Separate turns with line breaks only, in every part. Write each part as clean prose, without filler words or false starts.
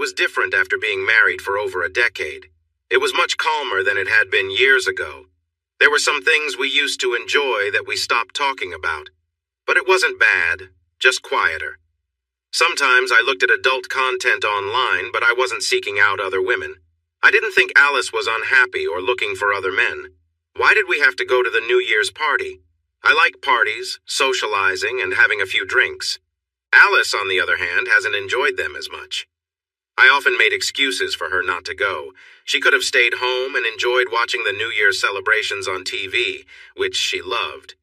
was different after being married for over a decade. It was much calmer than it had been years ago. There were some things we used to enjoy that we stopped talking about. But it wasn't bad, just quieter. Sometimes I looked at adult content online, but I wasn't seeking out other women. I didn't think Alice was unhappy or looking for other men. Why did we have to go to the New Year's party? I like parties, socializing, and having a few drinks. Alice, on the other hand, hasn't enjoyed them as much. I often made excuses for her not to go. She could have stayed home and enjoyed watching the New Year's celebrations on TV, which she loved.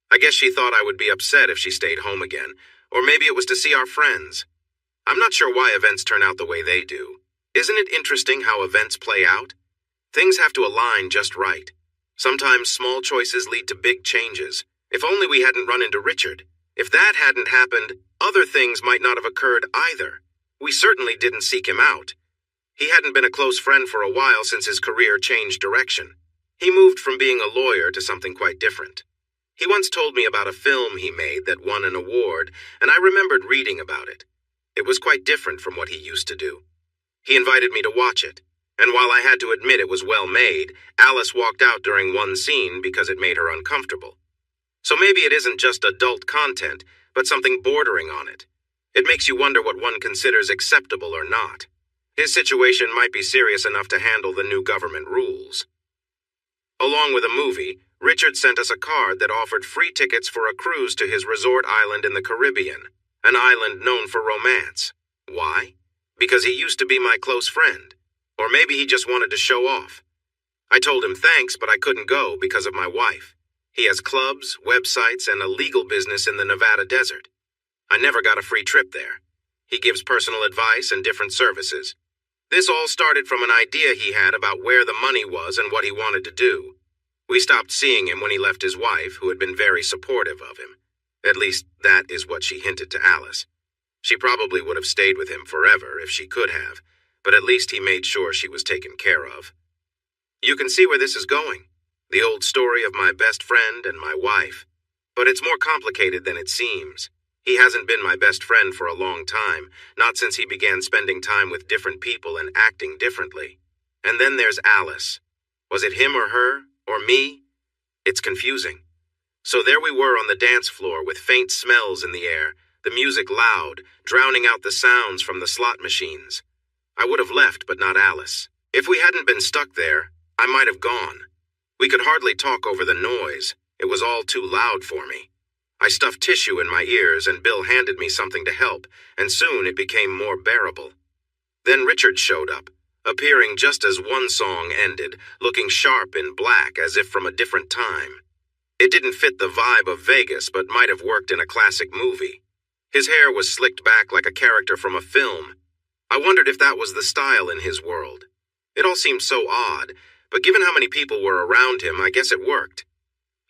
I guess she thought I would be upset if she stayed home again, or maybe it was to see our friends. I'm not sure why events turn out the way they do. Isn't it interesting how events play out? Things have to align just right. Sometimes small choices lead to big changes. If only we hadn't run into Richard. If that hadn't happened, other things might not have occurred either. We certainly didn't seek him out. He hadn't been a close friend for a while since his career changed direction. He moved from being a lawyer to something quite different. He once told me about a film he made that won an award, and I remembered reading about it. It was quite different from what he used to do. He invited me to watch it, and while I had to admit it was well made, Alice walked out during one scene because it made her uncomfortable. So maybe it isn't just adult content, but something bordering on it. It makes you wonder what one considers acceptable or not. His situation might be serious enough to handle the new government rules. Along with a movie, Richard sent us a card that offered free tickets for a cruise to his resort island in the Caribbean, an island known for romance. Why? Because he used to be my close friend. Or maybe he just wanted to show off. I told him thanks, but I couldn't go because of my wife. He has clubs, websites, and a legal business in the Nevada desert. I never got a free trip there. He gives personal advice and different services. This all started from an idea he had about where the money was and what he wanted to do. We stopped seeing him when he left his wife, who had been very supportive of him. At least, that is what she hinted to Alice. She probably would have stayed with him forever if she could have, but at least he made sure she was taken care of. You can see where this is going. The old story of my best friend and my wife. But it's more complicated than it seems. He hasn't been my best friend for a long time, not since he began spending time with different people and acting differently. And then there's Alice. Was it him or her, or me? It's confusing. So there we were on the dance floor with faint smells in the air, the music loud, drowning out the sounds from the slot machines. I would have left, but not Alice. If we hadn't been stuck there, I might have gone. We could hardly talk over the noise. It was all too loud for me. I stuffed tissue in my ears and Bill handed me something to help, and soon it became more bearable. Then Richard showed up, appearing just as one song ended, looking sharp in black as if from a different time. It didn't fit the vibe of Vegas, but might have worked in a classic movie. His hair was slicked back like a character from a film. I wondered if that was the style in his world. It all seemed so odd, but given how many people were around him, I guess it worked.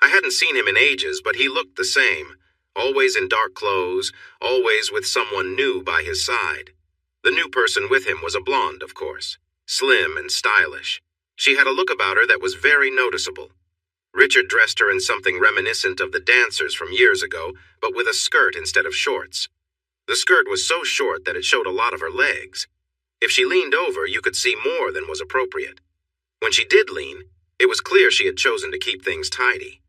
I hadn't seen him in ages, but he looked the same, always in dark clothes, always with someone new by his side. The new person with him was a blonde, of course, slim and stylish. She had a look about her that was very noticeable. Richard dressed her in something reminiscent of the dancers from years ago, but with a skirt instead of shorts. The skirt was so short that it showed a lot of her legs. If she leaned over, you could see more than was appropriate. When she did lean, it was clear she had chosen to keep things tidy.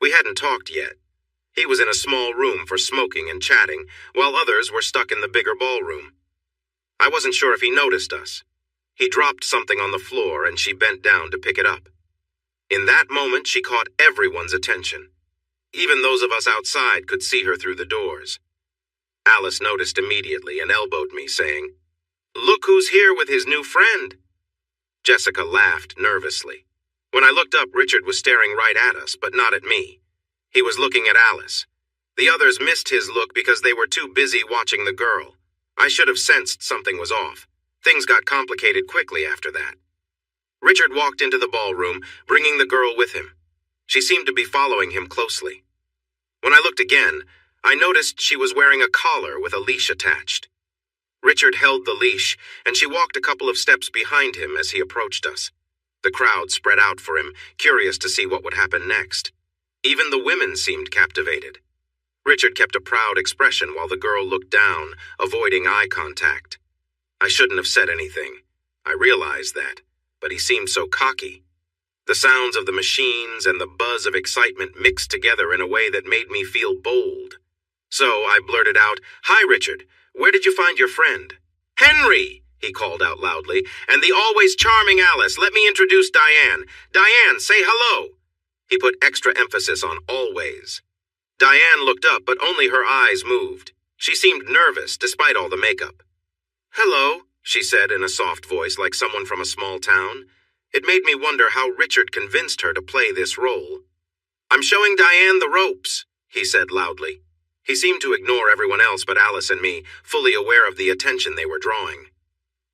We hadn't talked yet. He was in a small room for smoking and chatting, while others were stuck in the bigger ballroom. I wasn't sure if he noticed us. He dropped something on the floor and she bent down to pick it up. In that moment, she caught everyone's attention. Even those of us outside could see her through the doors. Alice noticed immediately and elbowed me, saying, "Look who's here with his new friend." Jessica laughed nervously. When I looked up, Richard was staring right at us, but not at me. He was looking at Alice. The others missed his look because they were too busy watching the girl. I should have sensed something was off. Things got complicated quickly after that. Richard walked into the ballroom, bringing the girl with him. She seemed to be following him closely. When I looked again, I noticed she was wearing a collar with a leash attached. Richard held the leash, and she walked a couple of steps behind him as he approached us. The crowd spread out for him, curious to see what would happen next. Even the women seemed captivated. Richard kept a proud expression while the girl looked down, avoiding eye contact. I shouldn't have said anything. I realized that, but he seemed so cocky. The sounds of the machines and the buzz of excitement mixed together in a way that made me feel bold. So I blurted out, "Hi, Richard. Where did you find your friend?" "Henry!" he called out loudly, "and the always charming Alice. Let me introduce Diane. Diane, say hello." He put extra emphasis on always. Diane looked up, but only her eyes moved. She seemed nervous, despite all the makeup. "Hello," she said in a soft voice like someone from a small town. It made me wonder how Richard convinced her to play this role. "I'm showing Diane the ropes," he said loudly. He seemed to ignore everyone else but Alice and me, fully aware of the attention they were drawing.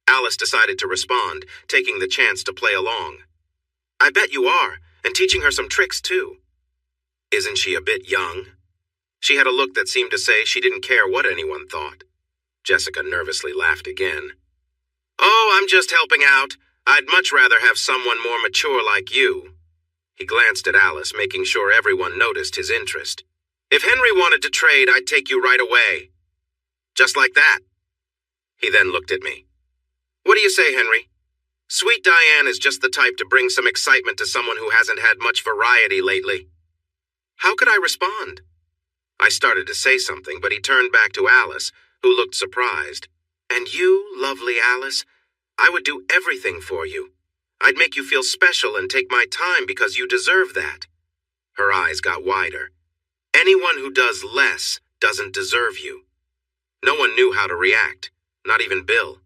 Alice decided to respond, taking the chance to play along. "I bet you are, and teaching her some tricks too." "Isn't she a bit young?" She had a look that seemed to say she didn't care what anyone thought. Jessica nervously laughed again. "Oh, I'm just helping out. I'd much rather have someone more mature like you." He glanced at Alice, making sure everyone noticed his interest. "If Henry wanted to trade, I'd take you right away." "Just like that." He then looked at me. "What do you say, Henry? Sweet Diane is just the type to bring some excitement to someone who hasn't had much variety lately." How could I respond? I started to say something, but he turned back to Alice, who looked surprised. "And you, lovely Alice, I would do everything for you. I'd make you feel special and take my time because you deserve that." Her eyes got wider. "Anyone who does less doesn't deserve you." No one knew how to react, not even Bill.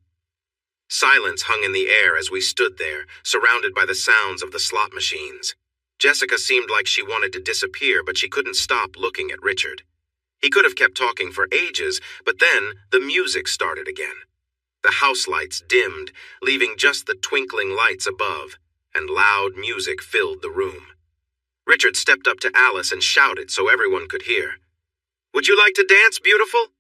Silence hung in the air as we stood there, surrounded by the sounds of the slot machines. Jessica seemed like she wanted to disappear, but she couldn't stop looking at Richard. He could have kept talking for ages, but then the music started again. The house lights dimmed, leaving just the twinkling lights above, and loud music filled the room. Richard stepped up to Alice and shouted so everyone could hear. "Would you like to dance, beautiful?"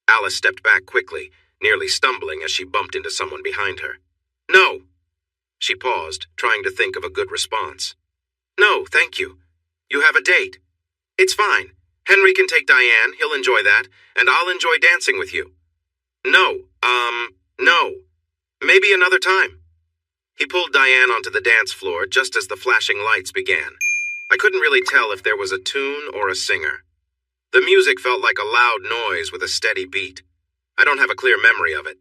Alice stepped back quickly, nearly stumbling as she bumped into someone behind her. "No." She paused, trying to think of a good response. "No, thank you. You have a date." "It's fine. Henry can take Diane, he'll enjoy that, and I'll enjoy dancing with you." No. Maybe another time." He pulled Diane onto the dance floor just as the flashing lights began. I couldn't really tell if there was a tune or a singer. The music felt like a loud noise with a steady beat. I don't have a clear memory of it.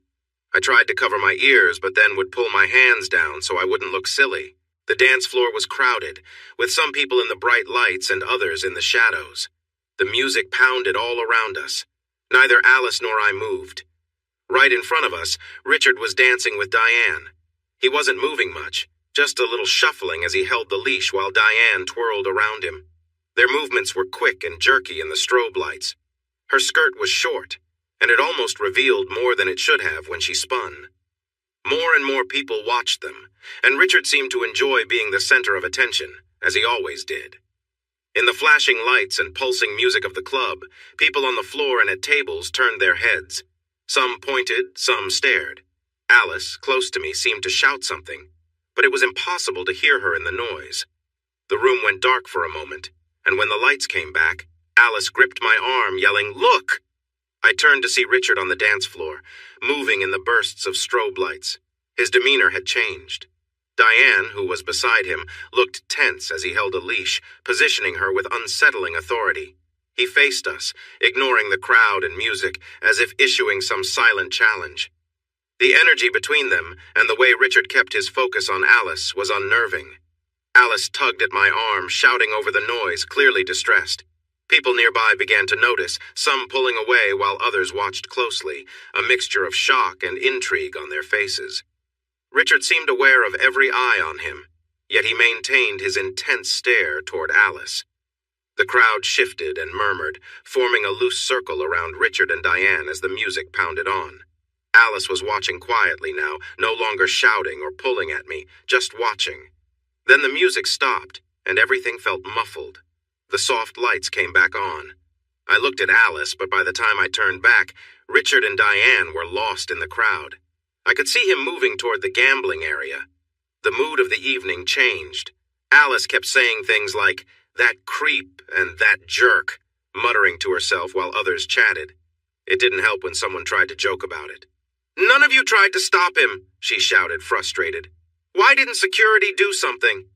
I tried to cover my ears, but then would pull my hands down so I wouldn't look silly. The dance floor was crowded, with some people in the bright lights and others in the shadows. The music pounded all around us. Neither Alice nor I moved. Right in front of us, Richard was dancing with Diane. He wasn't moving much, just a little shuffling as he held the leash while Diane twirled around him. Their movements were quick and jerky in the strobe lights. Her skirt was short, and it almost revealed more than it should have when she spun. More and more people watched them, and Richard seemed to enjoy being the center of attention, as he always did. In the flashing lights and pulsing music of the club, people on the floor and at tables turned their heads. Some pointed, some stared. Alice, close to me, seemed to shout something, but it was impossible to hear her in the noise. The room went dark for a moment, and when the lights came back, Alice gripped my arm, yelling, "Look!" I turned to see Richard on the dance floor, moving in the bursts of strobe lights. His demeanor had changed. Diane, who was beside him, looked tense as he held a leash, positioning her with unsettling authority. He faced us, ignoring the crowd and music, as if issuing some silent challenge. The energy between them, and the way Richard kept his focus on Alice, was unnerving. Alice tugged at my arm, shouting over the noise, clearly distressed. People nearby began to notice, some pulling away while others watched closely, a mixture of shock and intrigue on their faces. Richard seemed aware of every eye on him, yet he maintained his intense stare toward Alice. The crowd shifted and murmured, forming a loose circle around Richard and Diane as the music pounded on. Alice was watching quietly now, no longer shouting or pulling at me, just watching. Then the music stopped, and everything felt muffled. The soft lights came back on. I looked at Alice, but by the time I turned back, Richard and Diane were lost in the crowd. I could see him moving toward the gambling area. The mood of the evening changed. Alice kept saying things like, "That creep" and "that jerk," muttering to herself while others chatted. It didn't help when someone tried to joke about it. None of you tried to stop him, she shouted, frustrated. Why didn't security do something?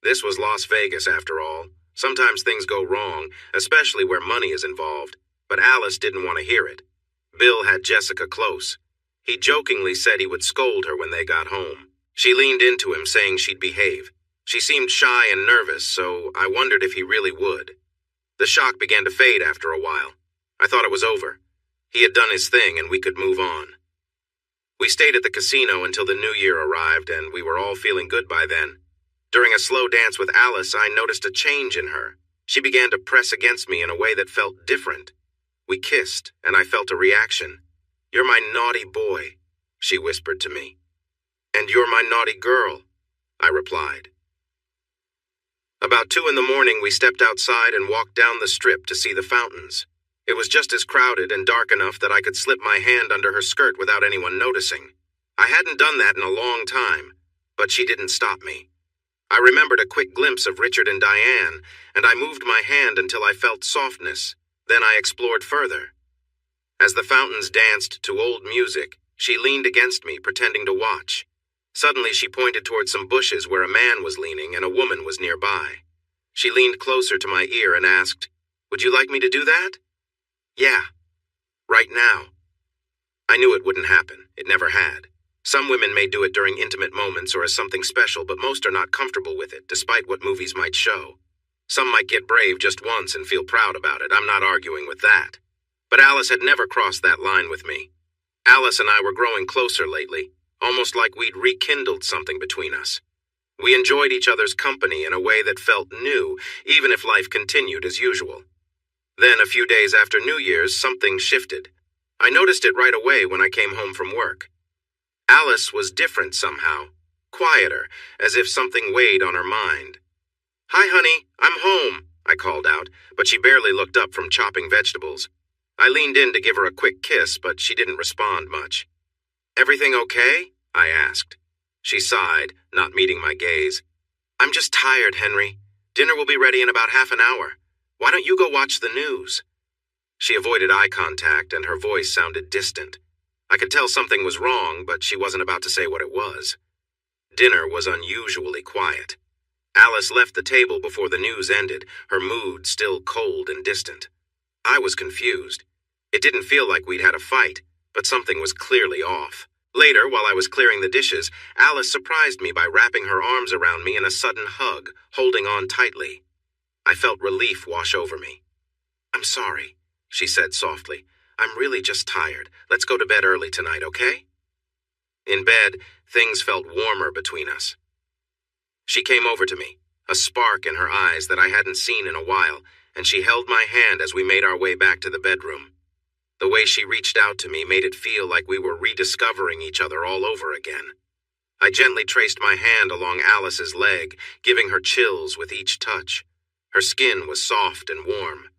This was Las Vegas, after all. Sometimes things go wrong, especially where money is involved. But Alice didn't want to hear it. Bill had Jessica close. He jokingly said he would scold her when they got home. She leaned into him, saying she'd behave. She seemed shy and nervous, so I wondered if he really would. The shock began to fade after a while. I thought it was over. He had done his thing and we could move on. We stayed at the casino until the new year arrived, and we were all feeling good by then. During a slow dance with Alice, I noticed a change in her. She began to press against me in a way that felt different. We kissed, and I felt a reaction. "You're my naughty boy," she whispered to me. "And you're my naughty girl," I replied. About 2 in the morning, we stepped outside and walked down the strip to see the fountains. It was just as crowded and dark enough that I could slip my hand under her skirt without anyone noticing. I hadn't done that in a long time, but she didn't stop me. I remembered a quick glimpse of Richard and Diane, and I moved my hand until I felt softness. Then I explored further. As the fountains danced to old music, she leaned against me, pretending to watch. Suddenly she pointed toward some bushes where a man was leaning and a woman was nearby. She leaned closer to my ear and asked, "Would you like me to do that?" "Yeah. Right now." I knew it wouldn't happen. It never had. Some women may do it during intimate moments or as something special, but most are not comfortable with it, despite what movies might show. Some might get brave just once and feel proud about it. I'm not arguing with that. But Alice had never crossed that line with me. Alice and I were growing closer lately, almost like we'd rekindled something between us. We enjoyed each other's company in a way that felt new, even if life continued as usual. Then, a few days after New Year's, something shifted. I noticed it right away when I came home from work. Alice was different somehow, quieter, as if something weighed on her mind. "Hi, honey, I'm home," I called out, but she barely looked up from chopping vegetables. I leaned in to give her a quick kiss, but she didn't respond much. "Everything okay?" I asked. She sighed, not meeting my gaze. "I'm just tired, Henry. Dinner will be ready in about half an hour. Why don't you go watch the news?" She avoided eye contact, and her voice sounded distant. I could tell something was wrong, but she wasn't about to say what it was. Dinner was unusually quiet. Alice left the table before the news ended, her mood still cold and distant. I was confused. It didn't feel like we'd had a fight, but something was clearly off. Later, while I was clearing the dishes, Alice surprised me by wrapping her arms around me in a sudden hug, holding on tightly. I felt relief wash over me. "I'm sorry," she said softly. "I'm really just tired. Let's go to bed early tonight, okay?" In bed, things felt warmer between us. She came over to me, a spark in her eyes that I hadn't seen in a while, and she held my hand as we made our way back to the bedroom. The way she reached out to me made it feel like we were rediscovering each other all over again. I gently traced my hand along Alice's leg, giving her chills with each touch. Her skin was soft and warm.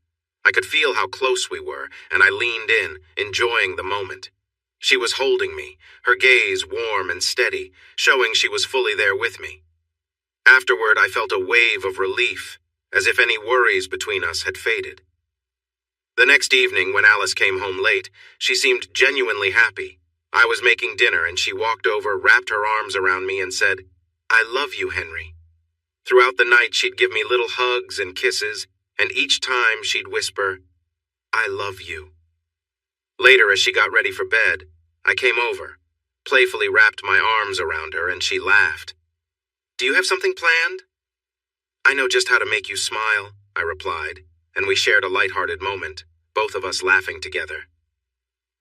I could feel how close we were, and I leaned in, enjoying the moment. She was holding me, her gaze warm and steady, showing she was fully there with me. Afterward, I felt a wave of relief, as if any worries between us had faded. The next evening, when Alice came home late, she seemed genuinely happy. I was making dinner, and she walked over, wrapped her arms around me, and said, "I love you, Henry." Throughout the night, she'd give me little hugs and kisses, and each time she'd whisper, "I love you." Later, as she got ready for bed, I came over, playfully wrapped my arms around her, and she laughed. "Do you have something planned?" "I know just how to make you smile," I replied, and we shared a light-hearted moment, both of us laughing together.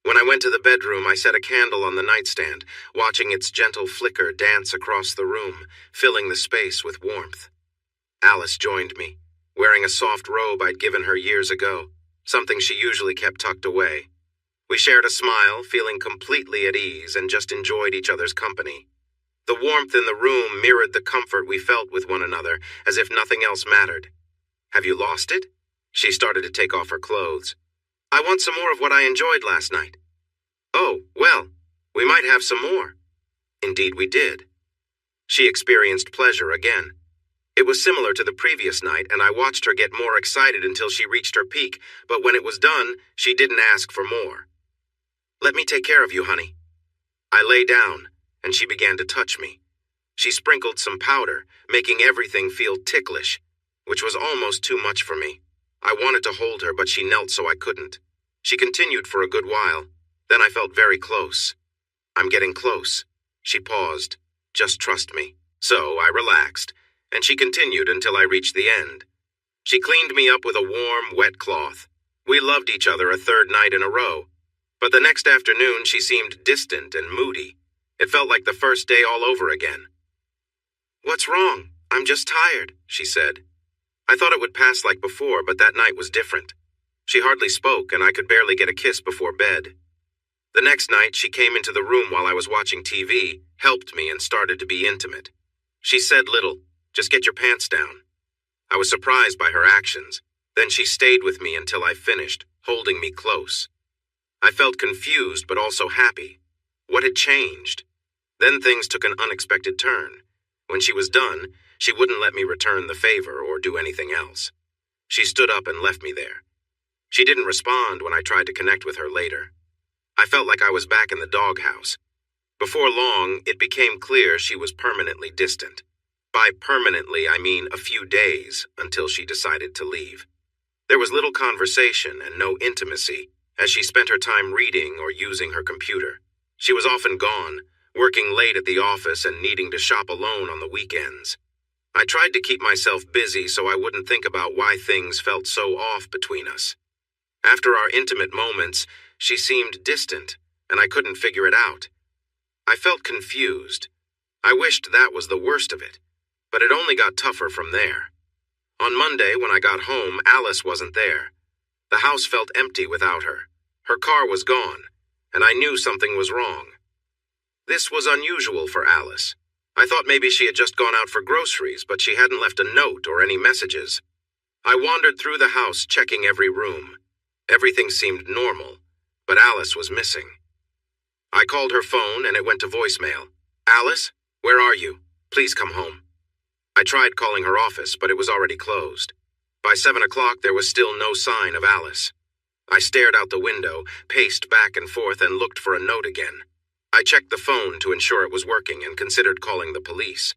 When I went to the bedroom, I set a candle on the nightstand, watching its gentle flicker dance across the room, filling the space with warmth. Alice joined me, wearing a soft robe I'd given her years ago, something she usually kept tucked away. We shared a smile, feeling completely at ease, and just enjoyed each other's company. The warmth in the room mirrored the comfort we felt with one another, as if nothing else mattered. "Have you lost it?" She started to take off her clothes. "I want some more of what I enjoyed last night." "Oh, well, we might have some more." Indeed we did. She experienced pleasure again. It was similar to the previous night, and I watched her get more excited until she reached her peak, but when it was done, she didn't ask for more. "Let me take care of you, honey." I lay down, and she began to touch me. She sprinkled some powder, making everything feel ticklish, which was almost too much for me. I wanted to hold her, but she knelt so I couldn't. She continued for a good while. Then I felt very close. I'm getting close. She paused. Just trust me. So I relaxed, and she continued until I reached the end. She cleaned me up with a warm, wet cloth. We loved each other a third night in a row. But the next afternoon she seemed distant and moody. It felt like the first day all over again. "What's wrong? I'm just tired," she said. I thought it would pass like before, but that night was different. She hardly spoke, and I could barely get a kiss before bed. The next night, she came into the room while I was watching TV, helped me, and started to be intimate. She said little, "Just get your pants down." I was surprised by her actions. Then she stayed with me until I finished, holding me close. I felt confused but also happy. What had changed? Then things took an unexpected turn. When she was done, she wouldn't let me return the favor or do anything else. She stood up and left me there. She didn't respond when I tried to connect with her later. I felt like I was back in the doghouse. Before long, it became clear she was permanently distant. By permanently, I mean a few days until she decided to leave. There was little conversation and no intimacy, as she spent her time reading or using her computer. She was often gone, working late at the office and needing to shop alone on the weekends. I tried to keep myself busy so I wouldn't think about why things felt so off between us. After our intimate moments, she seemed distant, and I couldn't figure it out. I felt confused. I wished that was the worst of it, but it only got tougher from there. On Monday, when I got home, Alice wasn't there. The house felt empty without her. Her car was gone, and I knew something was wrong. This was unusual for Alice. I thought maybe she had just gone out for groceries, but she hadn't left a note or any messages. I wandered through the house, checking every room. Everything seemed normal, but Alice was missing. I called her phone and it went to voicemail. "Alice, where are you? Please come home." I tried calling her office, but it was already closed. By 7 o'clock, there was still no sign of Alice. I stared out the window, paced back and forth, and looked for a note again. I checked the phone to ensure it was working and considered calling the police.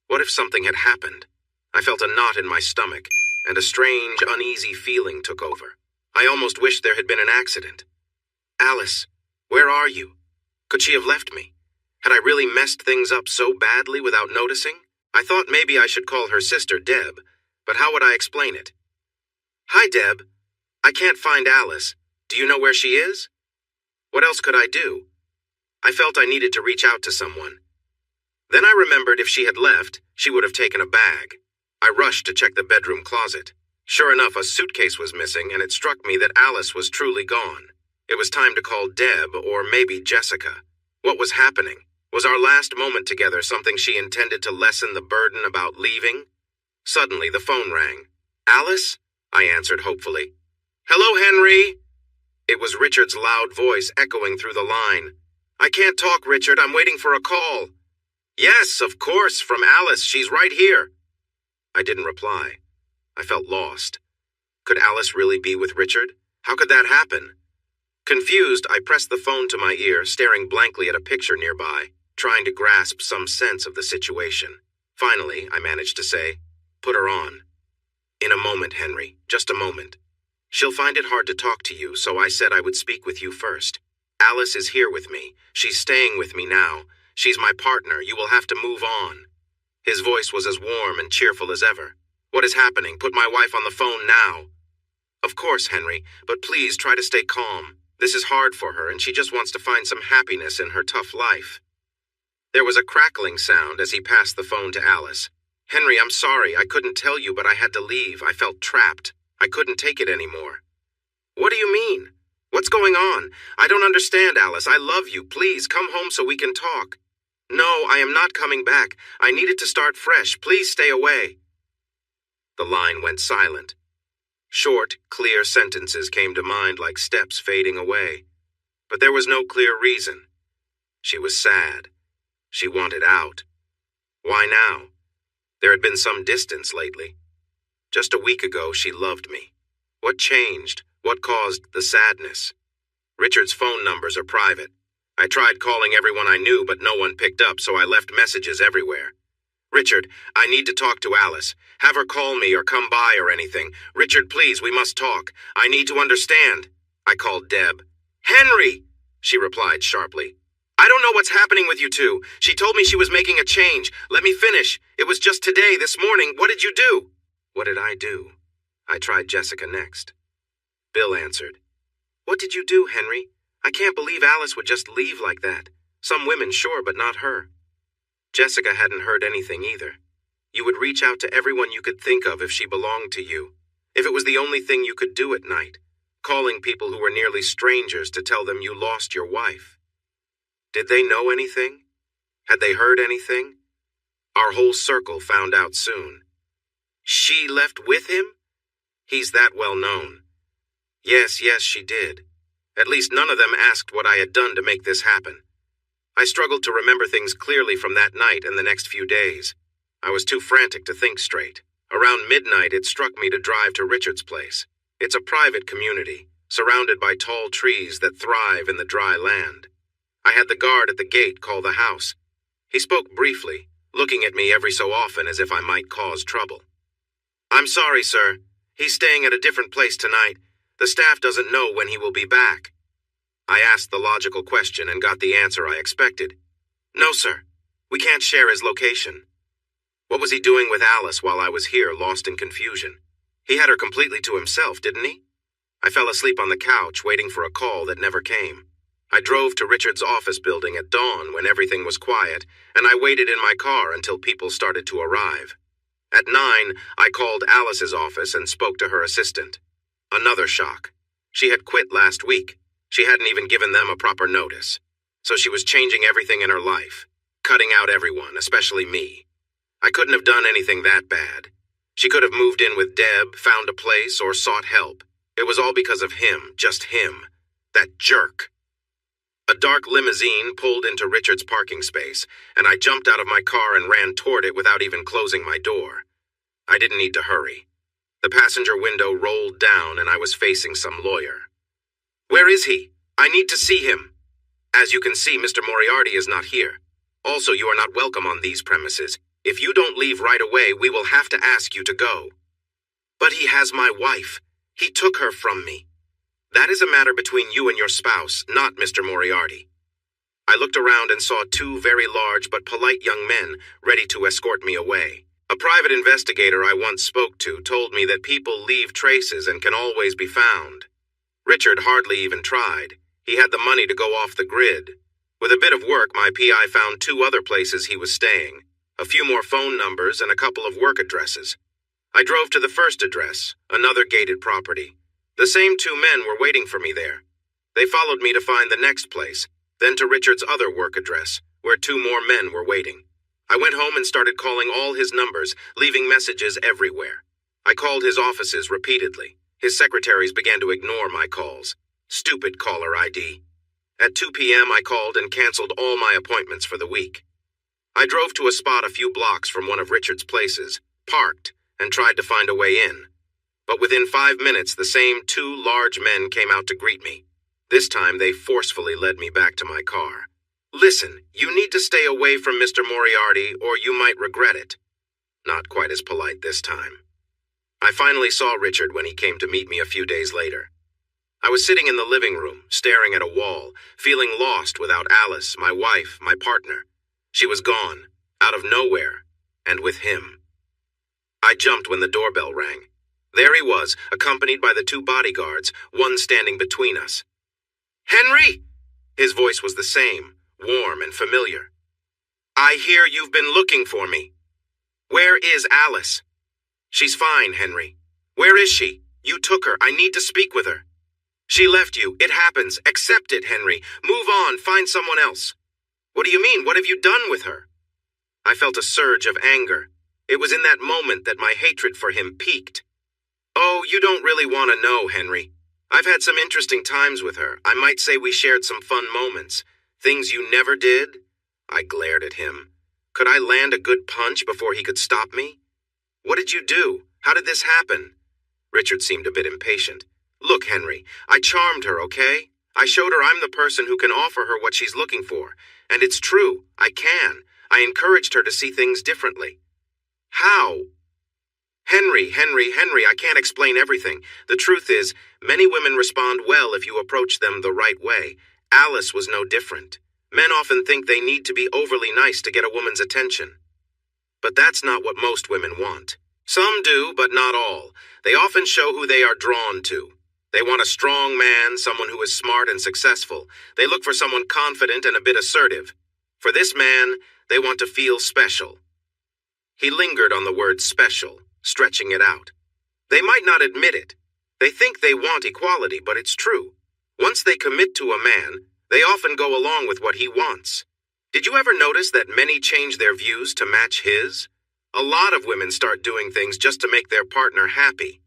What if something had happened? I felt a knot in my stomach, and a strange, uneasy feeling took over. I almost wished there had been an accident. "Alice, where are you? Could she have left me? Had I really messed things up so badly without noticing? I thought maybe I should call her sister Deb, but how would I explain it? "Hi, Deb. I can't find Alice. Do you know where she is?" What else could I do? I felt I needed to reach out to someone. Then I remembered if she had left, she would have taken a bag. I rushed to check the bedroom closet. Sure enough, a suitcase was missing, and it struck me that Alice was truly gone. It was time to call Deb, or maybe Jessica. What was happening? Was our last moment together something she intended to lessen the burden about leaving? Suddenly, the phone rang. "Alice?" I answered hopefully. "Hello, Henry." It was Richard's loud voice echoing through the line. "I can't talk, Richard. I'm waiting for a call." "Yes, of course, from Alice. She's right here." I didn't reply. I felt lost. Could Alice really be with Richard? How could that happen? Confused, I pressed the phone to my ear, staring blankly at a picture nearby, trying to grasp some sense of the situation. Finally, I managed to say, "Put her on." "In a moment, Henry. Just a moment. She'll find it hard to talk to you, so I said I would speak with you first. Alice is here with me. She's staying with me now. She's my partner. You will have to move on." His voice was as warm and cheerful as ever. "What is happening? Put my wife on the phone now." "Of course, Henry, but please try to stay calm. This is hard for her, and she just wants to find some happiness in her tough life." There was a crackling sound as he passed the phone to Alice. "Henry, I'm sorry. I couldn't tell you, but I had to leave. I felt trapped. I couldn't take it anymore." "What do you mean? What's going on? I don't understand, Alice. I love you. Please, come home so we can talk." "No, I am not coming back. I needed to start fresh. Please stay away." The line went silent. Short, clear sentences came to mind like steps fading away. But there was no clear reason. She was sad. She wanted out. Why now? There had been some distance lately. Just a week ago, she loved me. What changed? What caused the sadness? Richard's phone numbers are private. I tried calling everyone I knew, but no one picked up, so I left messages everywhere. Richard, I need to talk to Alice. Have her call me or come by or anything. Richard, please, we must talk. I need to understand. I called Deb. Henry, she replied sharply. I don't know what's happening with you two. She told me she was making a change. Let me finish. It was just today, this morning. What did you do? What did I do? I tried Jessica next. Bill answered. What did you do, Henry? I can't believe Alice would just leave like that. Some women, sure, but not her. Jessica hadn't heard anything either. You would reach out to everyone you could think of if she belonged to you. If it was the only thing you could do at night. Calling people who were nearly strangers to tell them you lost your wife. Did they know anything? Had they heard anything? Our whole circle found out soon. She left with him? He's that well known. Yes, she did. At least none of them asked what I had done to make this happen. I struggled to remember things clearly from that night and the next few days. I was too frantic to think straight. Around midnight, it struck me to drive to Richard's place. It's a private community, surrounded by tall trees that thrive in the dry land. I had the guard at the gate call the house. He spoke briefly, looking at me every so often as if I might cause trouble. I'm sorry, sir. He's staying at a different place tonight. The staff doesn't know when he will be back. I asked the logical question and got the answer I expected. No, sir. We can't share his location. What was he doing with Alice while I was here, lost in confusion? He had her completely to himself, didn't he? I fell asleep on the couch, waiting for a call that never came. I drove to Richard's office building at dawn when everything was quiet, and I waited in my car until people started to arrive. At 9, I called Alice's office and spoke to her assistant. Another shock. She had quit last week. She hadn't even given them a proper notice. So she was changing everything in her life, cutting out everyone, especially me. I couldn't have done anything that bad. She could have moved in with Deb, found a place, or sought help. It was all because of him, just him. That jerk. A dark limousine pulled into Richard's parking space, and I jumped out of my car and ran toward it without even closing my door. I didn't need to hurry. The passenger window rolled down and I was facing some lawyer. Where is he? I need to see him. As you can see, Mr. Moriarty is not here. Also, you are not welcome on these premises. If you don't leave right away, we will have to ask you to go. But he has my wife. He took her from me. That is a matter between you and your spouse, not Mr. Moriarty. I looked around and saw 2 very large but polite young men ready to escort me away. A private investigator I once spoke to told me that people leave traces and can always be found. Richard hardly even tried. He had the money to go off the grid. With a bit of work, my PI found 2 other places he was staying, a few more phone numbers and a couple of work addresses. I drove to the first address, another gated property. The same 2 men were waiting for me there. They followed me to find the next place, then to Richard's other work address, where 2 more men were waiting. I went home and started calling all his numbers, leaving messages everywhere. I called his offices repeatedly. His secretaries began to ignore my calls. Stupid caller ID. At 2 p.m. I called and canceled all my appointments for the week. I drove to a spot a few blocks from one of Richard's places, parked, and tried to find a way in. But within 5 minutes, the same 2 large men came out to greet me. This time, they forcefully led me back to my car. Listen, you need to stay away from Mr. Moriarty or you might regret it. Not quite as polite this time. I finally saw Richard when he came to meet me a few days later. I was sitting in the living room, staring at a wall, feeling lost without Alice, my wife, my partner. She was gone, out of nowhere, and with him. I jumped when the doorbell rang. There he was, accompanied by the 2 bodyguards, one standing between us. Henry! His voice was the same, warm and familiar. I hear you've been looking for me. Where is Alice? She's fine, Henry. Where is she? You took her. I need to speak with her. She left you. It happens. Accept it, Henry. Move on. Find someone else. What do you mean? What have you done with her? I felt a surge of anger. It was in that moment that my hatred for him peaked. Oh, you don't really want to know, Henry. I've had some interesting times with her. I might say we shared some fun moments. Things you never did? I glared at him. Could I land a good punch before he could stop me? What did you do? How did this happen? Richard seemed a bit impatient. Look, Henry, I charmed her, okay? I showed her I'm the person who can offer her what she's looking for. And it's true, I can. I encouraged her to see things differently. How? Henry, I can't explain everything. The truth is, many women respond well if you approach them the right way. Alice was no different. Men often think they need to be overly nice to get a woman's attention. But that's not what most women want. Some do, but not all. They often show who they are drawn to. They want a strong man, someone who is smart and successful. They look for someone confident and a bit assertive. For this man, they want to feel special. He lingered on the word special, stretching it out. They might not admit it. They think they want equality, but it's true. Once they commit to a man, they often go along with what he wants. Did you ever notice that many change their views to match his? A lot of women start doing things just to make their partner happy.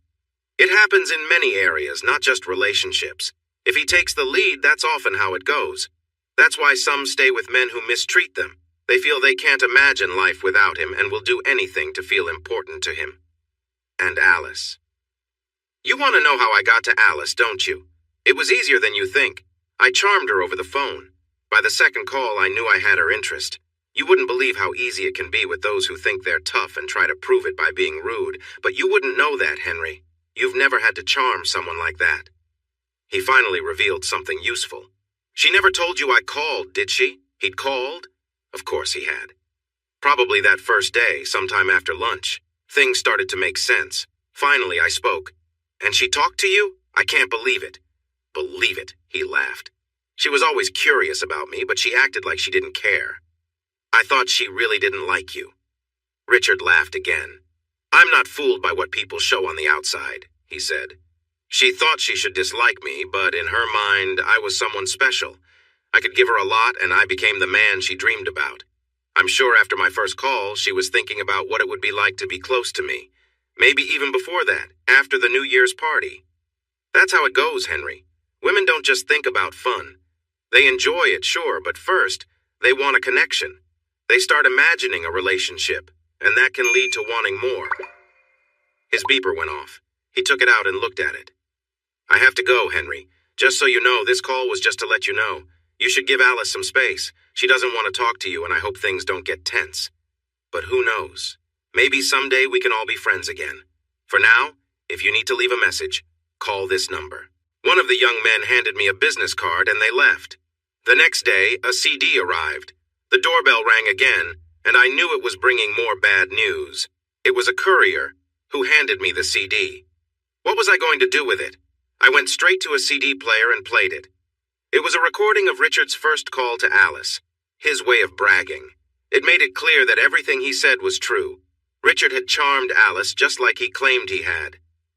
It happens in many areas, not just relationships. If he takes the lead, that's often how it goes. That's why some stay with men who mistreat them. They feel they can't imagine life without him and will do anything to feel important to him. And Alice. You want to know how I got to Alice, don't you? It was easier than you think. I charmed her over the phone. By the second call, I knew I had her interest. You wouldn't believe how easy it can be with those who think they're tough and try to prove it by being rude, but you wouldn't know that, Henry. You've never had to charm someone like that. He finally revealed something useful. She never told you I called, did she? He'd called? Of course he had. Probably that first day, sometime after lunch. Things started to make sense. Finally, I spoke. And she talked to you? I can't believe it. Believe it, he laughed. She was always curious about me, but she acted like she didn't care. I thought she really didn't like you. Richard laughed again. I'm not fooled by what people show on the outside, he said. She thought she should dislike me, but in her mind, I was someone special. I could give her a lot, and I became the man she dreamed about. I'm sure after my first call, she was thinking about what it would be like to be close to me. Maybe even before that, after the New Year's party. That's how it goes, Henry. Women don't just think about fun. They enjoy it, sure, but first, they want a connection. They start imagining a relationship, and that can lead to wanting more. His beeper went off. He took it out and looked at it. I have to go, Henry. Just so you know, this call was just to let you know. You should give Alice some space. She doesn't want to talk to you, and I hope things don't get tense. But who knows? Maybe someday we can all be friends again. For now, if you need to leave a message, call this number. One of the young men handed me a business card, and they left. The next day, a CD arrived. The doorbell rang again, and I knew it was bringing more bad news. It was a courier who handed me the CD. What was I going to do with it? I went straight to a CD player and played it. It was a recording of Richard's first call to Alice, his way of bragging. It made it clear that everything he said was true. Richard had charmed Alice just like he claimed he had.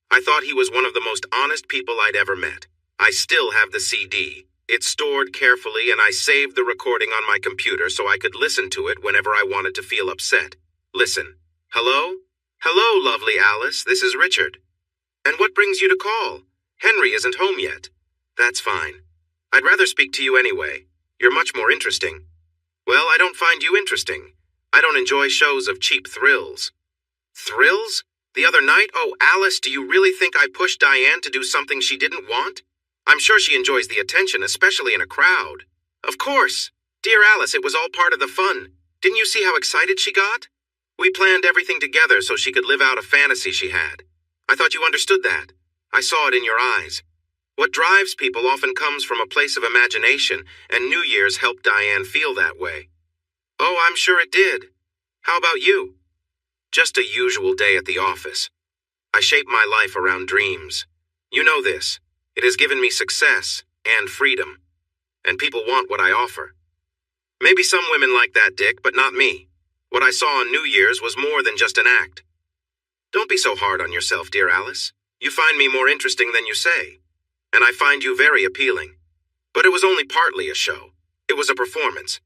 I thought he was one of the most honest people I'd ever met. I still have the CD. It's stored carefully, and I saved the recording on my computer so I could listen to it whenever I wanted to feel upset. Listen. Hello? Hello, lovely Alice. This is Richard. And what brings you to call? Henry isn't home yet. That's fine. I'd rather speak to you anyway. You're much more interesting. Well, I don't find you interesting. I don't enjoy shows of cheap thrills. Thrills? The other night? Oh, Alice, do you really think I pushed Diane to do something she didn't want? I'm sure she enjoys the attention, especially in a crowd. Of course. Dear Alice, it was all part of the fun. Didn't you see how excited she got? We planned everything together so she could live out a fantasy she had. I thought you understood that. I saw it in your eyes. What drives people often comes from a place of imagination, and New Year's helped Diane feel that way. Oh, I'm sure it did. How about you? Just a usual day at the office. I shape my life around dreams. You know this. It has given me success and freedom. And people want what I offer. Maybe some women like that, Dick, but not me. What I saw on New Year's was more than just an act. Don't be so hard on yourself, dear Alice. You find me more interesting than you say. And I find you very appealing. But it was only partly a show. It was a performance.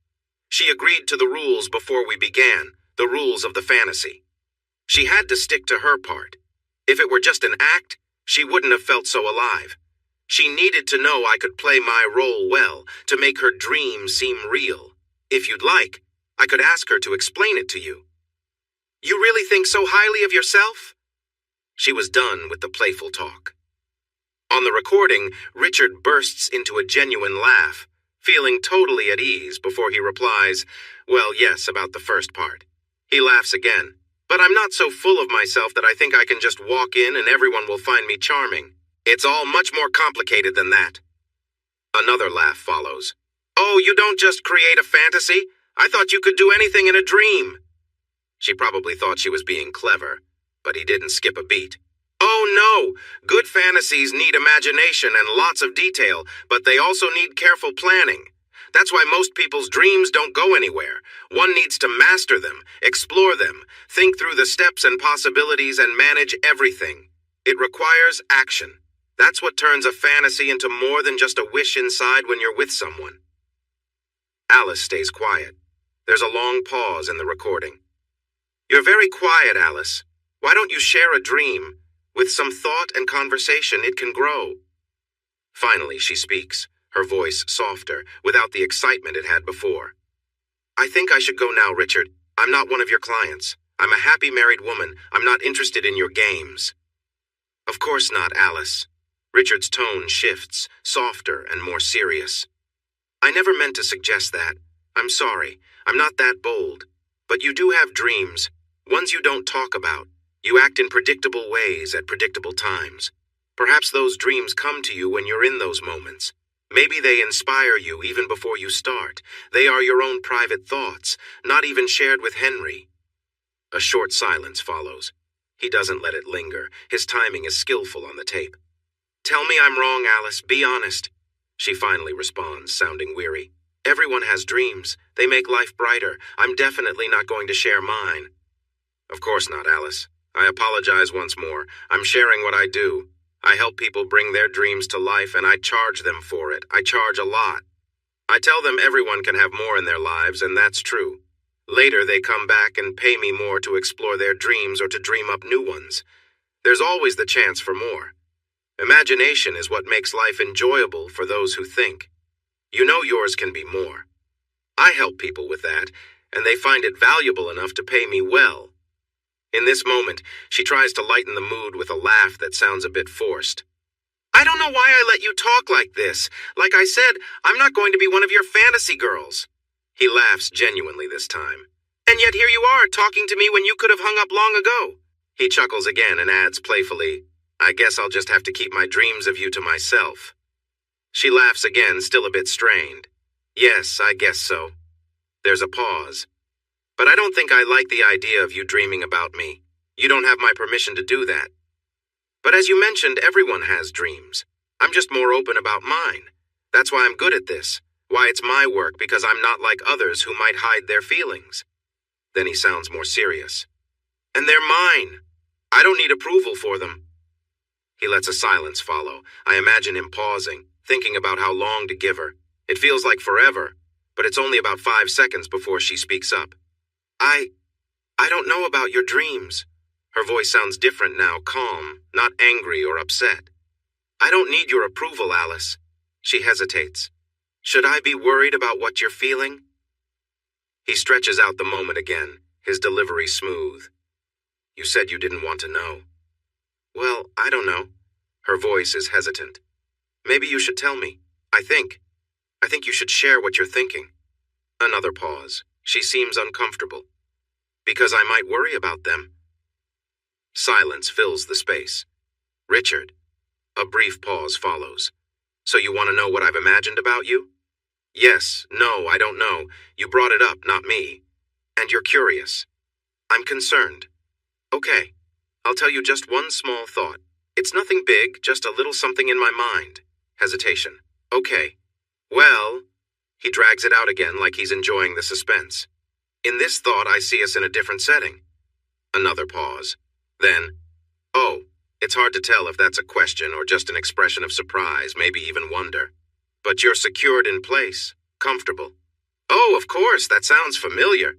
She agreed to the rules before we began, the rules of the fantasy. She had to stick to her part. If it were just an act, she wouldn't have felt so alive. She needed to know I could play my role well to make her dream seem real. If you'd like, I could ask her to explain it to you. You really think so highly of yourself? She was done with the playful talk. On the recording, Richard bursts into a genuine laugh, feeling totally at ease before he replies, "Well, yes, about the first part." He laughs again. "But I'm not so full of myself that I think I can just walk in and everyone will find me charming. It's all much more complicated than that." Another laugh follows. "Oh, you don't just create a fantasy? I thought you could do anything in a dream." She probably thought she was being clever, but he didn't skip a beat. "Oh no, good fantasies need imagination and lots of detail, but they also need careful planning. That's why most people's dreams don't go anywhere. One needs to master them, explore them, think through the steps and possibilities and manage everything. It requires action. That's what turns a fantasy into more than just a wish inside when you're with someone." Alice stays quiet. There's a long pause in the recording. "You're very quiet, Alice. Why don't you share a dream? With some thought and conversation, it can grow." Finally, she speaks, her voice softer, without the excitement it had before. "I think I should go now, Richard. I'm not one of your clients. I'm a happy married woman. I'm not interested in your games." "Of course not, Alice." Richard's tone shifts, softer and more serious. "I never meant to suggest that. I'm sorry. I'm not that bold. But you do have dreams, ones you don't talk about. You act in predictable ways at predictable times. Perhaps those dreams come to you when you're in those moments. Maybe they inspire you even before you start. They are your own private thoughts, not even shared with Henry." A short silence follows. He doesn't let it linger. His timing is skillful on the tape. "Tell me I'm wrong, Alice. Be honest." She finally responds, sounding weary. "Everyone has dreams. They make life brighter. I'm definitely not going to share mine." "Of course not, Alice. I apologize once more. I'm sharing what I do. I help people bring their dreams to life, and I charge them for it. I charge a lot. I tell them everyone can have more in their lives, and that's true. Later, they come back and pay me more to explore their dreams or to dream up new ones. There's always the chance for more. Imagination is what makes life enjoyable for those who think. You know yours can be more. I help people with that, and they find it valuable enough to pay me well." In this moment, she tries to lighten the mood with a laugh that sounds a bit forced. "I don't know why I let you talk like this. Like I said, I'm not going to be one of your fantasy girls." He laughs genuinely this time. "And yet here you are, talking to me when you could have hung up long ago." He chuckles again and adds playfully, "I guess I'll just have to keep my dreams of you to myself." She laughs again, still a bit strained. "Yes, I guess so." There's a pause. "But I don't think I like the idea of you dreaming about me. You don't have my permission to do that. But as you mentioned, everyone has dreams. I'm just more open about mine. That's why I'm good at this. Why it's my work, because I'm not like others who might hide their feelings." Then he sounds more serious. "And they're mine. I don't need approval for them." He lets a silence follow. I imagine him pausing, thinking about how long to give her. It feels like forever, but it's only about 5 seconds before she speaks up. I don't know about your dreams." Her voice sounds different now, calm, not angry or upset. "I don't need your approval, Alice." She hesitates. "Should I be worried about what you're feeling?" He stretches out the moment again, his delivery smooth. "You said you didn't want to know." "Well, I don't know." Her voice is hesitant. "Maybe you should tell me. I think you should share what you're thinking." Another pause. She seems uncomfortable. "Because I might worry about them." Silence fills the space. "Richard." A brief pause follows. "So you want to know what I've imagined about you?" "Yes, no, I don't know. You brought it up, not me. And you're curious." "I'm concerned." "Okay, I'll tell you just one small thought. It's nothing big, just a little something in my mind." Hesitation. "Okay. Well," he drags it out again like he's enjoying the suspense. "In this thought, I see us in a different setting." Another pause. Then, "Oh, it's hard to tell if that's a question or just an expression of surprise, maybe even wonder. But you're secured in place, comfortable." "Oh, of course, that sounds familiar."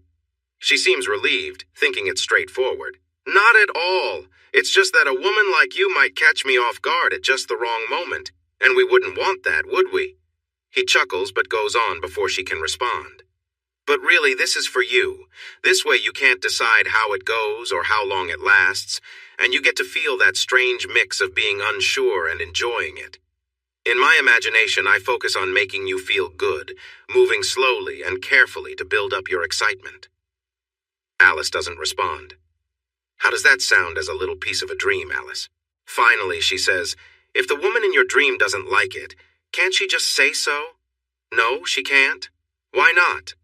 She seems relieved, thinking it's straightforward. "Not at all. It's just that a woman like you might catch me off guard at just the wrong moment, and we wouldn't want that, would we?" He chuckles but goes on before she can respond. But really, this is for you. This way you can't decide how it goes or how long it lasts, and you get to feel that strange mix of being unsure and enjoying it. In my imagination, I focus on making you feel good, moving slowly and carefully to build up your excitement. Alice doesn't respond. How does that sound as a little piece of a dream, Alice? Finally, she says, if the woman in your dream doesn't like it, can't she just say so? No, she can't. Why not?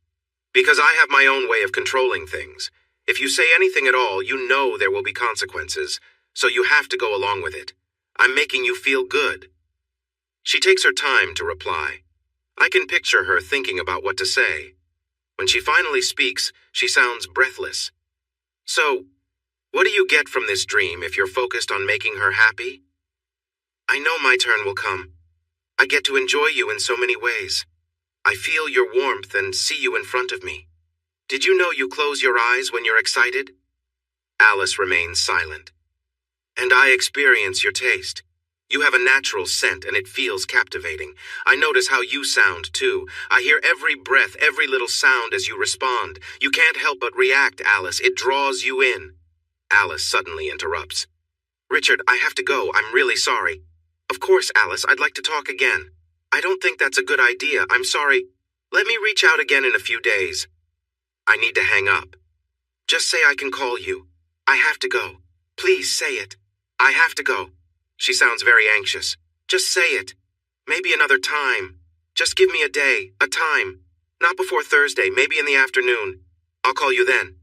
Because I have my own way of controlling things. If you say anything at all, you know there will be consequences, so you have to go along with it. I'm making you feel good. She takes her time to reply. I can picture her thinking about what to say. When she finally speaks, she sounds breathless. So, what do you get from this dream if you're focused on making her happy? I know my turn will come. I get to enjoy you in so many ways. I feel your warmth and see you in front of me. Did you know you close your eyes when you're excited? Alice remains silent. And I experience your taste. You have a natural scent and it feels captivating. I notice how you sound too. I hear every breath, every little sound as you respond. You can't help but react, Alice. It draws you in. Alice suddenly interrupts. Richard, I have to go. I'm really sorry. Of course, Alice, I'd like to talk again. I don't think that's a good idea. I'm sorry. Let me reach out again in a few days. I need to hang up. Just say I can call you. I have to go. Please say it. I have to go. She sounds very anxious. Just say it. Maybe another time. Just give me a day, a time. Not before Thursday, maybe in the afternoon. I'll call you then.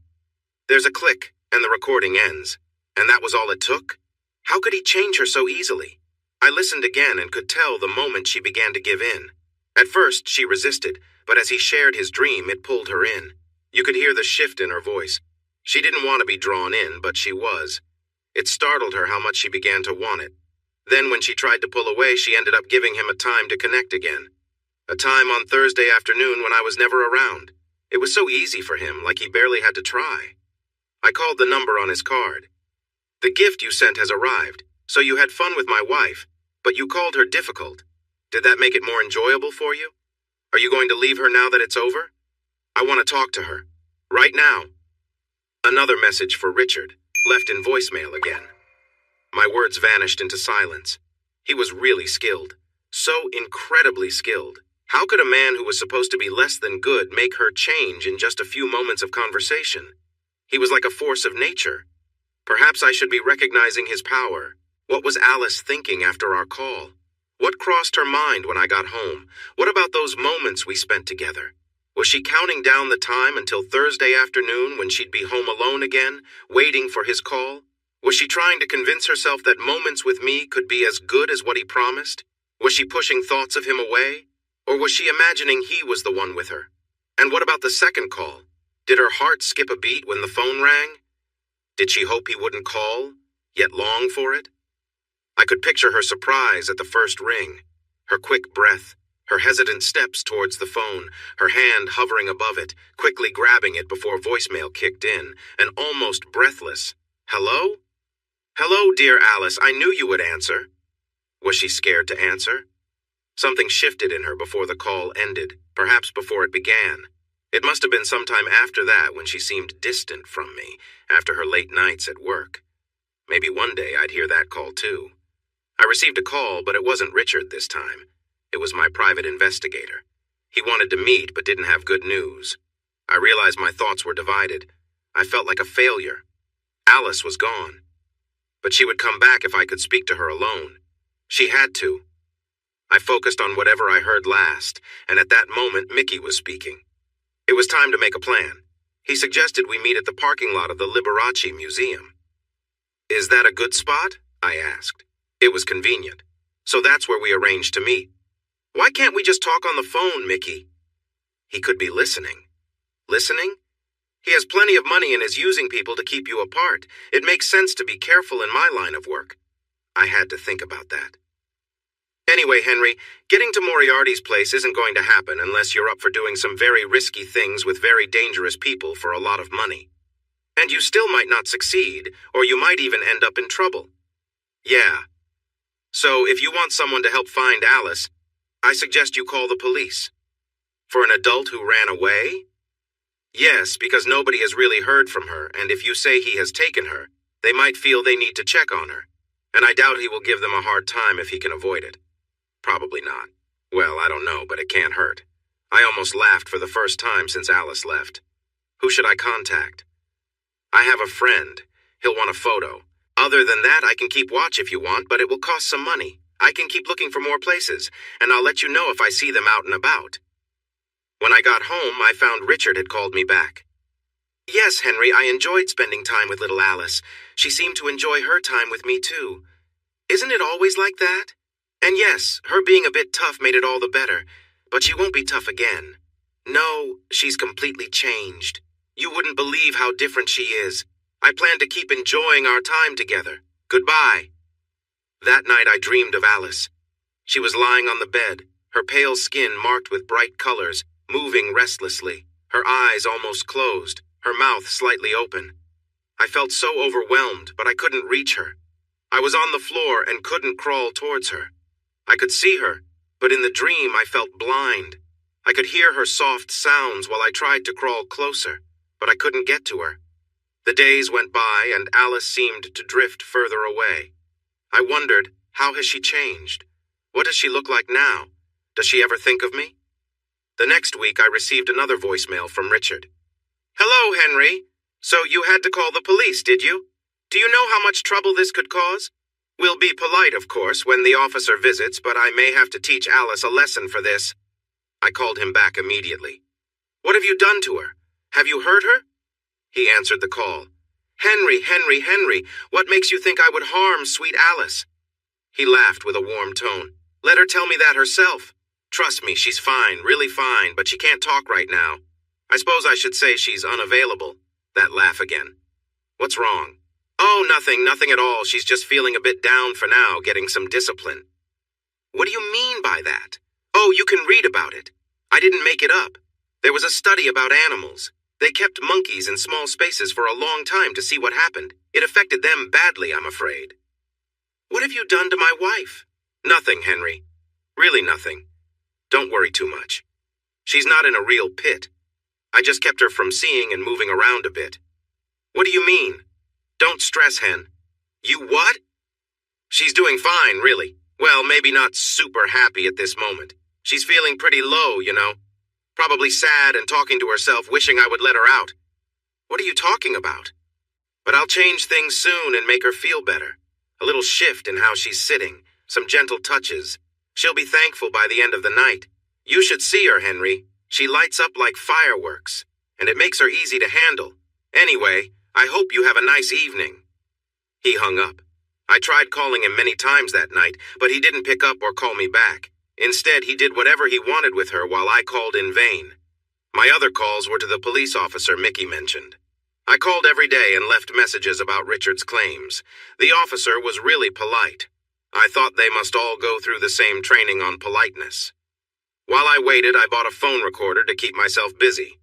There's a click, and the recording ends. And that was all it took? How could he change her so easily? I listened again and could tell the moment she began to give in. At first, she resisted, but as he shared his dream, it pulled her in. You could hear the shift in her voice. She didn't want to be drawn in, but she was. It startled her how much she began to want it. Then when she tried to pull away, she ended up giving him a time to connect again. A time on Thursday afternoon when I was never around. It was so easy for him, like he barely had to try. I called the number on his card. The gift you sent has arrived, so you had fun with my wife, but you called her difficult. Did that make it more enjoyable for you? Are you going to leave her now that it's over? I want to talk to her. Right now. Another message for Richard, left in voicemail again. My words vanished into silence. He was really skilled. So incredibly skilled. How could a man who was supposed to be less than good make her change in just a few moments of conversation? He was like a force of nature. Perhaps I should be recognizing his power. What was Alice thinking after our call? What crossed her mind when I got home? What about those moments we spent together? Was she counting down the time until Thursday afternoon when she'd be home alone again, waiting for his call? Was she trying to convince herself that moments with me could be as good as what he promised? Was she pushing thoughts of him away? Or was she imagining he was the one with her? And what about the second call? Did her heart skip a beat when the phone rang? Did she hope he wouldn't call, yet long for it? I could picture her surprise at the first ring, her quick breath, her hesitant steps towards the phone, her hand hovering above it, quickly grabbing it before voicemail kicked in, and almost breathless. Hello? Hello, dear Alice, I knew you would answer. Was she scared to answer? Something shifted in her before the call ended, perhaps before it began. It must have been sometime after that when she seemed distant from me, after her late nights at work. Maybe one day I'd hear that call too. I received a call, but it wasn't Richard this time. It was my private investigator. He wanted to meet, but didn't have good news. I realized my thoughts were divided. I felt like a failure. Alice was gone. But she would come back if I could speak to her alone. She had to. I focused on whatever I heard last, and at that moment Mickey was speaking. It was time to make a plan. He suggested we meet at the parking lot of the Liberace Museum. Is that a good spot? I asked. It was convenient. So that's where we arranged to meet. Why can't we just talk on the phone, Mickey? He could be listening. Listening? He has plenty of money and is using people to keep you apart. It makes sense to be careful in my line of work. I had to think about that. Anyway, Henry, getting to Moriarty's place isn't going to happen unless you're up for doing some very risky things with very dangerous people for a lot of money. And you still might not succeed, or you might even end up in trouble. Yeah. So if you want someone to help find Alice, I suggest you call the police. For an adult who ran away? Yes, because nobody has really heard from her, and if you say he has taken her, they might feel they need to check on her. And I doubt he will give them a hard time if he can avoid it. Probably not. Well, I don't know, but it can't hurt. I almost laughed for the first time since Alice left. Who should I contact? I have a friend. He'll want a photo. Other than that, I can keep watch if you want, but it will cost some money. I can keep looking for more places, and I'll let you know if I see them out and about. When I got home, I found Richard had called me back. Yes, Henry, I enjoyed spending time with little Alice. She seemed to enjoy her time with me, too. Isn't it always like that? And yes, her being a bit tough made it all the better, but she won't be tough again. No, she's completely changed. You wouldn't believe how different she is. I plan to keep enjoying our time together. Goodbye. That night I dreamed of Alice. She was lying on the bed, her pale skin marked with bright colors, moving restlessly, her eyes almost closed, her mouth slightly open. I felt so overwhelmed, but I couldn't reach her. I was on the floor and couldn't crawl towards her. I could see her, but in the dream I felt blind. I could hear her soft sounds while I tried to crawl closer, but I couldn't get to her. The days went by and Alice seemed to drift further away. I wondered, how has she changed? What does she look like now? Does she ever think of me? The next week I received another voicemail from Richard. Hello, Henry. So you had to call the police, did you? Do you know how much trouble this could cause? We'll be polite, of course, when the officer visits, but I may have to teach Alice a lesson for this. I called him back immediately. What have you done to her? Have you hurt her? He answered the call. Henry, what makes you think I would harm sweet Alice? He laughed with a warm tone. Let her tell me that herself. Trust me, she's fine, really fine, but she can't talk right now. I suppose I should say she's unavailable. That laugh again. What's wrong? Oh, nothing at all. She's just feeling a bit down for now, getting some discipline. What do you mean by that? Oh, you can read about it. I didn't make it up. There was a study about animals. They kept monkeys in small spaces for a long time to see what happened. It affected them badly, I'm afraid. What have you done to my wife? Nothing, Henry. Really nothing. Don't worry too much. She's not in a real pit. I just kept her from seeing and moving around a bit. What do you mean? Don't stress, Hen. You what? She's doing fine, really. Well, maybe not super happy at this moment. She's feeling pretty low, you know. Probably sad and talking to herself, wishing I would let her out. What are you talking about? But I'll change things soon and make her feel better. A little shift in how she's sitting, some gentle touches. She'll be thankful by the end of the night. You should see her, Henry. She lights up like fireworks, and it makes her easy to handle. Anyway, I hope you have a nice evening. He hung up. I tried calling him many times that night, but he didn't pick up or call me back. Instead, he did whatever he wanted with her while I called in vain. My other calls were to the police officer Mickey mentioned. I called every day and left messages about Richard's claims. The officer was really polite. I thought they must all go through the same training on politeness. While I waited, I bought a phone recorder to keep myself busy.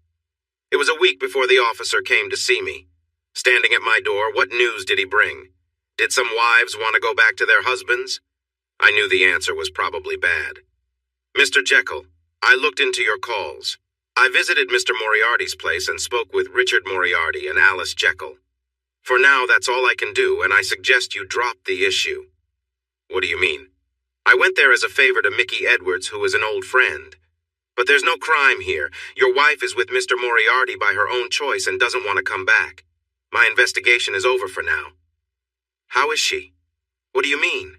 It was a week before the officer came to see me. Standing at my door, what news did he bring? Did some wives want to go back to their husbands? I knew the answer was probably bad. Mr. Jekyll, I looked into your calls. I visited Mr. Moriarty's place and spoke with Richard Moriarty and Alice Jekyll. For now, that's all I can do, and I suggest you drop the issue. What do you mean? I went there as a favor to Mickey Edwards, who is an old friend. But there's no crime here. Your wife is with Mr. Moriarty by her own choice and doesn't want to come back. My investigation is over for now. How is she? What do you mean?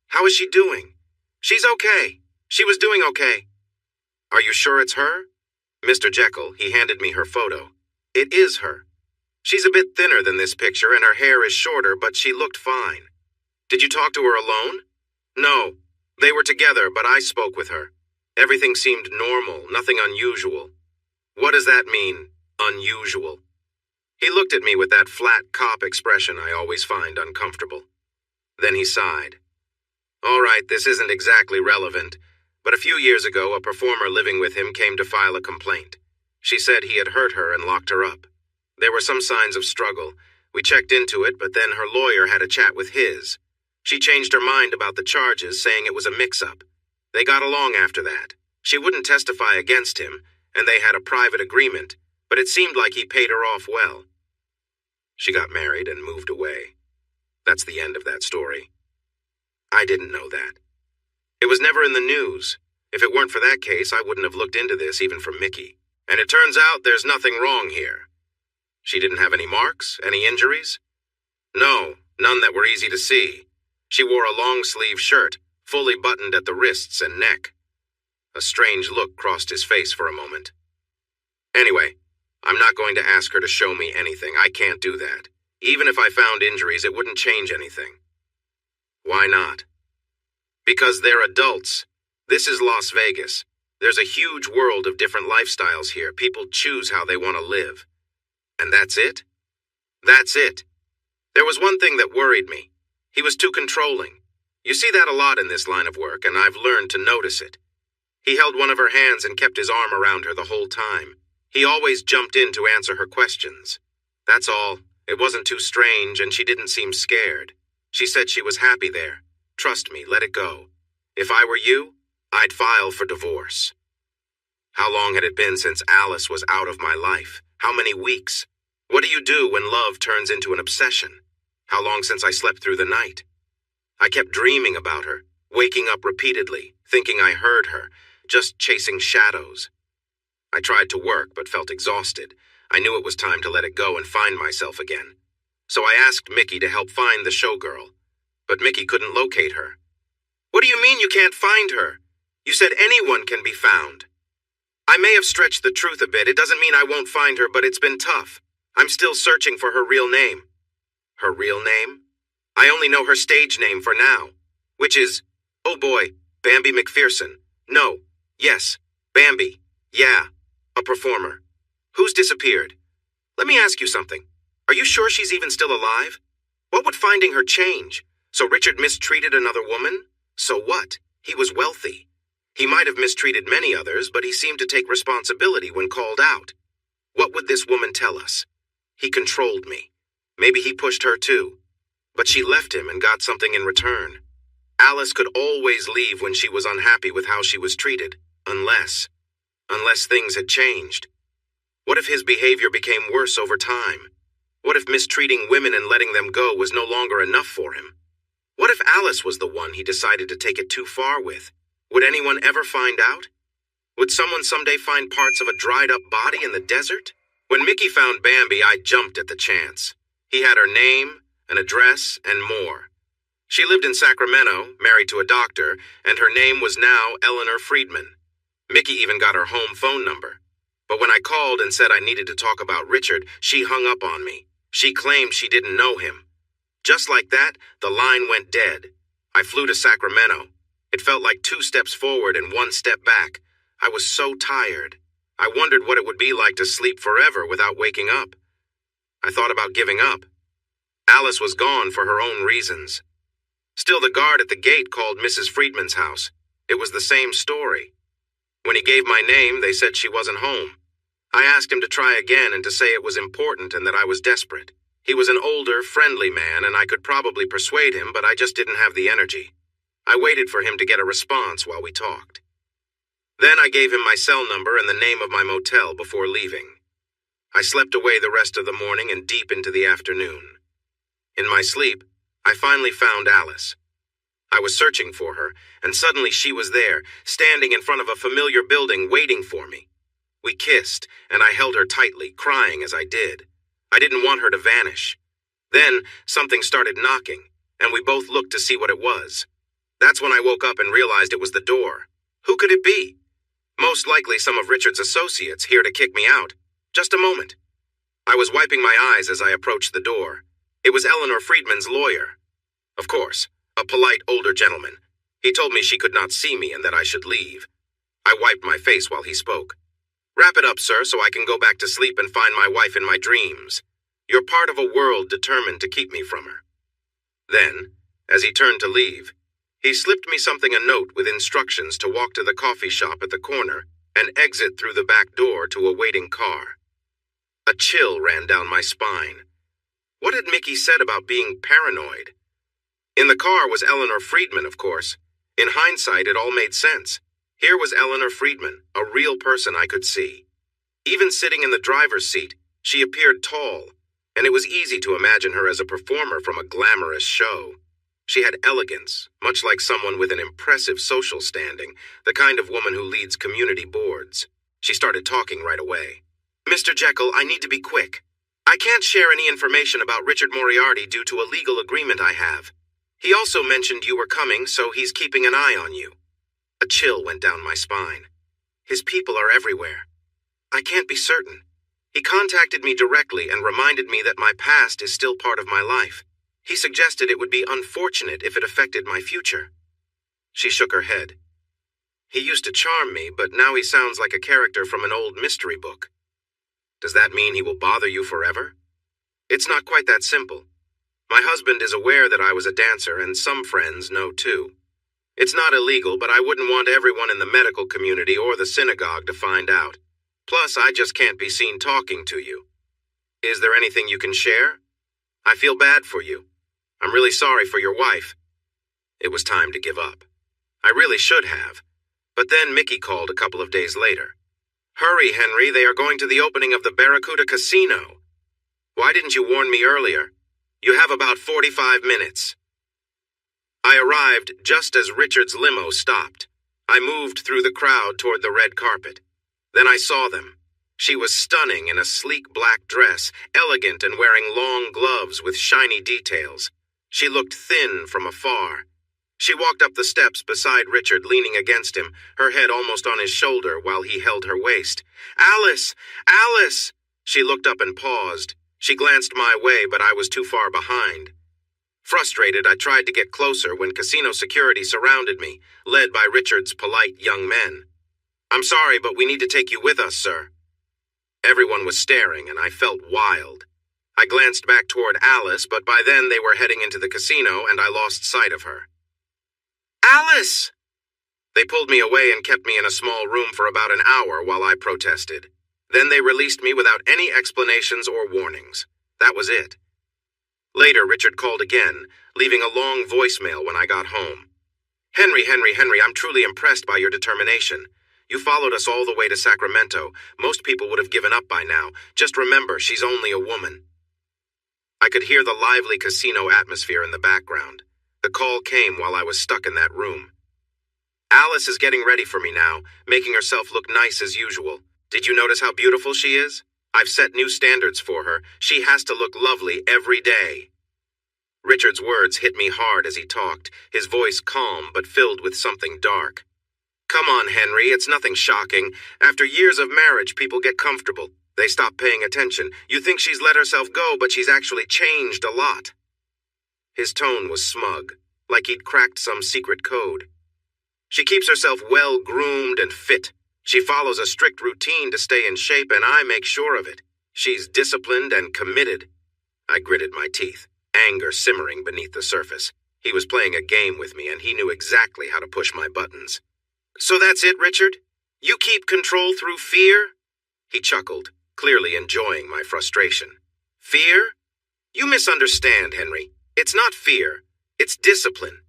How is she doing? She's okay. She was doing okay. Are you sure it's her? Mr. Jekyll, he handed me her photo. It is her. She's a bit thinner than this picture and her hair is shorter, but she looked fine. Did you talk to her alone? No. They were together, but I spoke with her. Everything seemed normal, nothing unusual. What does that mean, unusual? He looked at me with that flat cop expression I always find uncomfortable. Then he sighed. All right, this isn't exactly relevant, but a few years ago a performer living with him came to file a complaint. She said he had hurt her and locked her up. There were some signs of struggle. We checked into it, but then her lawyer had a chat with his. She changed her mind about the charges, saying it was a mix-up. They got along after that. She wouldn't testify against him, and they had a private agreement. but it seemed like he paid her off well. She got married and moved away. That's the end of that story. I didn't know that. It was never in the news. If it weren't for that case, I wouldn't have looked into this even for Mickey. And it turns out there's nothing wrong here. She didn't have any marks, any injuries? No, none that were easy to see. She wore a long-sleeve shirt, fully buttoned at the wrists and neck. A strange look crossed his face for a moment. Anyway, I'm not going to ask her to show me anything. I can't do that. Even if I found injuries, it wouldn't change anything. Why not? Because they're adults. This is Las Vegas. There's a huge world of different lifestyles here. People choose how they want to live. And that's it? That's it. There was one thing that worried me. He was too controlling. You see that a lot in this line of work, and I've learned to notice it. He held one of her hands and kept his arm around her the whole time. He always jumped in to answer her questions. That's all. It wasn't too strange, and she didn't seem scared. She said she was happy there. Trust me, let it go. If I were you, I'd file for divorce. How long had it been since Alice was out of my life? How many weeks? What do you do when love turns into an obsession? How long since I slept through the night? I kept dreaming about her, waking up repeatedly, thinking I heard her, just chasing shadows. I tried to work but felt exhausted. I knew it was time to let it go and find myself again. So I asked Mickey to help find the showgirl. But Mickey couldn't locate her. What do you mean you can't find her? You said anyone can be found. I may have stretched the truth a bit. It doesn't mean I won't find her, but it's been tough. I'm still searching for her real name. Her real name? I only know her stage name for now, which is, oh boy, Bambi McPherson. No, yes, Bambi. Yeah, a performer. Who's disappeared? Let me ask you something. Are you sure she's even still alive? What would finding her change? So Richard mistreated another woman? So what? He was wealthy. He might have mistreated many others, but he seemed to take responsibility when called out. What would this woman tell us? He controlled me. Maybe he pushed her too. But she left him and got something in return. Alice could always leave when she was unhappy with how she was treated, unless things had changed. What if his behavior became worse over time? What if mistreating women and letting them go was no longer enough for him? What if Alice was the one he decided to take it too far with? Would anyone ever find out? Would someone someday find parts of a dried-up body in the desert? When Mickey found Bambi, I jumped at the chance. He had her name, an address, and more. She lived in Sacramento, married to a doctor, and her name was now Eleanor Friedman. Mickey even got her home phone number. But when I called and said I needed to talk about Richard, she hung up on me. She claimed she didn't know him. Just like that, the line went dead. I flew to Sacramento. It felt like 2 steps forward and 1 step back. I was so tired. I wondered what it would be like to sleep forever without waking up. I thought about giving up. Alice was gone for her own reasons. Still, the guard at the gate called Mrs. Friedman's house. It was the same story. When he gave my name, they said she wasn't home. I asked him to try again and to say it was important and that I was desperate. He was an older, friendly man, and I could probably persuade him, but I just didn't have the energy. I waited for him to get a response while we talked. Then I gave him my cell number and the name of my motel before leaving. I slept away the rest of the morning and deep into the afternoon. In my sleep, I finally found Alice. I was searching for her, and suddenly she was there, standing in front of a familiar building waiting for me. We kissed, and I held her tightly, crying as I did. I didn't want her to vanish. Then something started knocking, and we both looked to see what it was. That's when I woke up and realized it was the door. Who could it be? Most likely some of Richard's associates here to kick me out. Just a moment. I was wiping my eyes as I approached the door. It was Eleanor Friedman's lawyer. Of course, a polite older gentleman. He told me she could not see me and that I should leave. I wiped my face while he spoke. Wrap it up, sir, so I can go back to sleep and find my wife in my dreams. You're part of a world determined to keep me from her. Then, as he turned to leave, he slipped me something, a note with instructions to walk to the coffee shop at the corner and exit through the back door to a waiting car. A chill ran down my spine. What had Mickey said about being paranoid? In the car was Eleanor Friedman, of course. In hindsight, it all made sense. Here was Eleanor Friedman, a real person I could see. Even sitting in the driver's seat, she appeared tall, and it was easy to imagine her as a performer from a glamorous show. She had elegance, much like someone with an impressive social standing, the kind of woman who leads community boards. She started talking right away. "Mr. Jekyll, I need to be quick. I can't share any information about Richard Moriarty due to a legal agreement I have. He also mentioned you were coming, so he's keeping an eye on you." A chill went down my spine. His people are everywhere. I can't be certain. He contacted me directly and reminded me that my past is still part of my life. He suggested it would be unfortunate if it affected my future. She shook her head. "He used to charm me, but now he sounds like a character from an old mystery book." "Does that mean he will bother you forever?" "It's not quite that simple. My husband is aware that I was a dancer, and some friends know too. It's not illegal, but I wouldn't want everyone in the medical community or the synagogue to find out. Plus, I just can't be seen talking to you. Is there anything you can share? I feel bad for you. I'm really sorry for your wife." It was time to give up. I really should have. But then Mickey called a couple of days later. "Hurry, Henry, they are going to the opening of the Barracuda Casino. Why didn't you warn me earlier? You have about 45 minutes. I arrived just as Richard's limo stopped. I moved through the crowd toward the red carpet. Then I saw them. She was stunning in a sleek black dress, elegant and wearing long gloves with shiny details. She looked thin from afar. She walked up the steps beside Richard, leaning against him, her head almost on his shoulder while he held her waist. "Alice! Alice!" She looked up and paused. She glanced my way, but I was too far behind. Frustrated, I tried to get closer when casino security surrounded me, led by Richard's polite young men. "I'm sorry, but we need to take you with us, sir." Everyone was staring, and I felt wild. I glanced back toward Alice, but by then they were heading into the casino, and I lost sight of her. "Alice!" They pulled me away and kept me in a small room for about an hour while I protested. Then they released me without any explanations or warnings. That was it. Later, Richard called again, leaving a long voicemail when I got home. Henry, I'm truly impressed by your determination. You followed us all the way to Sacramento. Most people would have given up by now. Just remember, she's only a woman." I could hear the lively casino atmosphere in the background. The call came while I was stuck in that room. "Alice is getting ready for me now, making herself look nice as usual. Did you notice how beautiful she is? I've set new standards for her. She has to look lovely every day." Richard's words hit me hard as he talked, his voice calm but filled with something dark. "Come on, Henry, it's nothing shocking. After years of marriage, people get comfortable. They stop paying attention. You think she's let herself go, but she's actually changed a lot." His tone was smug, like he'd cracked some secret code. "She keeps herself well-groomed and fit. She follows a strict routine to stay in shape, and I make sure of it. She's disciplined and committed." I gritted my teeth, anger simmering beneath the surface. He was playing a game with me, and he knew exactly how to push my buttons. "So that's it, Richard? You keep control through fear?" He chuckled, clearly enjoying my frustration. "Fear? You misunderstand, Henry. It's not fear. It's discipline.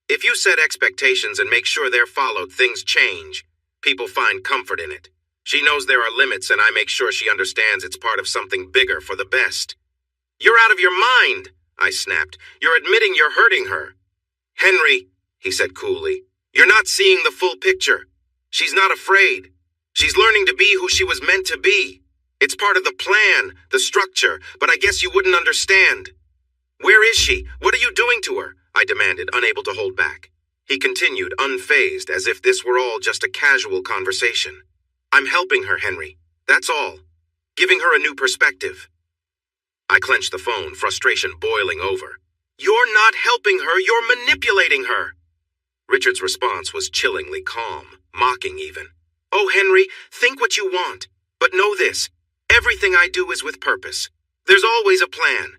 If you set expectations and make sure they're followed, things change. People find comfort in it. She knows there are limits, and I make sure she understands it's part of something bigger for the best." "You're out of your mind," I snapped. "You're admitting you're hurting her." "Henry," he said coolly, "you're not seeing the full picture. She's not afraid. She's learning to be who she was meant to be. It's part of the plan, the structure, but I guess you wouldn't understand." "Where is she? What are you doing to her?" I demanded, unable to hold back. He continued, unfazed, as if this were all just a casual conversation. "I'm helping her, Henry. That's all. Giving her a new perspective." I clenched the phone, frustration boiling over. "You're not helping her, you're manipulating her." Richard's response was chillingly calm, mocking even. "Oh, Henry, think what you want. But know this, everything I do is with purpose. There's always a plan.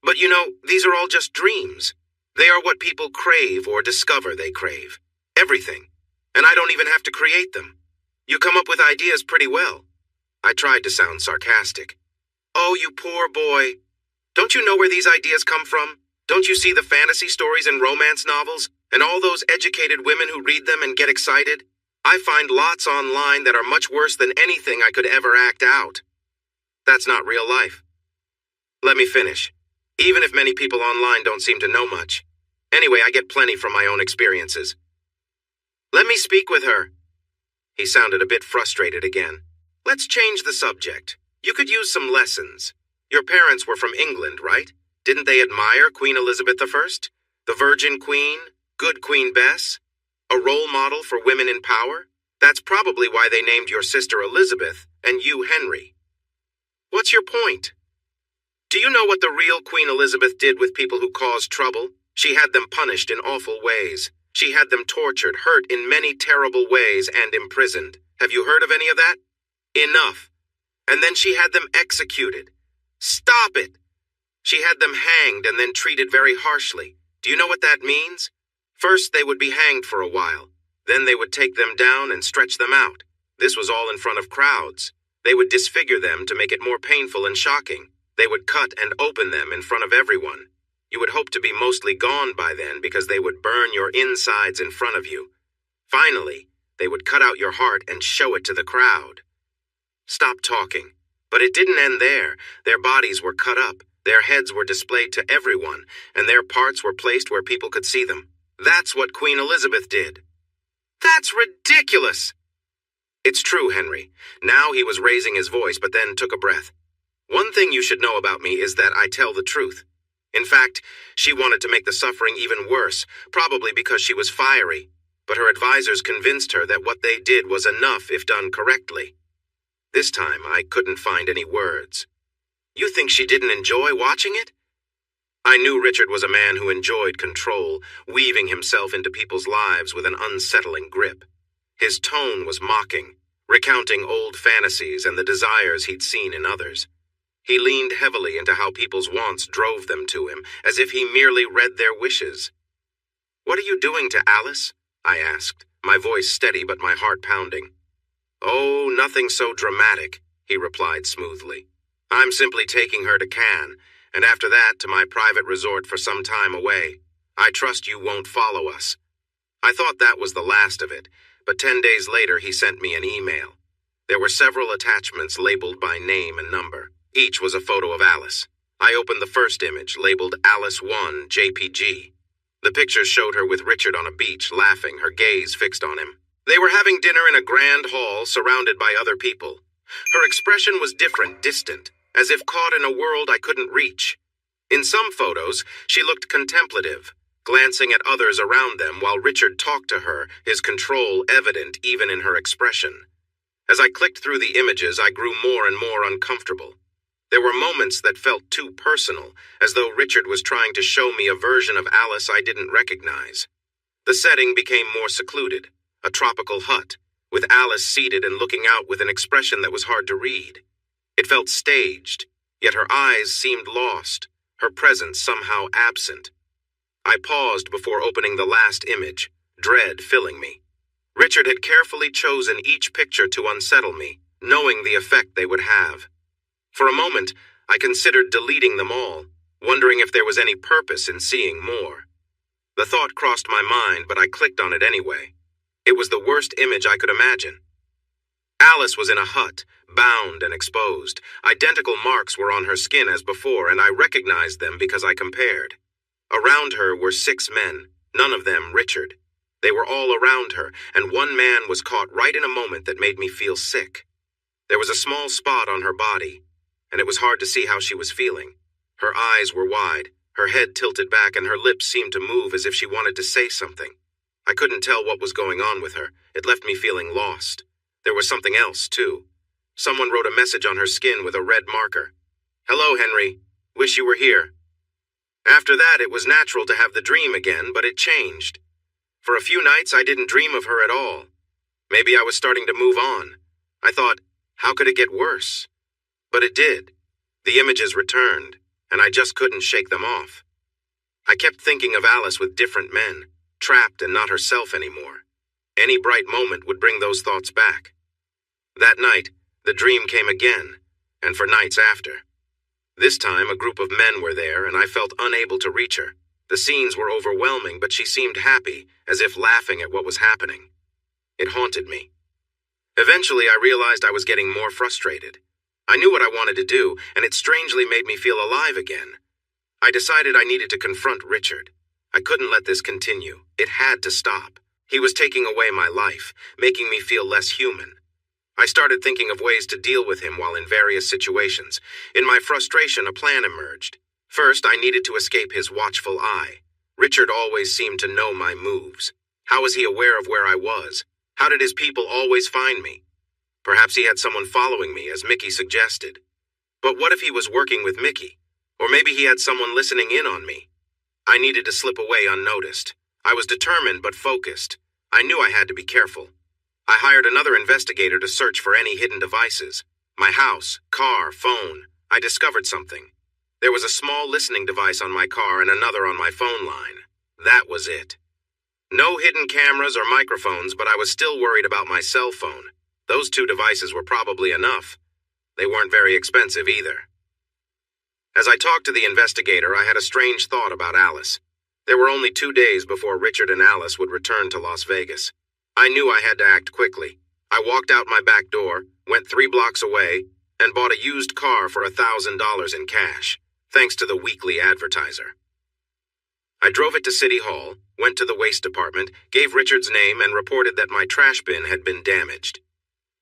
But you know, these are all just dreams. They are what people crave or discover they crave. Everything. And I don't even have to create them. You come up with ideas pretty well." I tried to sound sarcastic. "Oh, you poor boy. Don't you know where these ideas come from? Don't you see the fantasy stories and romance novels, and all those educated women who read them and get excited? I find lots online that are much worse than anything I could ever act out. That's not real life. Let me finish. Even if many people online don't seem to know much. Anyway, I get plenty from my own experiences. Let me speak with her. He sounded a bit frustrated again. Let's change the subject. You could use some lessons. Your parents were from England, right? Didn't they admire Queen Elizabeth I? The Virgin Queen? Good Queen Bess? A role model for women in power? That's probably why they named your sister Elizabeth and you Henry. What's your point? Do you know what the real Queen Elizabeth did with people who caused trouble? She had them punished in awful ways. She had them tortured, hurt in many terrible ways, and imprisoned. Have you heard of any of that? Enough. And then she had them executed. Stop it! She had them hanged and then treated very harshly. Do you know what that means? First, they would be hanged for a while. Then they would take them down and stretch them out. This was all in front of crowds. They would disfigure them to make it more painful and shocking. They would cut and open them in front of everyone. You would hope to be mostly gone by then because they would burn your insides in front of you. Finally, they would cut out your heart and show it to the crowd. Stop talking. But it didn't end there. Their bodies were cut up, their heads were displayed to everyone, and their parts were placed where people could see them. That's what Queen Elizabeth did. That's ridiculous! It's true, Henry. Now he was raising his voice, but then took a breath. One thing you should know about me is that I tell the truth. In fact, she wanted to make the suffering even worse, probably because she was fiery, but her advisors convinced her that what they did was enough if done correctly. This time, I couldn't find any words. You think she didn't enjoy watching it? I knew Richard was a man who enjoyed control, weaving himself into people's lives with an unsettling grip. His tone was mocking, recounting old fantasies and the desires he'd seen in others. He leaned heavily into how people's wants drove them to him, as if he merely read their wishes. "What are you doing to Alice?" I asked, my voice steady but my heart pounding. "Oh, nothing so dramatic," he replied smoothly. "I'm simply taking her to Cannes, and after that to my private resort for some time away. I trust you won't follow us." I thought that was the last of it, but 10 days later he sent me an email. There were several attachments labeled by name and number. Each was a photo of Alice. I opened the first image, labeled Alice 1 JPG. The picture showed her with Richard on a beach, laughing, her gaze fixed on him. They were having dinner in a grand hall, surrounded by other people. Her expression was different, distant, as if caught in a world I couldn't reach. In some photos, she looked contemplative, glancing at others around them while Richard talked to her, his control evident even in her expression. As I clicked through the images, I grew more and more uncomfortable. There were moments that felt too personal, as though Richard was trying to show me a version of Alice I didn't recognize. The setting became more secluded, a tropical hut, with Alice seated and looking out with an expression that was hard to read. It felt staged, yet her eyes seemed lost, her presence somehow absent. I paused before opening the last image, dread filling me. Richard had carefully chosen each picture to unsettle me, knowing the effect they would have. For a moment, I considered deleting them all, wondering if there was any purpose in seeing more. The thought crossed my mind, but I clicked on it anyway. It was the worst image I could imagine. Alice was in a hut, bound and exposed. Identical marks were on her skin as before, and I recognized them because I compared. Around her were 6 men, none of them Richard. They were all around her, and one man was caught right in a moment that made me feel sick. There was a small spot on her body, and it was hard to see how she was feeling. Her eyes were wide, her head tilted back, and her lips seemed to move as if she wanted to say something. I couldn't tell what was going on with her. It left me feeling lost. There was something else, too. Someone wrote a message on her skin with a red marker. "Hello, Henry. Wish you were here." After that, it was natural to have the dream again, but it changed. For a few nights, I didn't dream of her at all. Maybe I was starting to move on. I thought, how could it get worse? But it did. The images returned, and I just couldn't shake them off. I kept thinking of Alice with different men, trapped and not herself anymore. Any bright moment would bring those thoughts back. That night, the dream came again, and for nights after. This time, a group of men were there, and I felt unable to reach her. The scenes were overwhelming, but she seemed happy, as if laughing at what was happening. It haunted me. Eventually, I realized I was getting more frustrated. I knew what I wanted to do, and it strangely made me feel alive again. I decided I needed to confront Richard. I couldn't let this continue. It had to stop. He was taking away my life, making me feel less human. I started thinking of ways to deal with him while in various situations. In my frustration, a plan emerged. First, I needed to escape his watchful eye. Richard always seemed to know my moves. How was he aware of where I was? How did his people always find me? Perhaps he had someone following me, as Mickey suggested. But what if he was working with Mickey? Or maybe he had someone listening in on me. I needed to slip away unnoticed. I was determined but focused. I knew I had to be careful. I hired another investigator to search for any hidden devices. My house, car, phone. I discovered something. There was a small listening device on my car and another on my phone line. That was it. No hidden cameras or microphones, but I was still worried about my cell phone. Those two devices were probably enough. They weren't very expensive either. As I talked to the investigator, I had a strange thought about Alice. There were only 2 days before Richard and Alice would return to Las Vegas. I knew I had to act quickly. I walked out my back door, went 3 blocks away, and bought a used car for $1,000 in cash, thanks to the Weekly Advertiser. I drove it to City Hall, went to the waste department, gave Richard's name, and reported that my trash bin had been damaged.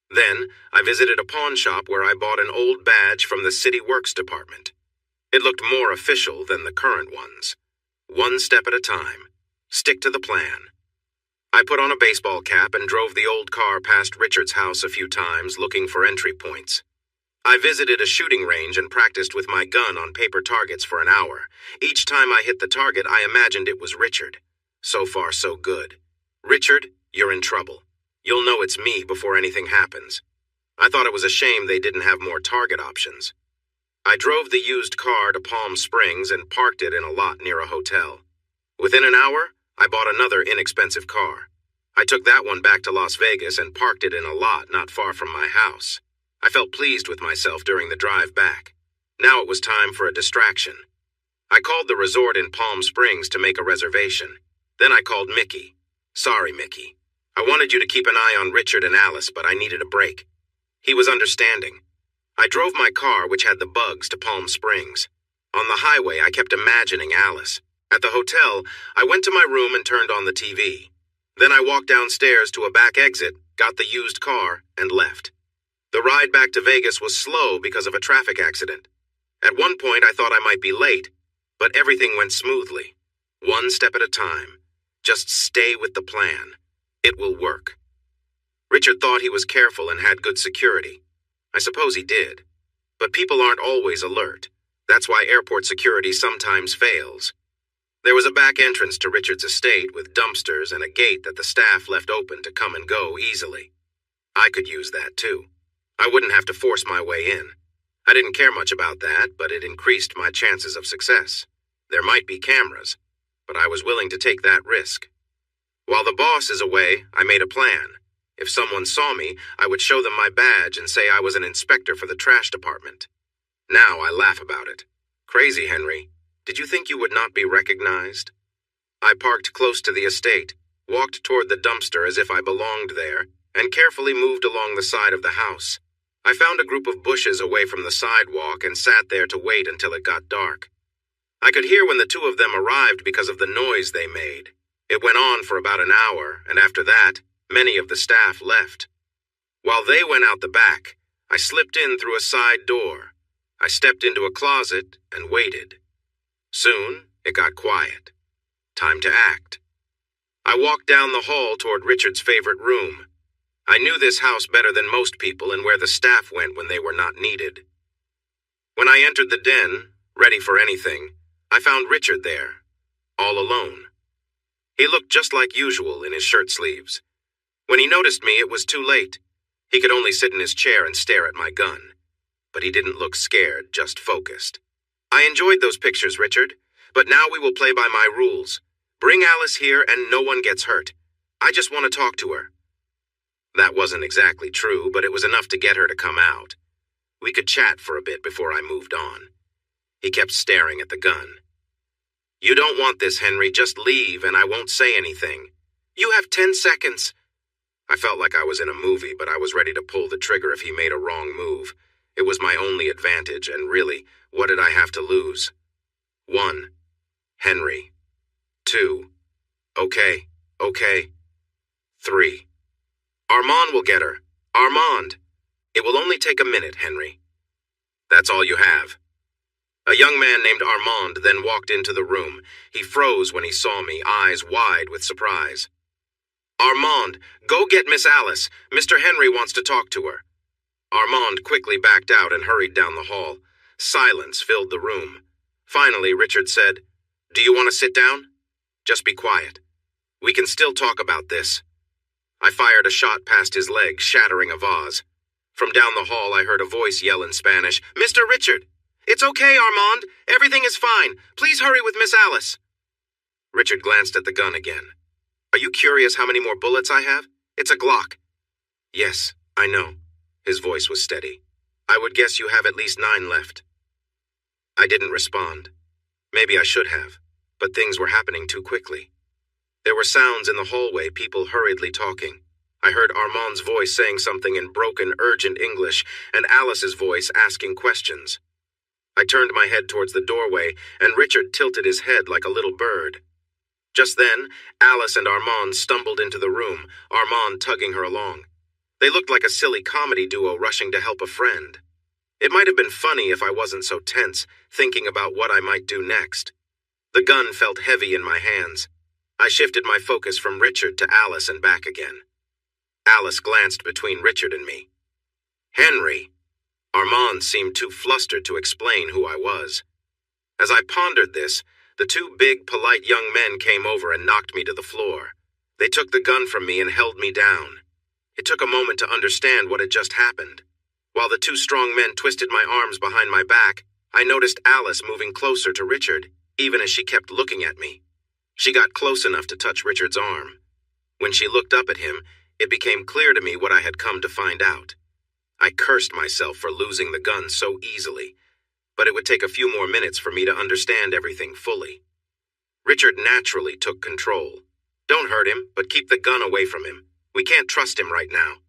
Then, I visited a pawn shop where I bought an old badge from the City Works department. It looked more official than the current ones. 1 step at a time. Stick to the plan. I put on a baseball cap and drove the old car past Richard's house a few times, looking for entry points. I visited a shooting range and practiced with my gun on paper targets for an hour. Each time I hit the target, I imagined it was Richard. So far, so good. Richard, you're in trouble. You'll know it's me before anything happens. I thought it was a shame they didn't have more target options. I drove the used car to Palm Springs and parked it in a lot near a hotel. Within an hour, I bought another inexpensive car. I took that one back to Las Vegas and parked it in a lot not far from my house. I felt pleased with myself during the drive back. Now it was time for a distraction. I called the resort in Palm Springs to make a reservation. Then I called Mickey. Sorry, Mickey. I wanted you to keep an eye on Richard and Alice, but I needed a break. He was understanding. I drove my car, which had the bugs, to Palm Springs. On the highway, I kept imagining Alice. At the hotel, I went to my room and turned on the TV. Then I walked downstairs to a back exit, got the used car, and left. The ride back to Vegas was slow because of a traffic accident. At one point, I thought I might be late, but everything went smoothly. 1 step at a time. Just stay with the plan. It will work. Richard thought he was careful and had good security. I suppose he did. But people aren't always alert. That's why airport security sometimes fails. There was a back entrance to Richard's estate with dumpsters and a gate that the staff left open to come and go easily. I could use that too. I wouldn't have to force my way in. I didn't care much about that, but it increased my chances of success. There might be cameras, but I was willing to take that risk. While the boss is away, I made a plan. If someone saw me, I would show them my badge and say I was an inspector for the trash department. Now I laugh about it. Crazy, Henry. Did you think you would not be recognized? I parked close to the estate, walked toward the dumpster as if I belonged there, and carefully moved along the side of the house. I found a group of bushes away from the sidewalk and sat there to wait until it got dark. I could hear when the 2 of them arrived because of the noise they made. It went on for about an hour, and after that, many of the staff left. While they went out the back, I slipped in through a side door. I stepped into a closet and waited. Soon, it got quiet. Time to act. I walked down the hall toward Richard's favorite room. I knew this house better than most people and where the staff went when they were not needed. When I entered the den, ready for anything, I found Richard there, all alone. He looked just like usual in his shirt sleeves. When he noticed me, it was too late. He could only sit in his chair and stare at my gun. But he didn't look scared, just focused. I enjoyed those pictures, Richard, but now we will play by my rules. Bring Alice here and no one gets hurt. I just want to talk to her. That wasn't exactly true, but it was enough to get her to come out. We could chat for a bit before I moved on. He kept staring at the gun. You don't want this, Henry. Just leave and I won't say anything. You have 10 seconds. I felt like I was in a movie, but I was ready to pull the trigger if he made a wrong move. It was my only advantage, and really, what did I have to lose? 1. Henry. 2. Okay. 3. Armand will get her. Armand. It will only take a minute, Henry. That's all you have. A young man named Armand then walked into the room. He froze when he saw me, eyes wide with surprise. Armand, go get Miss Alice. Mr. Henry wants to talk to her. Armand quickly backed out and hurried down the hall. Silence filled the room. Finally, Richard said, "Do you want to sit down? Just be quiet. We can still talk about this." I fired a shot past his leg, shattering a vase. From down the hall, I heard a voice yell in Spanish, "Mr. Richard! It's okay, Armand. Everything is fine. Please hurry with Miss Alice." Richard glanced at the gun again. "Are you curious how many more bullets I have? It's a Glock." "Yes, I know." His voice was steady. "I would guess you have at least 9 left." I didn't respond. Maybe I should have, but things were happening too quickly. There were sounds in the hallway, people hurriedly talking. I heard Armand's voice saying something in broken, urgent English, and Alice's voice asking questions. I turned my head towards the doorway, and Richard tilted his head like a little bird. Just then, Alice and Armand stumbled into the room, Armand tugging her along. They looked like a silly comedy duo rushing to help a friend. It might have been funny if I wasn't so tense, thinking about what I might do next. The gun felt heavy in my hands. I shifted my focus from Richard to Alice and back again. Alice glanced between Richard and me. "Henry." Armand seemed too flustered to explain who I was. As I pondered this, the 2 big, polite young men came over and knocked me to the floor. They took the gun from me and held me down. It took a moment to understand what had just happened. While the 2 strong men twisted my arms behind my back, I noticed Alice moving closer to Richard, even as she kept looking at me. She got close enough to touch Richard's arm. When she looked up at him, it became clear to me what I had come to find out. I cursed myself for losing the gun so easily, but it would take a few more minutes for me to understand everything fully. Richard naturally took control. "Don't hurt him, but keep the gun away from him. We can't trust him right now."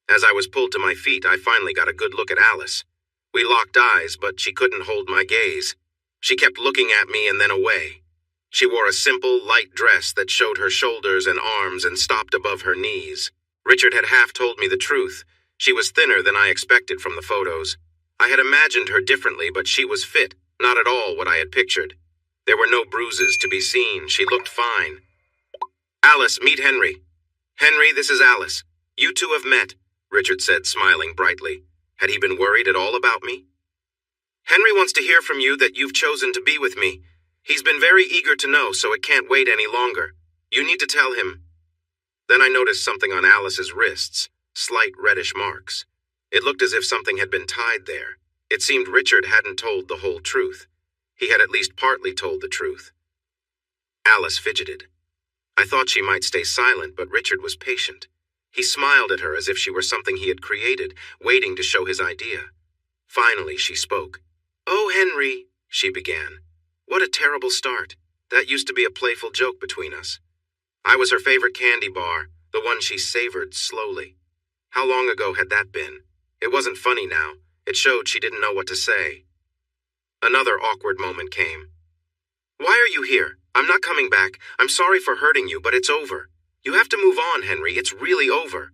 As I was pulled to my feet, I finally got a good look at Alice. We locked eyes, but she couldn't hold my gaze. She kept looking at me and then away. She wore a simple, light dress that showed her shoulders and arms and stopped above her knees. Richard had half told me the truth. She was thinner than I expected from the photos. I had imagined her differently, but she was fit, not at all what I had pictured. There were no bruises to be seen. She looked fine. "Alice, meet Henry." "Henry, this is Alice. You 2 have met," Richard said, smiling brightly. Had he been worried at all about me? "Henry wants to hear from you that you've chosen to be with me. He's been very eager to know, so it can't wait any longer. You need to tell him." Then I noticed something on Alice's wrists, slight reddish marks. It looked as if something had been tied there. It seemed Richard hadn't told the whole truth. He had at least partly told the truth. Alice fidgeted. I thought she might stay silent, but Richard was patient. He smiled at her as if she were something he had created, waiting to show his idea. Finally, she spoke. "Oh, Henry," she began. "What a terrible start. That used to be a playful joke between us. I was her favorite candy bar, the one she savored slowly. How long ago had that been? It wasn't funny now. It showed she didn't know what to say." Another awkward moment came. "Why are you here? I'm not coming back. I'm sorry for hurting you, but it's over. You have to move on, Henry. It's really over."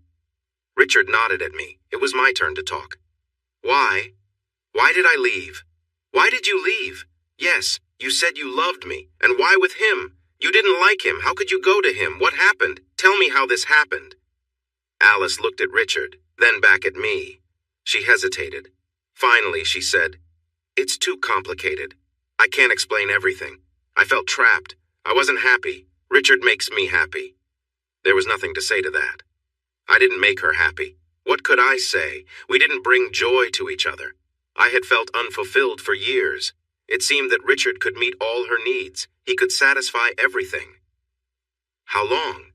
Richard nodded at me. It was my turn to talk. "Why? Why did I leave? Why did you leave? Yes, you said you loved me. And why with him? You didn't like him. How could you go to him? What happened? Tell me how this happened." Alice looked at Richard, then back at me. She hesitated. Finally, she said, "It's too complicated. I can't explain everything. I felt trapped. I wasn't happy. Richard makes me happy." There was nothing to say to that. I didn't make her happy. What could I say? We didn't bring joy to each other. I had felt unfulfilled for years. It seemed that Richard could meet all her needs. He could satisfy everything. How long?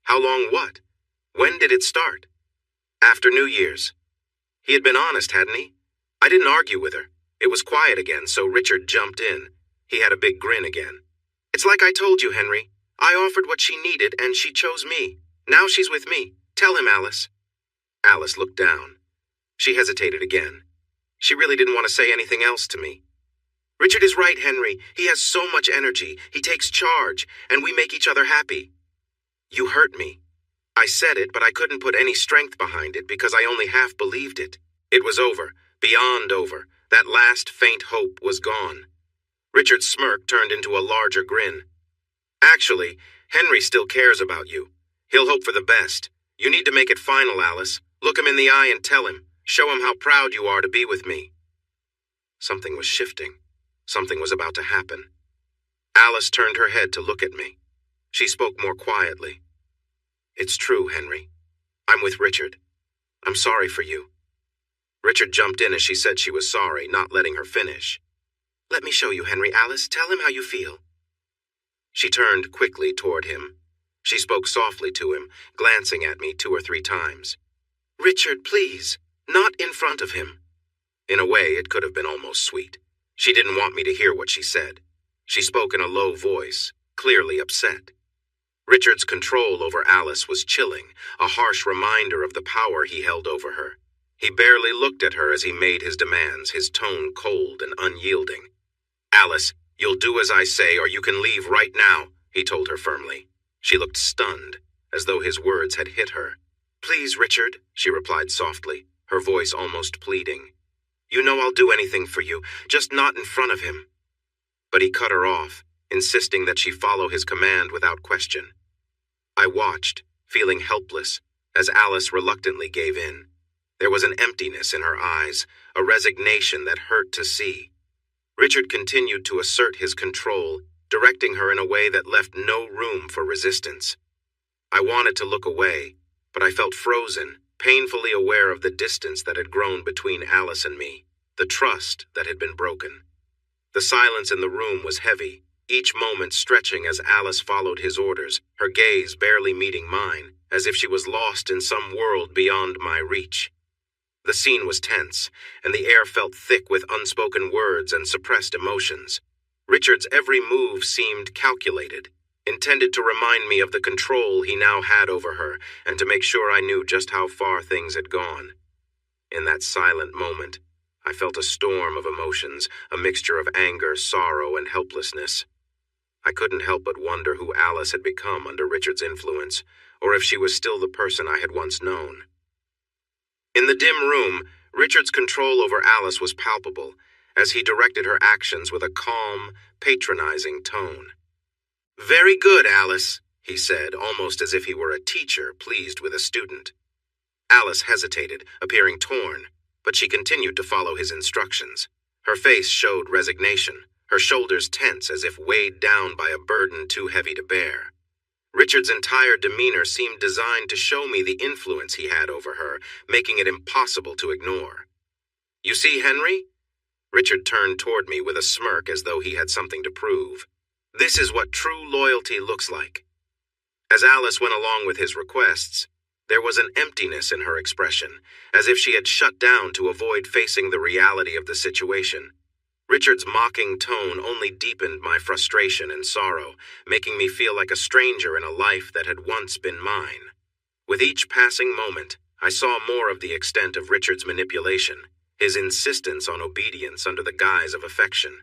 How long what? When did it start? After New Year's. He had been honest, hadn't he? I didn't argue with her. It was quiet again, so Richard jumped in. He had a big grin again. "It's like I told you, Henry. I offered what she needed, and she chose me. Now she's with me. Tell him, Alice. Alice looked down. She hesitated again. She really didn't want to say anything else to me. Richard is right, Henry. He has so much energy. He takes charge, and we make each other happy. You hurt me. I said it, but I couldn't put any strength behind it because I only half believed it. It was over, beyond over. That last faint hope was gone. Richard's smirk turned into a larger grin. Actually, Henry still cares about you. He'll hope for the best. You need to make it final, Alice. Look him in the eye and tell him. Show him how proud you are to be with me. Something was shifting. Something was about to happen. Alice turned her head to look at me. She spoke more quietly. It's true, Henry. I'm with Richard. I'm sorry for you. Richard jumped in as she said she was sorry, not letting her finish. Let me show you, Henry. Alice, tell him how you feel. She turned quickly toward him. She spoke softly to him, glancing at me 2 or 3 times. Richard, please, not in front of him. In a way, it could have been almost sweet. She didn't want me to hear what she said. She spoke in a low voice, clearly upset. Richard's control over Alice was chilling, a harsh reminder of the power he held over her. He barely looked at her as he made his demands, his tone cold and unyielding. Alice, you'll do as I say or you can leave right now, he told her firmly. She looked stunned, as though his words had hit her. Please, Richard, she replied softly, her voice almost pleading. You know I'll do anything for you, just not in front of him. But he cut her off, insisting that she follow his command without question. I watched, feeling helpless, as Alice reluctantly gave in. There was an emptiness in her eyes, a resignation that hurt to see. Richard continued to assert his control, directing her in a way that left no room for resistance. I wanted to look away, but I felt frozen, painfully aware of the distance that had grown between Alice and me, the trust that had been broken. The silence in the room was heavy, each moment stretching as Alice followed his orders, her gaze barely meeting mine, as if she was lost in some world beyond my reach. The scene was tense, and the air felt thick with unspoken words and suppressed emotions. Richard's every move seemed calculated, intended to remind me of the control he now had over her and to make sure I knew just how far things had gone. In that silent moment, I felt a storm of emotions, a mixture of anger, sorrow, and helplessness. I couldn't help but wonder who Alice had become under Richard's influence, or if she was still the person I had once known. In the dim room, Richard's control over Alice was palpable, as he directed her actions with a calm, patronizing tone. Very good, Alice, he said, almost as if he were a teacher pleased with a student. Alice hesitated, appearing torn, but she continued to follow his instructions. Her face showed resignation, her shoulders tense as if weighed down by a burden too heavy to bear. Richard's entire demeanor seemed designed to show me the influence he had over her, making it impossible to ignore. You see, Henry? Richard turned toward me with a smirk as though he had something to prove. This is what true loyalty looks like. As Alice went along with his requests, there was an emptiness in her expression, as if she had shut down to avoid facing the reality of the situation. Richard's mocking tone only deepened my frustration and sorrow, making me feel like a stranger in a life that had once been mine. With each passing moment, I saw more of the extent of Richard's manipulation, his insistence on obedience under the guise of affection.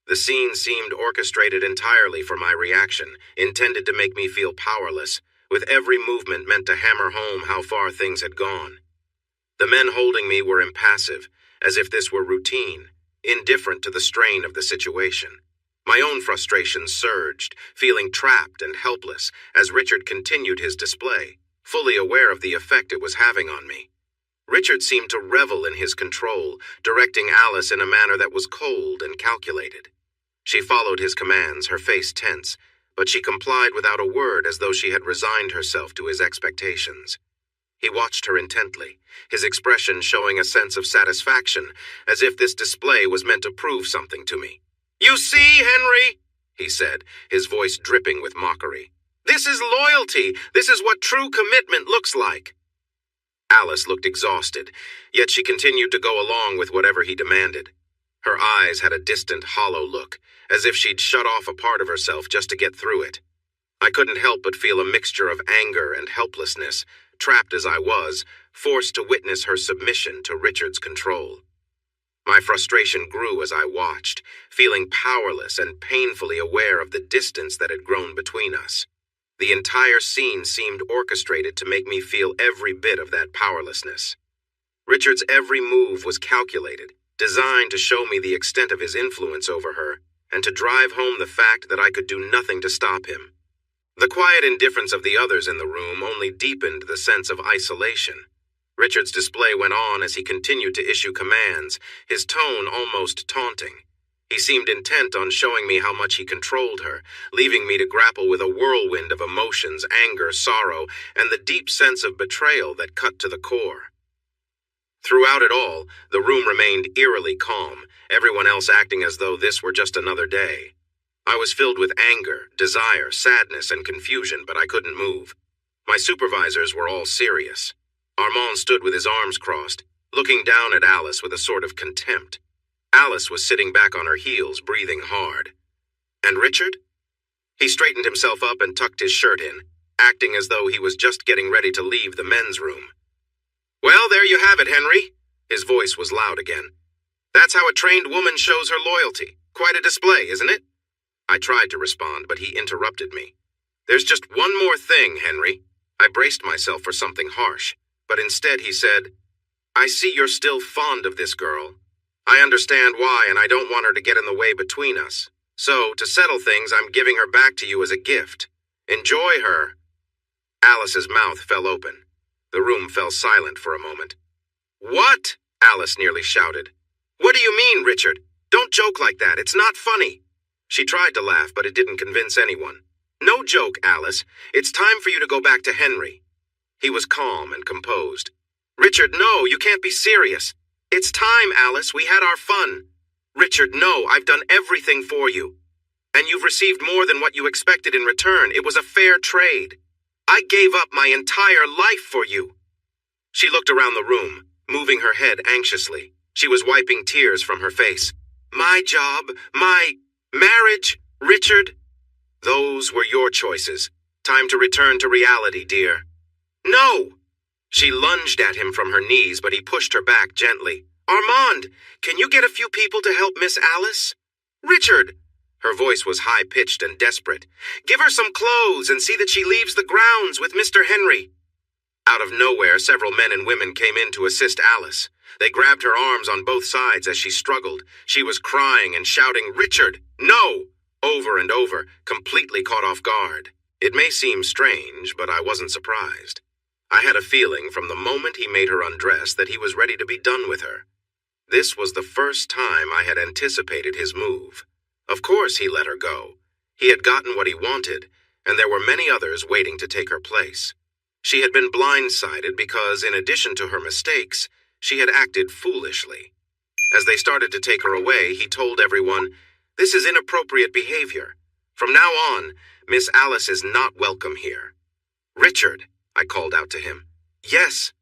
The scene seemed orchestrated entirely for my reaction, intended to make me feel powerless, with every movement meant to hammer home how far things had gone. The men holding me were impassive, as if this were routine, indifferent to the strain of the situation. My own frustration surged, feeling trapped and helpless as Richard continued his display, fully aware of the effect it was having on me. Richard seemed to revel in his control, directing Alice in a manner that was cold and calculated. She followed his commands, her face tense, but she complied without a word as though she had resigned herself to his expectations. He watched her intently, his expression showing a sense of satisfaction, as if this display was meant to prove something to me. You see, Henry, he said, his voice dripping with mockery. This is loyalty. This is what true commitment looks like. Alice looked exhausted, yet she continued to go along with whatever he demanded. Her eyes had a distant, hollow look, as if she'd shut off a part of herself just to get through it. I couldn't help but feel a mixture of anger and helplessness, trapped as I was, forced to witness her submission to Richard's control. My frustration grew as I watched, feeling powerless and painfully aware of the distance that had grown between us. The entire scene seemed orchestrated to make me feel every bit of that powerlessness. Richard's every move was calculated, designed to show me the extent of his influence over her, and to drive home the fact that I could do nothing to stop him. The quiet indifference of the others in the room only deepened the sense of isolation. Richard's display went on as he continued to issue commands, his tone almost taunting. He seemed intent on showing me how much he controlled her, leaving me to grapple with a whirlwind of emotions, anger, sorrow, and the deep sense of betrayal that cut to the core. Throughout it all, the room remained eerily calm, everyone else acting as though this were just another day. I was filled with anger, desire, sadness, and confusion, but I couldn't move. My supervisors were all serious. Armand stood with his arms crossed, looking down at Alice with a sort of contempt. Alice was sitting back on her heels, breathing hard. And Richard? He straightened himself up and tucked his shirt in, acting as though he was just getting ready to leave the men's room. "Well, there you have it, Henry." His voice was loud again. "That's how a trained woman shows her loyalty. Quite a display, isn't it?" I tried to respond, but he interrupted me. "There's just one more thing, Henry." I braced myself for something harsh, but instead he said, "I see you're still fond of this girl. I understand why, and I don't want her to get in the way between us. So, to settle things, I'm giving her back to you as a gift. Enjoy her." Alice's mouth fell open. The room fell silent for a moment. "What?" Alice nearly shouted. "What do you mean, Richard? Don't joke like that. It's not funny." She tried to laugh, but it didn't convince anyone. "No joke, Alice. It's time for you to go back to Henry." He was calm and composed. "Richard, no, you can't be serious. It's time, Alice. We had our fun. Richard, no, I've done everything for you. And you've received more than what you expected in return. It was a fair trade. I gave up my entire life for you." She looked around the room, moving her head anxiously. She was wiping tears from her face. "My job, my marriage, Richard. Those were your choices. Time to return to reality, dear." "No!" She lunged at him from her knees, but he pushed her back gently. "Armand, can you get a few people to help Miss Alice?" "Richard!" Her voice was high-pitched and desperate. "Give her some clothes and see that she leaves the grounds with Mr. Henry." Out of nowhere, several men and women came in to assist Alice. They grabbed her arms on both sides as she struggled. She was crying and shouting, "Richard, no!" over and over, completely caught off guard. It may seem strange, but I wasn't surprised. I had a feeling from the moment he made her undress that he was ready to be done with her. This was the first time I had anticipated his move. Of course he let her go. He had gotten what he wanted, and there were many others waiting to take her place. She had been blindsided because, in addition to her mistakes, she had acted foolishly. As they started to take her away, he told everyone, "This is inappropriate behavior. From now on, Miss Alice is not welcome here." "Richard," I called out to him. "Yes.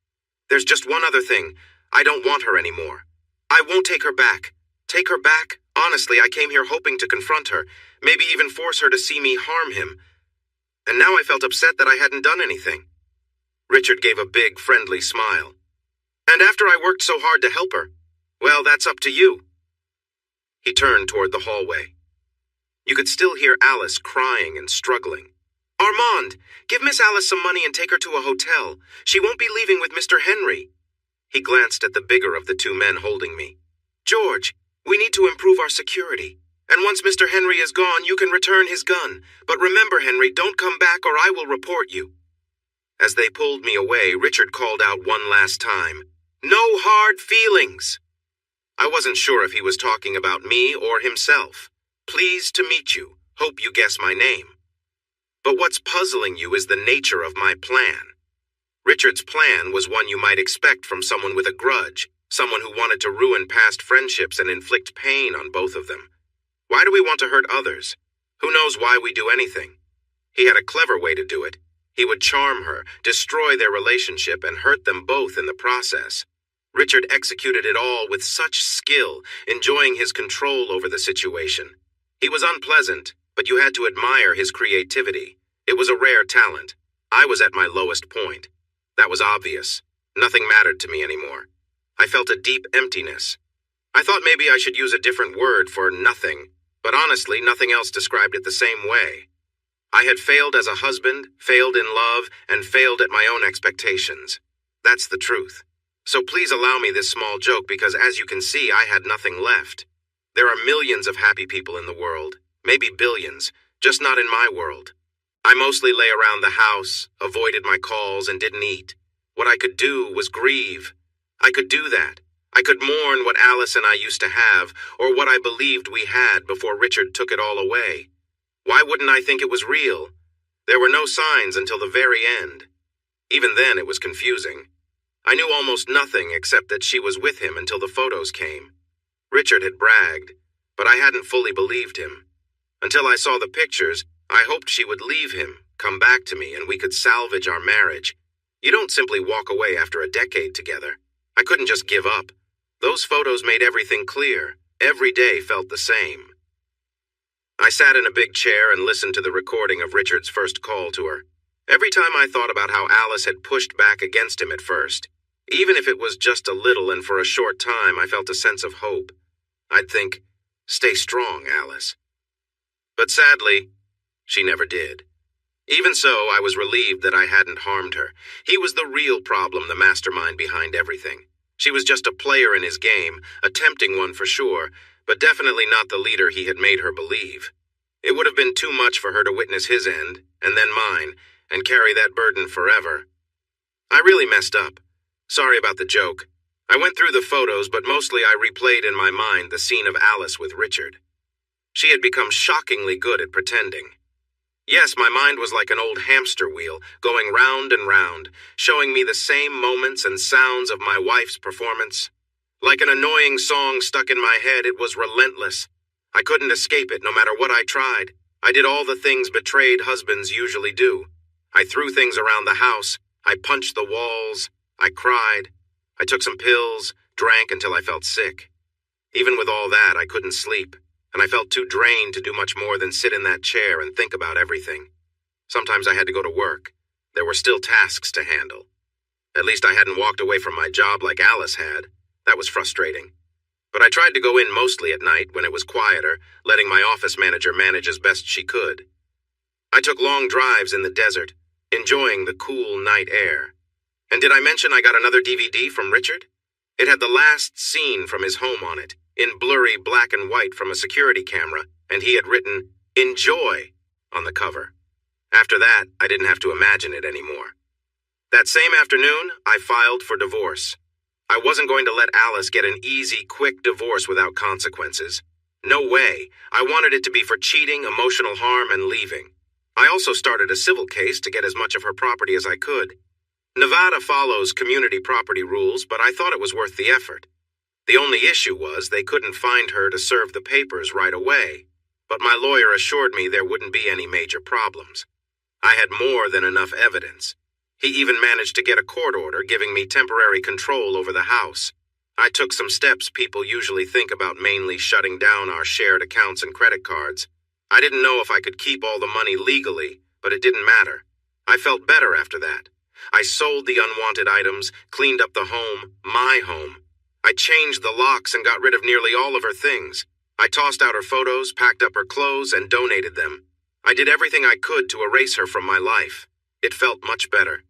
There's just one other thing. I don't want her anymore. I won't take her back. Take her back? Honestly, I came here hoping to confront her, maybe even force her to see me harm him. And now I felt upset that I hadn't done anything." Richard gave a big, friendly smile. "And after I worked so hard to help her, well, that's up to you." He turned toward the hallway. You could still hear Alice crying and struggling. "Armand, give Miss Alice some money and take her to a hotel. She won't be leaving with Mr. Henry." He glanced at the bigger of the two men holding me. "George, we need to improve our security. And once Mr. Henry is gone, you can return his gun. But remember, Henry, don't come back or I will report you." As they pulled me away, Richard called out one last time, "No hard feelings." I wasn't sure if he was talking about me or himself. "Pleased to meet you. Hope you guess my name." But what's puzzling you is the nature of my plan. Richard's plan was one you might expect from someone with a grudge, someone who wanted to ruin past friendships and inflict pain on both of them. Why do we want to hurt others? Who knows why we do anything? He had a clever way to do it. He would charm her, destroy their relationship, and hurt them both in the process. Richard executed it all with such skill, enjoying his control over the situation. He was unpleasant, but you had to admire his creativity. It was a rare talent. I was at my lowest point. That was obvious. Nothing mattered to me anymore. I felt a deep emptiness. I thought maybe I should use a different word for nothing, but honestly, nothing else described it the same way. I had failed as a husband, failed in love, and failed at my own expectations. That's the truth. So please allow me this small joke because as you can see, I had nothing left. There are millions of happy people in the world, maybe billions, just not in my world. I mostly lay around the house, avoided my calls, and didn't eat. What I could do was grieve. I could do that. I could mourn what Alice and I used to have, or what I believed we had before Richard took it all away. Why wouldn't I think it was real? There were no signs until the very end. Even then, it was confusing. I knew almost nothing except that she was with him until the photos came. Richard had bragged, but I hadn't fully believed him. Until I saw the pictures, I hoped she would leave him, come back to me, and we could salvage our marriage. You don't simply walk away after a decade together. I couldn't just give up. Those photos made everything clear. Every day felt the same. I sat in a big chair and listened to the recording of Richard's first call to her. Every time I thought about how Alice had pushed back against him at first, even if it was just a little and for a short time, I felt a sense of hope. I'd think, stay strong, Alice. But sadly, she never did. Even so, I was relieved that I hadn't harmed her. He was the real problem, the mastermind behind everything. She was just a player in his game, a tempting one for sure, but definitely not the leader he had made her believe. It would have been too much for her to witness his end, and then mine, and carry that burden forever. I really messed up. Sorry about the joke. I went through the photos, but mostly I replayed in my mind the scene of Alice with Richard. She had become shockingly good at pretending. Yes, my mind was like an old hamster wheel, going round and round, showing me the same moments and sounds of my wife's performance. Like an annoying song stuck in my head, it was relentless. I couldn't escape it, no matter what I tried. I did all the things betrayed husbands usually do. I threw things around the house. I punched the walls. I cried. I took some pills, drank until I felt sick. Even with all that, I couldn't sleep, and I felt too drained to do much more than sit in that chair and think about everything. Sometimes I had to go to work. There were still tasks to handle. At least I hadn't walked away from my job like Alice had. That was frustrating. But I tried to go in mostly at night when it was quieter, letting my office manager manage as best she could. I took long drives in the desert, enjoying the cool night air. And did I mention I got another DVD from Richard? It had the last scene from his home on it, in blurry black and white from a security camera, and he had written, "Enjoy," on the cover. After that, I didn't have to imagine it anymore. That same afternoon, I filed for divorce. I wasn't going to let Alice get an easy, quick divorce without consequences. No way. I wanted it to be for cheating, emotional harm, and leaving. I also started a civil case to get as much of her property as I could. Nevada follows community property rules, but I thought it was worth the effort. The only issue was they couldn't find her to serve the papers right away, but my lawyer assured me there wouldn't be any major problems. I had more than enough evidence. He even managed to get a court order giving me temporary control over the house. I took some steps people usually think about, mainly shutting down our shared accounts and credit cards. I didn't know if I could keep all the money legally, but it didn't matter. I felt better after that. I sold the unwanted items, cleaned up the home, my home. I changed the locks and got rid of nearly all of her things. I tossed out her photos, packed up her clothes, and donated them. I did everything I could to erase her from my life. It felt much better.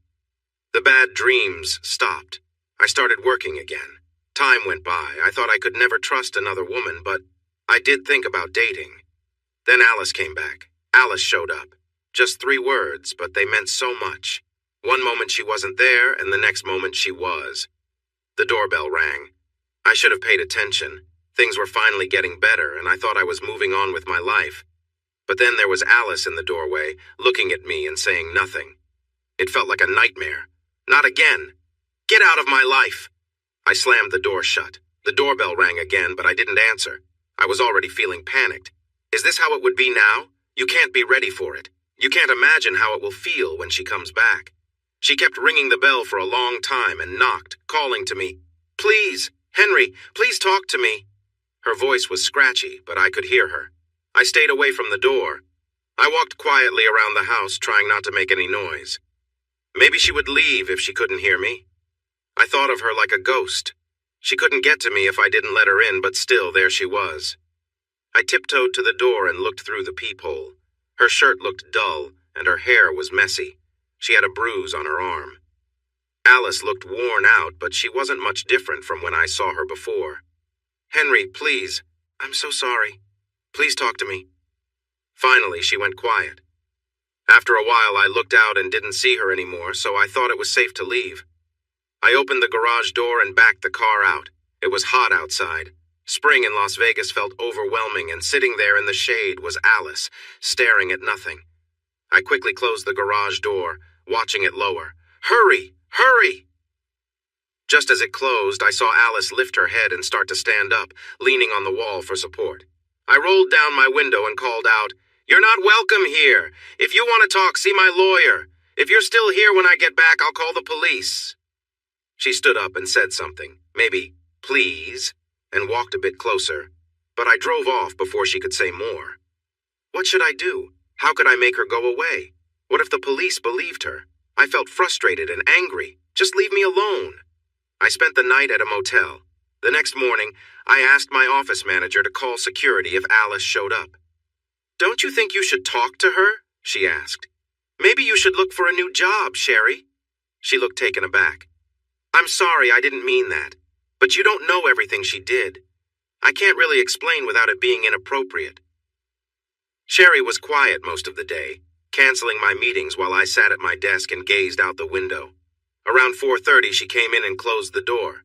The bad dreams stopped. I started working again. Time went by. I thought I could never trust another woman, but I did think about dating. Then Alice came back. Alice showed up. Just 3 words, but they meant so much. One moment she wasn't there, and the next moment she was. The doorbell rang. I should have paid attention. Things were finally getting better, and I thought I was moving on with my life. But then there was Alice in the doorway, looking at me and saying nothing. It felt like a nightmare. Not again. Get out of my life. I slammed the door shut. The doorbell rang again, but I didn't answer. I was already feeling panicked. Is this how it would be now? You can't be ready for it. You can't imagine how it will feel when she comes back. She kept ringing the bell for a long time and knocked, calling to me. Please, Henry, please talk to me. Her voice was scratchy, but I could hear her. I stayed away from the door. I walked quietly around the house, trying not to make any noise. Maybe she would leave if she couldn't hear me. I thought of her like a ghost. She couldn't get to me if I didn't let her in, but still, there she was. I tiptoed to the door and looked through the peephole. Her shirt looked dull, and her hair was messy. She had a bruise on her arm. Alice looked worn out, but she wasn't much different from when I saw her before. "Henry, please. I'm so sorry. Please talk to me." Finally, she went quiet. After a while, I looked out and didn't see her anymore, so I thought it was safe to leave. I opened the garage door and backed the car out. It was hot outside. Spring in Las Vegas felt overwhelming, and sitting there in the shade was Alice, staring at nothing. I quickly closed the garage door, watching it lower. "Hurry! Hurry!" Just as it closed, I saw Alice lift her head and start to stand up, leaning on the wall for support. I rolled down my window and called out, "You're not welcome here. If you want to talk, see my lawyer. If you're still here when I get back, I'll call the police." She stood up and said something, maybe, "Please," and walked a bit closer, but I drove off before she could say more. What should I do? How could I make her go away? What if the police believed her? I felt frustrated and angry. Just leave me alone. I spent the night at a motel. The next morning, I asked my office manager to call security if Alice showed up. "Don't you think you should talk to her?" she asked. "Maybe you should look for a new job, Sherry." She looked taken aback. "I'm sorry, I didn't mean that. But you don't know everything she did. I can't really explain without it being inappropriate." Sherry was quiet most of the day, canceling my meetings while I sat at my desk and gazed out the window. Around 4:30, she came in and closed the door.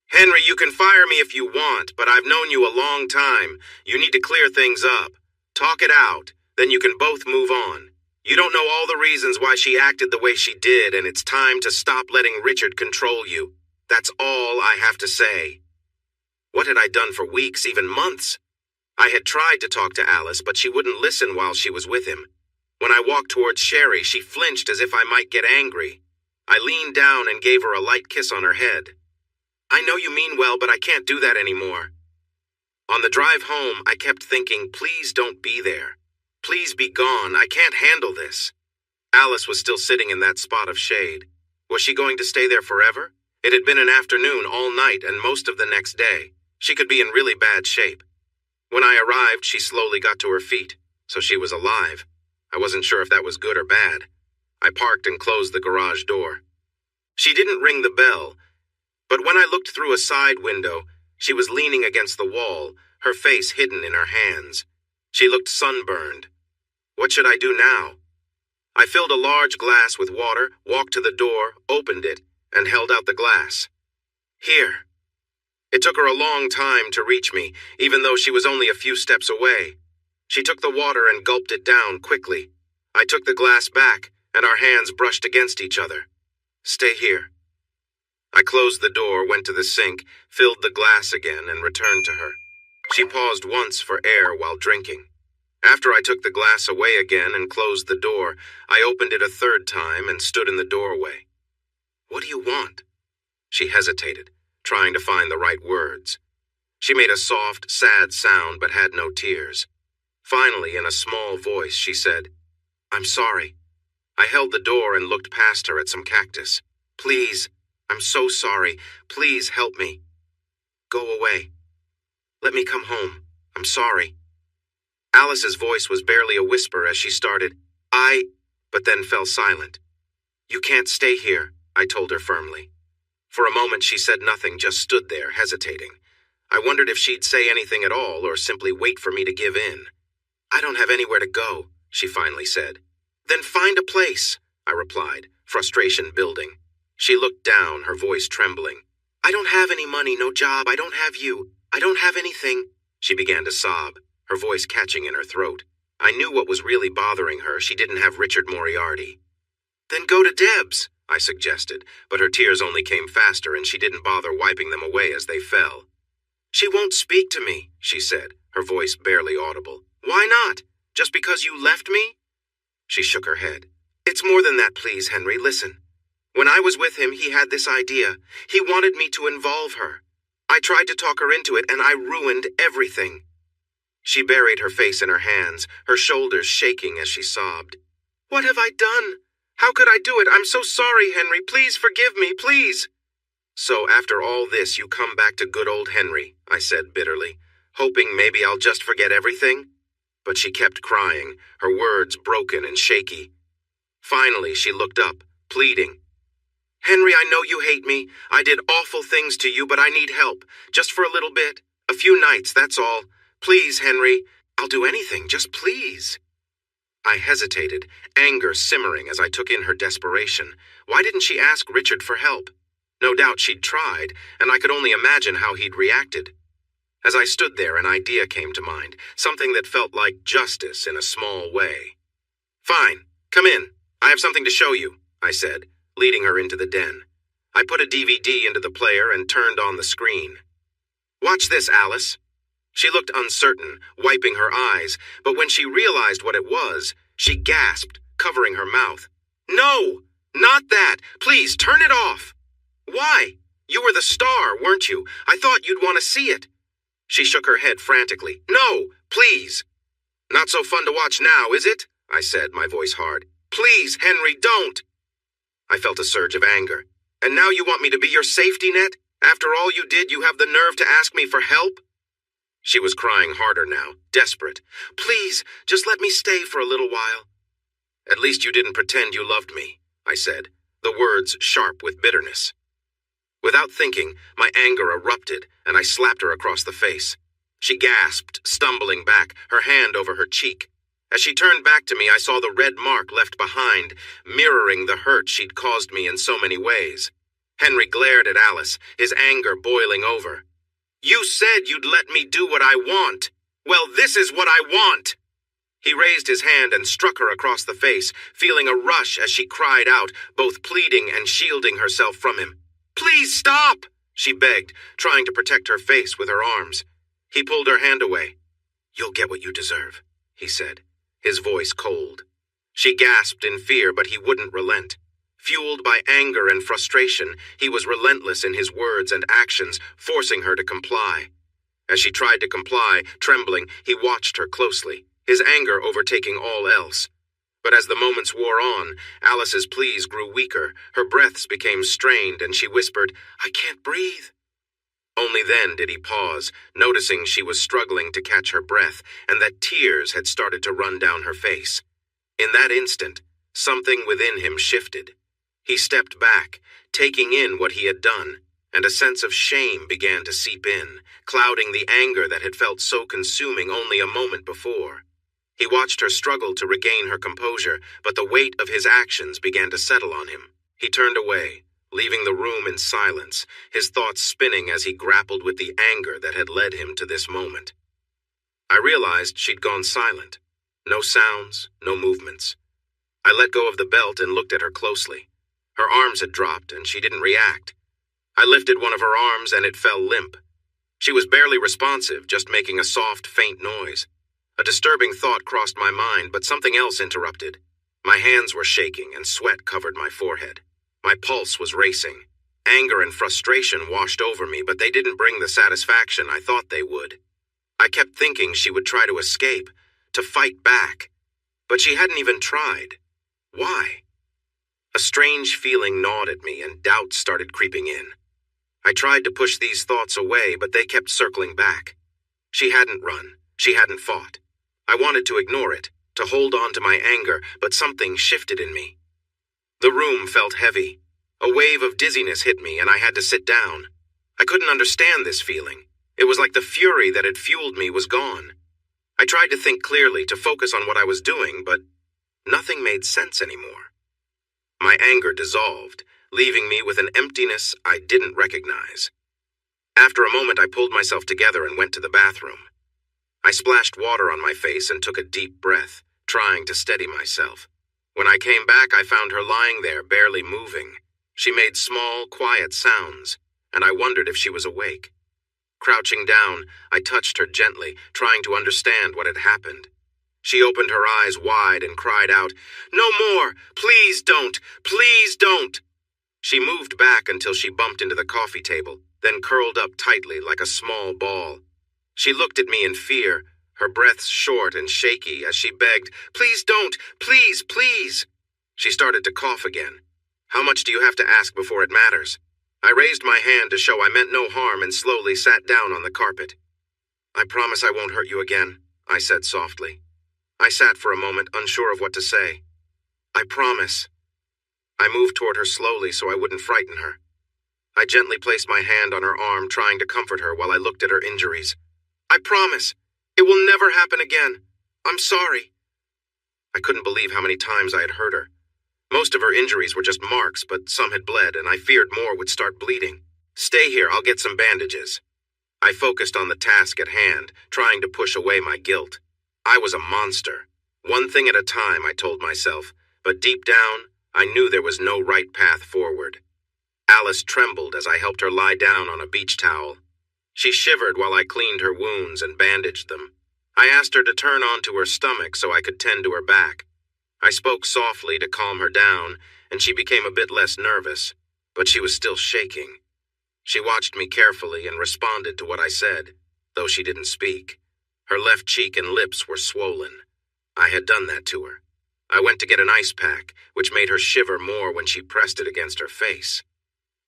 "Henry, you can fire me if you want, but I've known you a long time. You need to clear things up. Talk it out, then you can both move on. You don't know all the reasons why she acted the way she did, and it's time to stop letting Richard control you. That's all I have to say." What had I done for weeks, even months? I had tried to talk to Alice, but she wouldn't listen while she was with him. When I walked towards Sherry, she flinched as if I might get angry. I leaned down and gave her a light kiss on her head. "I know you mean well, but I can't do that anymore." On the drive home, I kept thinking, please don't be there. Please be gone. I can't handle this. Alice was still sitting in that spot of shade. Was she going to stay there forever? It had been an afternoon all night and most of the next day. She could be in really bad shape. When I arrived, she slowly got to her feet, so she was alive. I wasn't sure if that was good or bad. I parked and closed the garage door. She didn't ring the bell, but when I looked through a side window, she was leaning against the wall, her face hidden in her hands. She looked sunburned. What should I do now? I filled a large glass with water, walked to the door, opened it, and held out the glass. "Here." It took her a long time to reach me, even though she was only a few steps away. She took the water and gulped it down quickly. I took the glass back, and our hands brushed against each other. "Stay here." I closed the door, went to the sink, filled the glass again, and returned to her. She paused once for air while drinking. After I took the glass away again and closed the door, I opened it a third time and stood in the doorway. "What do you want?" She hesitated, trying to find the right words. She made a soft, sad sound but had no tears. Finally, in a small voice, she said, "I'm sorry." I held the door and looked past her at some cactus. "Please, I'm so sorry. Please help me. Go away. Let me come home. I'm sorry." Alice's voice was barely a whisper as she started, but then fell silent. "You can't stay here," I told her firmly. For a moment she said nothing, just stood there, hesitating. I wondered if she'd say anything at all or simply wait for me to give in. "I don't have anywhere to go," she finally said. "Then find a place," I replied, frustration building. She looked down, her voice trembling. "I don't have any money, no job, I don't have you. I don't have anything." She began to sob, her voice catching in her throat. I knew what was really bothering her. She didn't have Richard Moriarty. "Then go to Deb's," I suggested, but her tears only came faster and she didn't bother wiping them away as they fell. "She won't speak to me," she said, her voice barely audible. "Why not? Just because you left me?" She shook her head. "It's more than that, please, Henry. Listen. When I was with him, he had this idea. He wanted me to involve her. I tried to talk her into it, and I ruined everything." She buried her face in her hands, her shoulders shaking as she sobbed. "What have I done? How could I do it? I'm so sorry, Henry. Please forgive me, please." "So after all this, you come back to good old Henry," I said bitterly, hoping maybe I'll just forget everything. But she kept crying, her words broken and shaky. Finally, she looked up, pleading. "Henry, I know you hate me. I did awful things to you, but I need help. Just for a little bit. A few nights, that's all. Please, Henry. I'll do anything, just please." I hesitated, anger simmering as I took in her desperation. Why didn't she ask Richard for help? No doubt she'd tried, and I could only imagine how he'd reacted. As I stood there, an idea came to mind, something that felt like justice in a small way. "Fine, come in. I have something to show you," I said, leading her into the den. I put a DVD into the player and turned on the screen. "Watch this, Alice." She looked uncertain, wiping her eyes, but when she realized what it was, she gasped, covering her mouth. "No, not that. Please, turn it off." "Why? You were the star, weren't you? I thought you'd want to see it." She shook her head frantically. "No, please." "Not so fun to watch now, is it?" I said, my voice hard. "Please, Henry, don't." I felt a surge of anger. "And now you want me to be your safety net? After all you did, you have the nerve to ask me for help?" She was crying harder now, desperate. "Please, just let me stay for a little while." "At least you didn't pretend you loved me," I said, the words sharp with bitterness. Without thinking, my anger erupted, and I slapped her across the face. She gasped, stumbling back, her hand over her cheek. As she turned back to me, I saw the red mark left behind, mirroring the hurt she'd caused me in so many ways. Henry glared at Alice, his anger boiling over. "You said you'd let me do what I want. Well, this is what I want." He raised his hand and struck her across the face, feeling a rush as she cried out, both pleading and shielding herself from him. "Please stop," she begged, trying to protect her face with her arms. He pulled her hand away. "You'll get what you deserve," he said, his voice cold. She gasped in fear, but he wouldn't relent. Fueled by anger and frustration, he was relentless in his words and actions, forcing her to comply. As she tried to comply, trembling, he watched her closely, his anger overtaking all else. But as the moments wore on, Alice's pleas grew weaker, her breaths became strained, and she whispered, "I can't breathe." Only then did he pause, noticing she was struggling to catch her breath, and that tears had started to run down her face. In that instant, something within him shifted. He stepped back, taking in what he had done, and a sense of shame began to seep in, clouding the anger that had felt so consuming only a moment before. He watched her struggle to regain her composure, but the weight of his actions began to settle on him. He turned away, leaving the room in silence, his thoughts spinning as he grappled with the anger that had led him to this moment. I realized she'd gone silent. No sounds, no movements. I let go of the belt and looked at her closely. Her arms had dropped, and she didn't react. I lifted one of her arms, and it fell limp. She was barely responsive, just making a soft, faint noise. A disturbing thought crossed my mind, but something else interrupted. My hands were shaking, and sweat covered my forehead. My pulse was racing. Anger and frustration washed over me, but they didn't bring the satisfaction I thought they would. I kept thinking she would try to escape, to fight back. But she hadn't even tried. Why? A strange feeling gnawed at me, and doubt started creeping in. I tried to push these thoughts away, but they kept circling back. She hadn't run. She hadn't fought. I wanted to ignore it, to hold on to my anger, but something shifted in me. The room felt heavy. A wave of dizziness hit me, and I had to sit down. I couldn't understand this feeling. It was like the fury that had fueled me was gone. I tried to think clearly, to focus on what I was doing, but nothing made sense anymore. My anger dissolved, leaving me with an emptiness I didn't recognize. After a moment, I pulled myself together and went to the bathroom. I splashed water on my face and took a deep breath, trying to steady myself. When I came back, I found her lying there, barely moving. She made small, quiet sounds, and I wondered if she was awake. Crouching down, I touched her gently, trying to understand what had happened. She opened her eyes wide and cried out, "No more! Please don't! Please don't!" She moved back until she bumped into the coffee table, then curled up tightly like a small ball. She looked at me in fear, her breath short and shaky as she begged, "Please don't! Please, please!" She started to cough again. "How much do you have to ask before it matters?" I raised my hand to show I meant no harm and slowly sat down on the carpet. "I promise I won't hurt you again," I said softly. I sat for a moment, unsure of what to say. "I promise." I moved toward her slowly so I wouldn't frighten her. I gently placed my hand on her arm, trying to comfort her while I looked at her injuries. "I promise. It will never happen again. I'm sorry." I couldn't believe how many times I had hurt her. Most of her injuries were just marks, but some had bled, and I feared more would start bleeding. "Stay here, I'll get some bandages." I focused on the task at hand, trying to push away my guilt. I was a monster. One thing at a time, I told myself, but deep down, I knew there was no right path forward. Alice trembled as I helped her lie down on a beach towel. She shivered while I cleaned her wounds and bandaged them. I asked her to turn onto her stomach so I could tend to her back. I spoke softly to calm her down, and she became a bit less nervous, but she was still shaking. She watched me carefully and responded to what I said, though she didn't speak. Her left cheek and lips were swollen. I had done that to her. I went to get an ice pack, which made her shiver more when she pressed it against her face.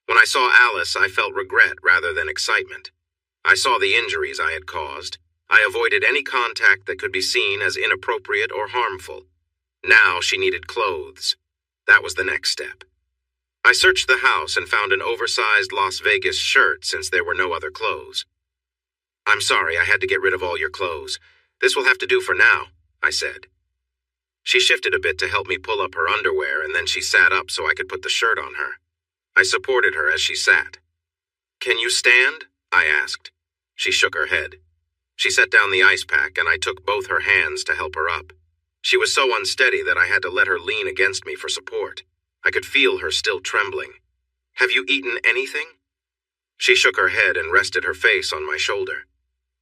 When I saw Alice, I felt regret rather than excitement. I saw the injuries I had caused. I avoided any contact that could be seen as inappropriate or harmful. Now she needed clothes. That was the next step. I searched the house and found an oversized Las Vegas shirt since there were no other clothes. "I'm sorry, I had to get rid of all your clothes. This will have to do for now," I said. She shifted a bit to help me pull up her underwear, and then she sat up so I could put the shirt on her. I supported her as she sat. "Can you stand?" I asked. She shook her head. She set down the ice pack, and I took both her hands to help her up. She was so unsteady that I had to let her lean against me for support. I could feel her still trembling. "Have you eaten anything?" She shook her head and rested her face on my shoulder.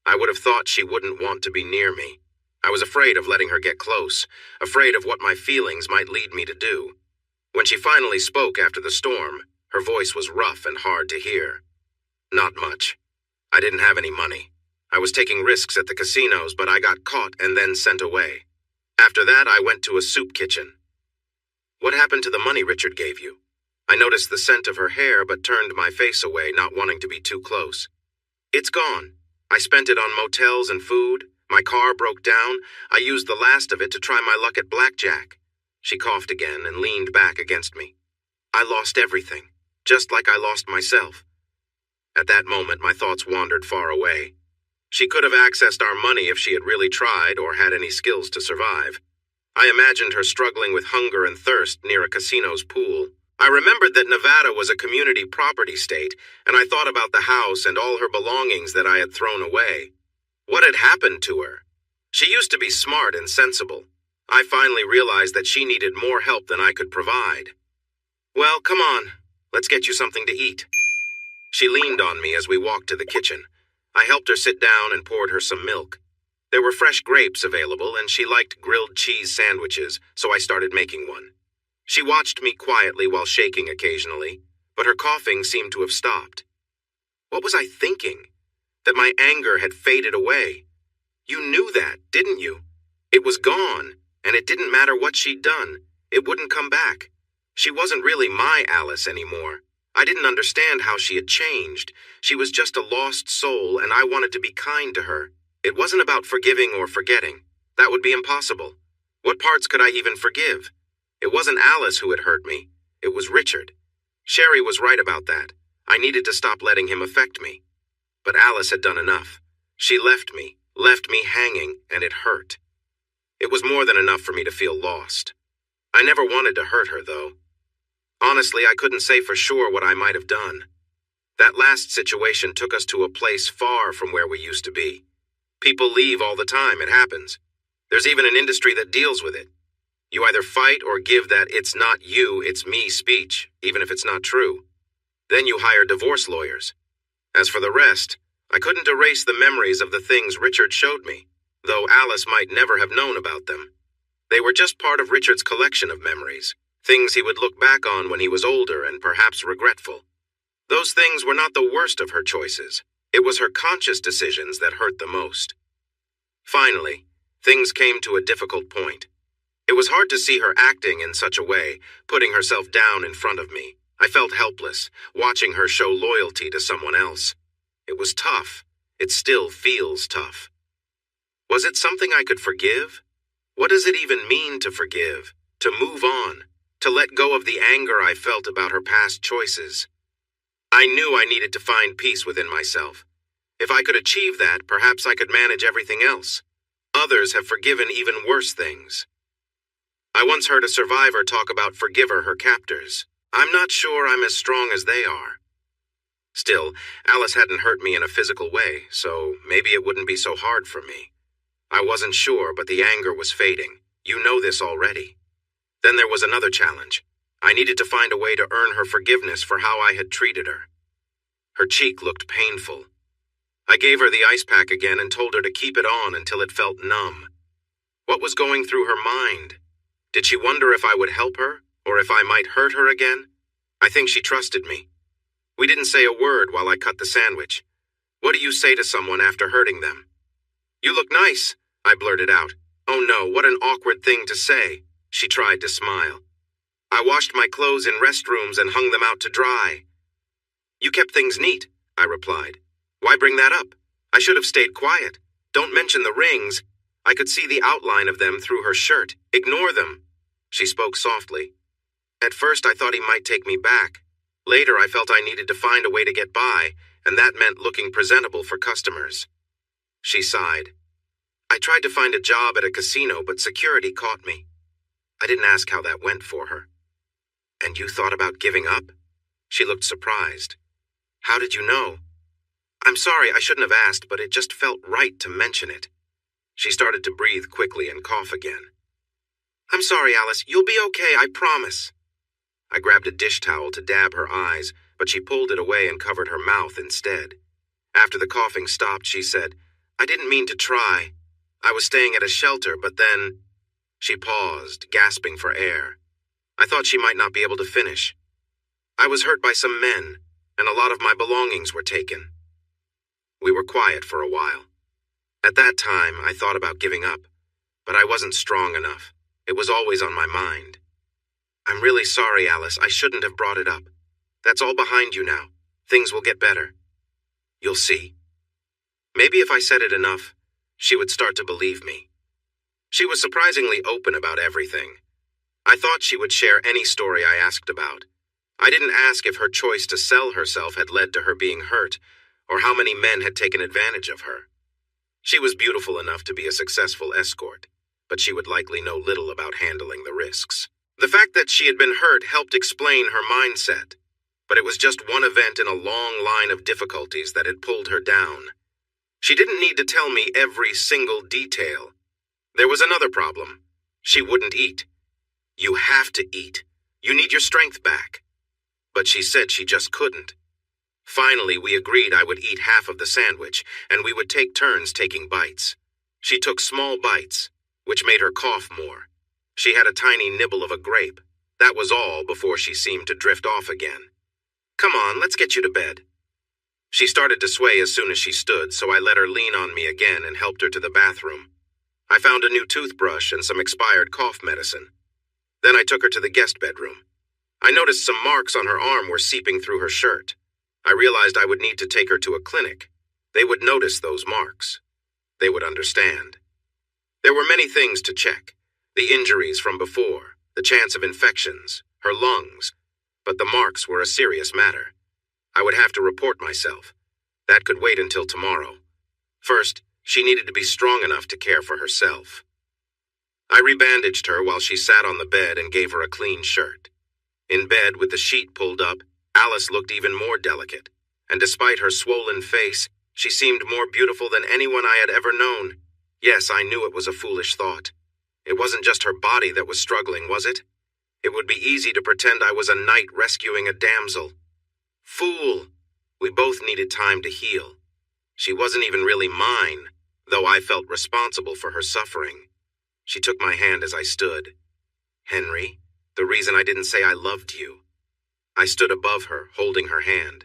I would have thought she wouldn't want to be near me. I was afraid of letting her get close, afraid of what my feelings might lead me to do. When she finally spoke after the storm, her voice was rough and hard to hear. "Not much. I didn't have any money. I was taking risks at the casinos, but I got caught and then sent away. After that, I went to a soup kitchen." "What happened to the money Richard gave you?" I noticed the scent of her hair but turned my face away, not wanting to be too close. "It's gone. I spent it on motels and food. My car broke down. I used the last of it to try my luck at blackjack." She coughed again and leaned back against me. "I lost everything, just like I lost myself." At that moment, my thoughts wandered far away. She could have accessed our money if she had really tried or had any skills to survive. I imagined her struggling with hunger and thirst near a casino's pool. I remembered that Nevada was a community property state, and I thought about the house and all her belongings that I had thrown away. What had happened to her? She used to be smart and sensible. I finally realized that she needed more help than I could provide. "Well, come on. Let's get you something to eat." She leaned on me as we walked to the kitchen. I helped her sit down and poured her some milk. There were fresh grapes available, and she liked grilled cheese sandwiches, so I started making one. She watched me quietly while shaking occasionally, but her coughing seemed to have stopped. What was I thinking? That my anger had faded away. You knew that, didn't you? It was gone, and it didn't matter what she'd done. It wouldn't come back. She wasn't really my Alice anymore. I didn't understand how she had changed. She was just a lost soul, and I wanted to be kind to her. It wasn't about forgiving or forgetting. That would be impossible. What parts could I even forgive? It wasn't Alice who had hurt me. It was Richard. Sherry was right about that. I needed to stop letting him affect me. But Alice had done enough. She left me hanging, and it hurt. It was more than enough for me to feel lost. I never wanted to hurt her, though. Honestly, I couldn't say for sure what I might have done. That last situation took us to a place far from where we used to be. People leave all the time, it happens. There's even an industry that deals with it. You either fight or give that "it's not you, it's me" speech, even if it's not true. Then you hire divorce lawyers. As for the rest, I couldn't erase the memories of the things Richard showed me, though Alice might never have known about them. They were just part of Richard's collection of memories, things he would look back on when he was older and perhaps regretful. Those things were not the worst of her choices. It was her conscious decisions that hurt the most. Finally, things came to a difficult point. It was hard to see her acting in such a way, putting herself down in front of me. I felt helpless, watching her show loyalty to someone else. It was tough. It still feels tough. Was it something I could forgive? What does it even mean to forgive? To move on? To let go of the anger I felt about her past choices? I knew I needed to find peace within myself. If I could achieve that, perhaps I could manage everything else. Others have forgiven even worse things. I once heard a survivor talk about forgiver her captors. I'm not sure I'm as strong as they are. Still, Alice hadn't hurt me in a physical way, so maybe it wouldn't be so hard for me. I wasn't sure, but the anger was fading. You know this already. Then there was another challenge. I needed to find a way to earn her forgiveness for how I had treated her. Her cheek looked painful. I gave her the ice pack again and told her to keep it on until it felt numb. What was going through her mind? Did she wonder if I would help her, or if I might hurt her again? I think she trusted me. We didn't say a word while I cut the sandwich. What do you say to someone after hurting them? You look nice, I blurted out. Oh no, what an awkward thing to say. She tried to smile. I washed my clothes in restrooms and hung them out to dry. You kept things neat, I replied. Why bring that up? I should have stayed quiet. Don't mention the rings. I could see the outline of them through her shirt. Ignore them. She spoke softly. At first I thought he might take me back. Later I felt I needed to find a way to get by, and that meant looking presentable for customers. She sighed. I tried to find a job at a casino, but security caught me. I didn't ask how that went for her. And you thought about giving up? She looked surprised. How did you know? I'm sorry, I shouldn't have asked, but it just felt right to mention it. She started to breathe quickly and cough again. I'm sorry, Alice. You'll be okay, I promise. I grabbed a dish towel to dab her eyes, but she pulled it away and covered her mouth instead. After the coughing stopped, she said, I didn't mean to try. I was staying at a shelter, but then... She paused, gasping for air. I thought she might not be able to finish. I was hurt by some men, and a lot of my belongings were taken. We were quiet for a while. At that time, I thought about giving up, but I wasn't strong enough. It was always on my mind. I'm really sorry, Alice. I shouldn't have brought it up. That's all behind you now. Things will get better. You'll see. Maybe if I said it enough, she would start to believe me. She was surprisingly open about everything. I thought she would share any story I asked about. I didn't ask if her choice to sell herself had led to her being hurt, or how many men had taken advantage of her. She was beautiful enough to be a successful escort, but she would likely know little about handling the risks. The fact that she had been hurt helped explain her mindset, but it was just one event in a long line of difficulties that had pulled her down. She didn't need to tell me every single detail. There was another problem. She wouldn't eat. You have to eat. You need your strength back. But she said she just couldn't. Finally, we agreed I would eat half of the sandwich, and we would take turns taking bites. She took small bites, which made her cough more. She had a tiny nibble of a grape. That was all before she seemed to drift off again. Come on, let's get you to bed. She started to sway as soon as she stood, so I let her lean on me again and helped her to the bathroom. I found a new toothbrush and some expired cough medicine. Then I took her to the guest bedroom. I noticed some marks on her arm were seeping through her shirt. I realized I would need to take her to a clinic. They would notice those marks. They would understand. There were many things to check. The injuries from before, the chance of infections, her lungs. But the marks were a serious matter. I would have to report myself. That could wait until tomorrow. First, she needed to be strong enough to care for herself. I rebandaged her while she sat on the bed and gave her a clean shirt. In bed with the sheet pulled up, Alice looked even more delicate, and despite her swollen face, she seemed more beautiful than anyone I had ever known. Yes, I knew it was a foolish thought. It wasn't just her body that was struggling, was it? It would be easy to pretend I was a knight rescuing a damsel. Fool! We both needed time to heal. She wasn't even really mine, though I felt responsible for her suffering. She took my hand as I stood. Henry, the reason I didn't say I loved you. I stood above her, holding her hand.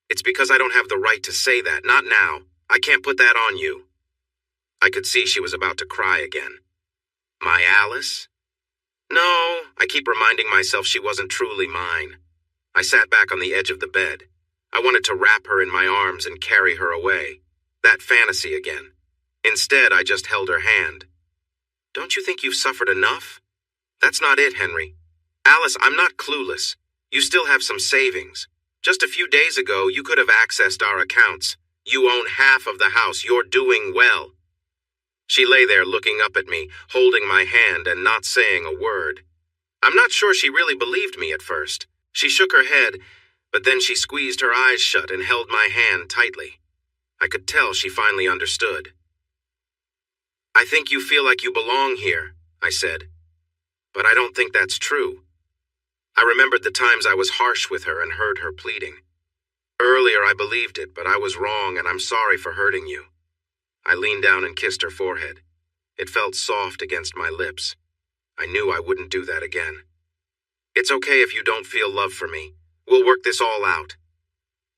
It's because I don't have the right to say that, not now. I can't put that on you. I could see she was about to cry again. My Alice? No, I keep reminding myself she wasn't truly mine. I sat back on the edge of the bed. I wanted to wrap her in my arms and carry her away. That fantasy again. Instead, I just held her hand. Don't you think you've suffered enough? That's not it, Henry. Alice, I'm not clueless. You still have some savings. Just a few days ago, you could have accessed our accounts. You own half of the house. You're doing well. She lay there looking up at me, holding my hand and not saying a word. I'm not sure she really believed me at first. She shook her head, but then she squeezed her eyes shut and held my hand tightly. I could tell she finally understood. I think you feel like you belong here, I said. But I don't think that's true. I remembered the times I was harsh with her and heard her pleading. Earlier I believed it, but I was wrong and I'm sorry for hurting you. I leaned down and kissed her forehead. It felt soft against my lips. I knew I wouldn't do that again. It's okay if you don't feel love for me. We'll work this all out.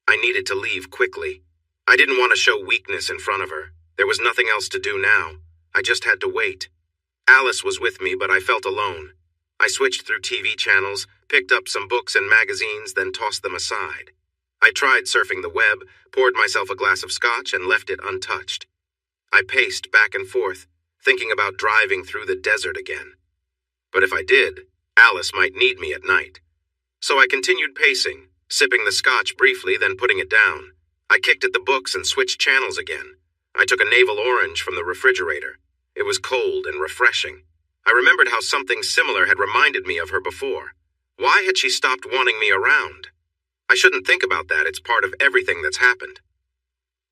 I needed to leave quickly. I didn't want to show weakness in front of her. There was nothing else to do now. I just had to wait. Alice was with me, but I felt alone. I switched through TV channels, picked up some books and magazines, then tossed them aside. I tried surfing the web, poured myself a glass of scotch, and left it untouched. I paced back and forth, thinking about driving through the desert again. But if I did, Alice might need me at night. So I continued pacing, sipping the scotch briefly, then putting it down. I kicked at the books and switched channels again. I took a navel orange from the refrigerator. It was cold and refreshing. I remembered how something similar had reminded me of her before. Why had she stopped wanting me around? I shouldn't think about that. It's part of everything that's happened.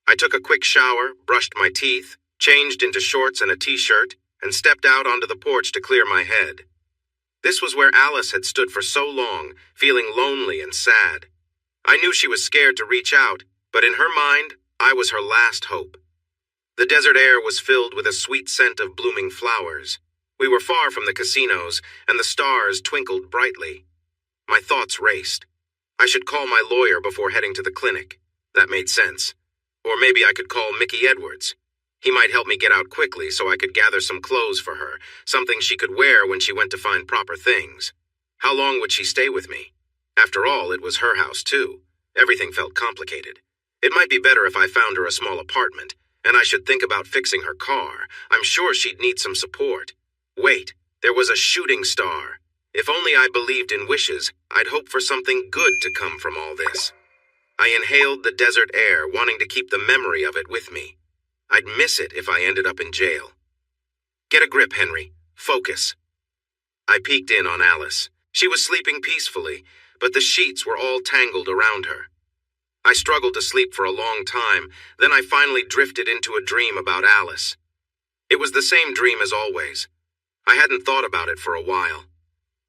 I took a quick shower, brushed my teeth, changed into shorts and a t-shirt, and stepped out onto the porch to clear my head. This was where Alice had stood for so long, feeling lonely and sad. I knew she was scared to reach out, but in her mind, I was her last hope. The desert air was filled with a sweet scent of blooming flowers. We were far from the casinos, and the stars twinkled brightly. My thoughts raced. I should call my lawyer before heading to the clinic. That made sense. Or maybe I could call Mickey Edwards. He might help me get out quickly so I could gather some clothes for her, something she could wear when she went to find proper things. How long would she stay with me? After all, it was her house too. Everything felt complicated. It might be better if I found her a small apartment, and I should think about fixing her car. I'm sure she'd need some support. Wait, there was a shooting star. If only I believed in wishes, I'd hope for something good to come from all this. I inhaled the desert air, wanting to keep the memory of it with me. I'd miss it if I ended up in jail. Get a grip, Henry. Focus. I peeked in on Alice. She was sleeping peacefully, but the sheets were all tangled around her. I struggled to sleep for a long time, then I finally drifted into a dream about Alice. It was the same dream as always. I hadn't thought about it for a while.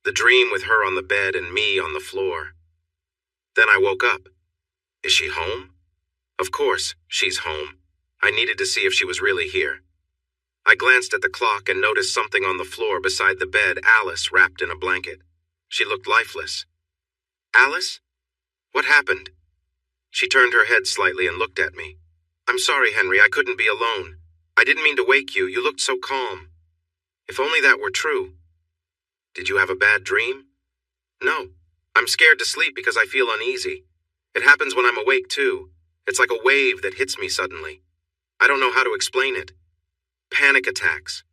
The dream with her on the bed and me on the floor. Then I woke up. Is she home? Of course, she's home. I needed to see if she was really here. I glanced at the clock and noticed something on the floor beside the bed, Alice wrapped in a blanket. She looked lifeless. Alice? What happened? She turned her head slightly and looked at me. I'm sorry, Henry, I couldn't be alone. I didn't mean to wake you. You looked so calm. If only that were true. Did you have a bad dream? No. I'm scared to sleep because I feel uneasy. It happens when I'm awake, too. It's like a wave that hits me suddenly. I don't know how to explain it. Panic attacks.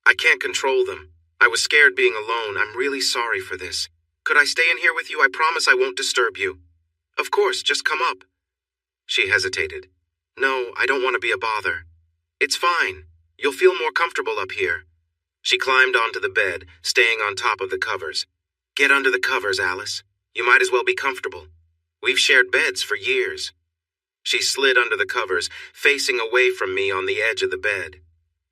I can't control them. I was scared being alone. I'm really sorry for this. Could I stay in here with you? I promise I won't disturb you. Of course, just come up. She hesitated. No, I don't want to be a bother. It's fine. You'll feel more comfortable up here. She climbed onto the bed, staying on top of the covers. Get under the covers, Alice. You might as well be comfortable. We've shared beds for years. She slid under the covers, facing away from me on the edge of the bed.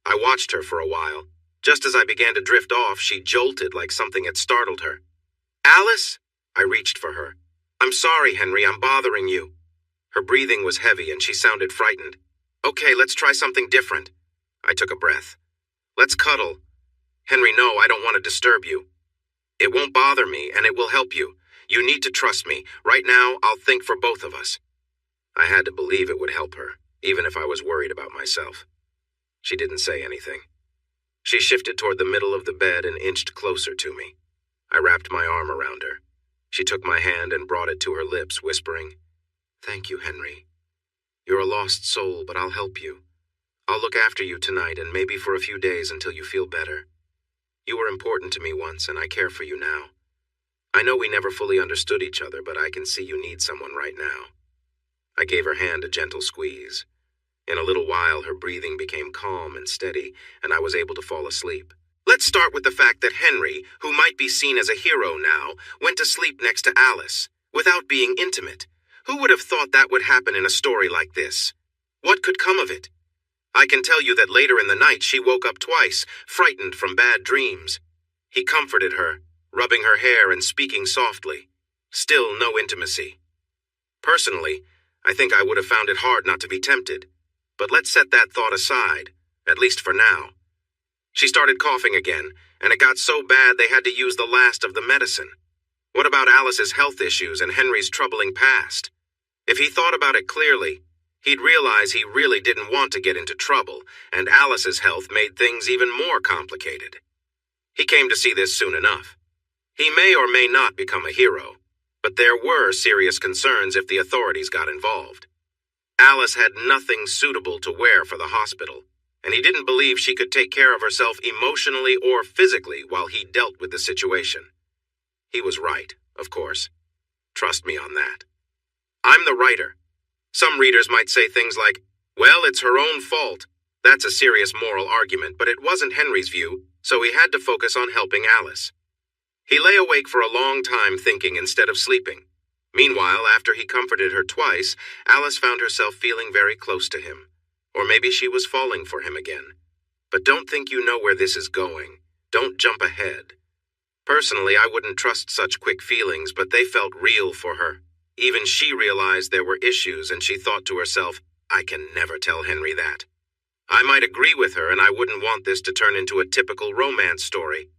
I watched her for a while. Just as I began to drift off, she jolted like something had startled her. Alice? I reached for her. I'm sorry, Henry, I'm bothering you. Her breathing was heavy and she sounded frightened. Okay, let's try something different. I took a breath. Let's cuddle. Henry, no, I don't want to disturb you. It won't bother me and it will help you. You need to trust me. Right now, I'll think for both of us. I had to believe it would help her, even if I was worried about myself. She didn't say anything. She shifted toward the middle of the bed and inched closer to me. I wrapped my arm around her. She took my hand and brought it to her lips, whispering, "Thank you, Henry. You're a lost soul, but I'll help you. I'll look after you tonight and maybe for a few days until you feel better. You were important to me once, and I care for you now. I know we never fully understood each other, but I can see you need someone right now." I gave her hand a gentle squeeze. In a little while, her breathing became calm and steady, and I was able to fall asleep. Let's start with the fact that Henry, who might be seen as a hero now, went to sleep next to Alice, without being intimate. Who would have thought that would happen in a story like this? What could come of it? I can tell you that later in the night she woke up twice, frightened from bad dreams. He comforted her, rubbing her hair and speaking softly. Still no intimacy. Personally, I think I would have found it hard not to be tempted. But let's set that thought aside, at least for now. She started coughing again, and it got so bad they had to use the last of the medicine. What about Alice's health issues and Henry's troubling past? If he thought about it clearly, he'd realize he really didn't want to get into trouble, and Alice's health made things even more complicated. He came to see this soon enough. He may or may not become a hero, but there were serious concerns if the authorities got involved. Alice had nothing suitable to wear for the hospital, and he didn't believe she could take care of herself emotionally or physically while he dealt with the situation. He was right, of course. Trust me on that. I'm the writer. Some readers might say things like, "Well, it's her own fault." That's a serious moral argument, but it wasn't Henry's view, so he had to focus on helping Alice. He lay awake for a long time thinking instead of sleeping. Meanwhile, after he comforted her twice, Alice found herself feeling very close to him. Or maybe she was falling for him again. But don't think you know where this is going. Don't jump ahead. Personally, I wouldn't trust such quick feelings, but they felt real for her. Even she realized there were issues, and she thought to herself, "I can never tell Henry that." I might agree with her, and I wouldn't want this to turn into a typical romance story.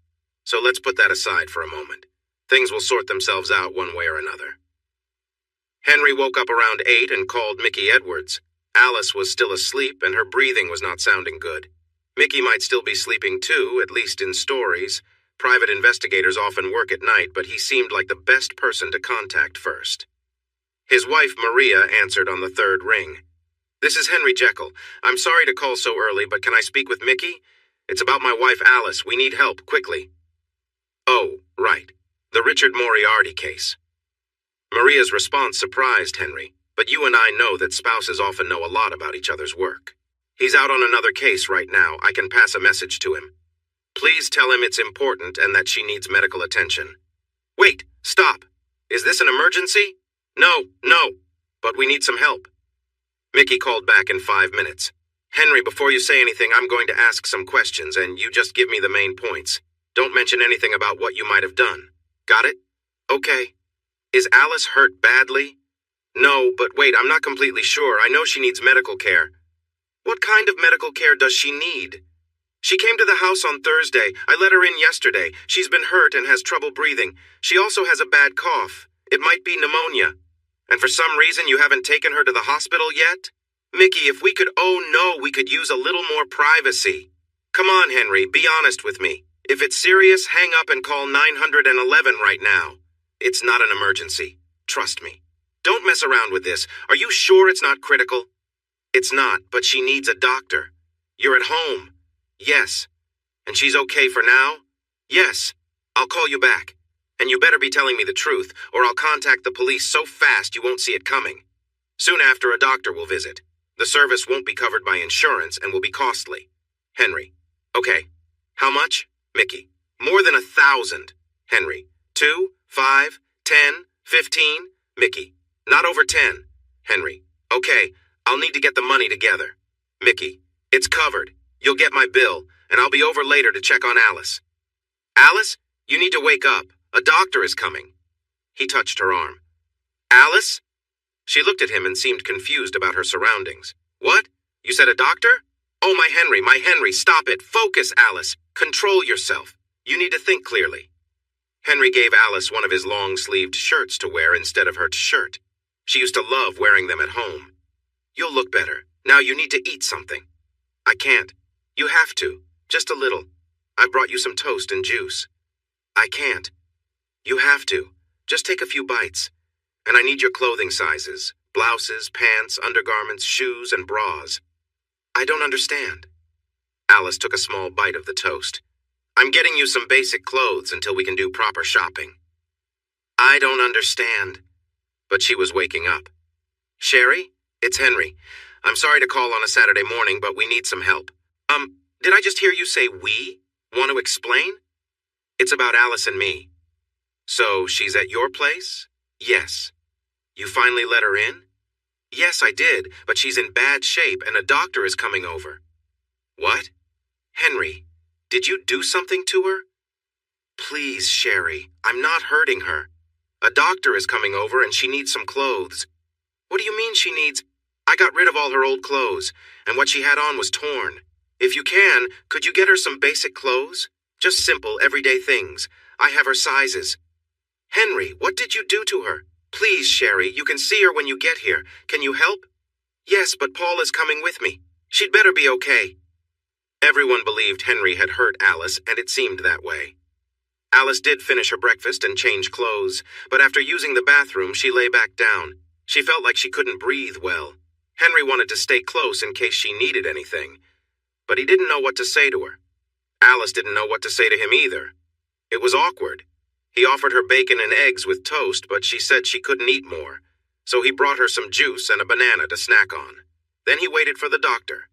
So let's put that aside for a moment. Things will sort themselves out one way or another. Henry woke up around 8 and called Mickey Edwards. Alice was still asleep, and her breathing was not sounding good. Mickey might still be sleeping too, at least in stories. Private investigators often work at night, but he seemed like the best person to contact first. His wife, Maria, answered on the third ring. "This is Henry Jekyll. I'm sorry to call so early, but can I speak with Mickey? It's about my wife, Alice. We need help, quickly." "Oh, right. The Richard Moriarty case." Maria's response surprised Henry, but you and I know that spouses often know a lot about each other's work. "He's out on another case right now. I can pass a message to him. Please tell him it's important and that she needs medical attention." "Wait, stop. Is this an emergency?" No, but we need some help." Mickey called back in 5 minutes. "Henry, before you say anything, I'm going to ask some questions, and you just give me the main points. Don't mention anything about what you might have done. Got it? Okay. Is Alice hurt badly?" "No, but wait, I'm not completely sure. I know she needs medical care." "What kind of medical care does she need?" "She came to the house on Thursday. I let her in yesterday. She's been hurt and has trouble breathing. She also has a bad cough. It might be pneumonia. And for some reason you haven't taken her to the hospital yet? Mickey, if we could, we could use a little more privacy. Come on, Henry, be honest with me. If it's serious, hang up and call 911 right now. It's not an emergency. Trust me. Don't mess around with this. Are you sure it's not critical?" "It's not, but she needs a doctor." "You're at home?" "Yes." "And she's okay for now?" "Yes. I'll call you back. And you better be telling me the truth, or I'll contact the police so fast you won't see it coming. Soon after, a doctor will visit. The service won't be covered by insurance and will be costly. Henry. Okay. How much? Mickey. More than 1,000. Henry. 2, 5, 10, 15. Mickey. Not over 10. Henry. Okay. I'll need to get the money together. Mickey. It's covered. You'll get my bill, and I'll be over later to check on Alice. Alice, you need to wake up. A doctor is coming. He touched her arm. Alice? She looked at him and seemed confused about her surroundings. What? You said a doctor? Oh, my Henry, stop it. Focus, Alice. Control yourself. You need to think clearly. Henry gave Alice one of his long-sleeved shirts to wear instead of her shirt. She used to love wearing them at home. You'll look better. Now you need to eat something. I can't. You have to. Just a little. I brought you some toast and juice. I can't. You have to. Just take a few bites. And I need your clothing sizes. Blouses, pants, undergarments, shoes, and bras. I don't understand. Alice took a small bite of the toast. I'm getting you some basic clothes until we can do proper shopping. I don't understand. But she was waking up. Sherry, it's Henry. I'm sorry to call on a Saturday morning, but we need some help. Did I just hear you say we? Want to explain? It's about Alice and me. So she's at your place? Yes. You finally let her in? Yes, I did, but she's in bad shape and a doctor is coming over. What? Henry, did you do something to her? Please, Sherry, I'm not hurting her. A doctor is coming over and she needs some clothes. What do you mean she needs? I got rid of all her old clothes, and what she had on was torn. If you can, could you get her some basic clothes? Just simple, everyday things. I have her sizes. Henry, what did you do to her? Please, Sherry, you can see her when you get here. Can you help? Yes, but Paul is coming with me. She'd better be okay. Everyone believed Henry had hurt Alice, and it seemed that way. Alice did finish her breakfast and change clothes, but after using the bathroom, she lay back down. She felt like she couldn't breathe well. Henry wanted to stay close in case she needed anything, but he didn't know what to say to her. Alice didn't know what to say to him either. It was awkward. He offered her bacon and eggs with toast, but she said she couldn't eat more, so he brought her some juice and a banana to snack on. Then he waited for the doctor.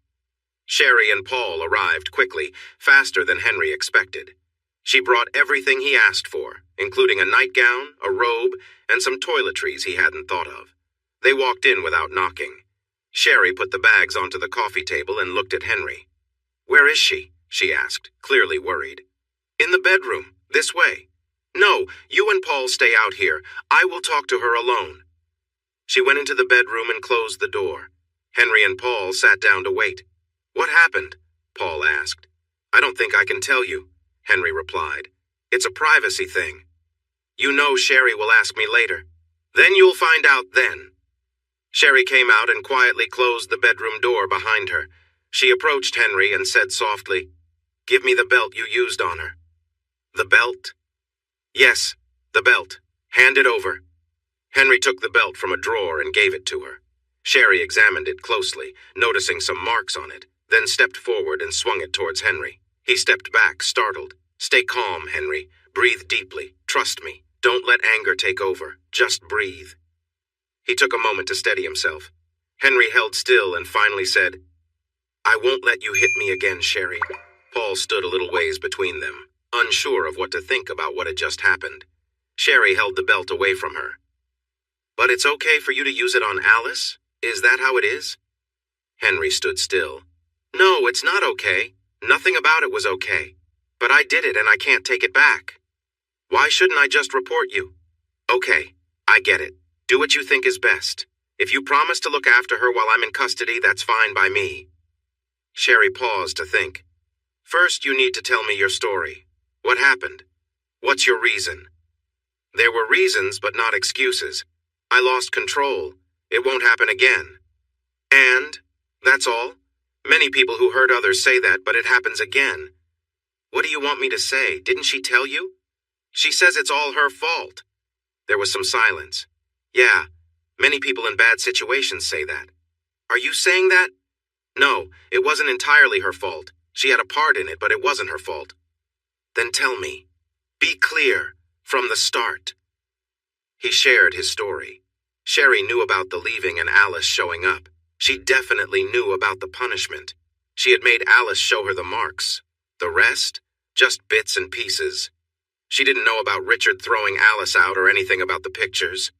Sherry and Paul arrived quickly, faster than Henry expected. She brought everything he asked for, including a nightgown, a robe, and some toiletries he hadn't thought of. They walked in without knocking. Sherry put the bags onto the coffee table and looked at Henry. Where is she? She asked, clearly worried. In the bedroom, this way. No, you and Paul stay out here. I will talk to her alone. She went into the bedroom and closed the door. Henry and Paul sat down to wait. What happened? Paul asked. I don't think I can tell you, Henry replied. It's a privacy thing. You know Sherry will ask me later. Then you'll find out then. Sherry came out and quietly closed the bedroom door behind her. She approached Henry and said softly, Give me the belt you used on her. The belt? Yes, the belt. Hand it over. Henry took the belt from a drawer and gave it to her. Sherry examined it closely, noticing some marks on it, then stepped forward and swung it towards Henry. He stepped back, startled. Stay calm, Henry. Breathe deeply. Trust me. Don't let anger take over. Just breathe. He took a moment to steady himself. Henry held still and finally said, I won't let you hit me again, Sherry. Paul stood a little ways between them, unsure of what to think about what had just happened. Sherry held the belt away from her. But it's okay for you to use it on Alice? Is that how it is? Henry stood still. No, it's not okay. Nothing about it was okay. But I did it and I can't take it back. Why shouldn't I just report you? Okay, I get it. Do what you think is best. If you promise to look after her while I'm in custody, that's fine by me. Sherry paused to think. First, you need to tell me your story. What happened? What's your reason? There were reasons, but not excuses. I lost control. It won't happen again. And? That's all? Many people who hurt others say that, but it happens again. What do you want me to say? Didn't she tell you? She says it's all her fault. There was some silence. Yeah, many people in bad situations say that. Are you saying that? No, it wasn't entirely her fault. She had a part in it, but it wasn't her fault. Then tell me. Be clear, from the start. He shared his story. Sherry knew about the leaving and Alice showing up. She definitely knew about the punishment. She had made Alice show her the marks. The rest? Just bits and pieces. She didn't know about Richard throwing Alice out or anything about the pictures.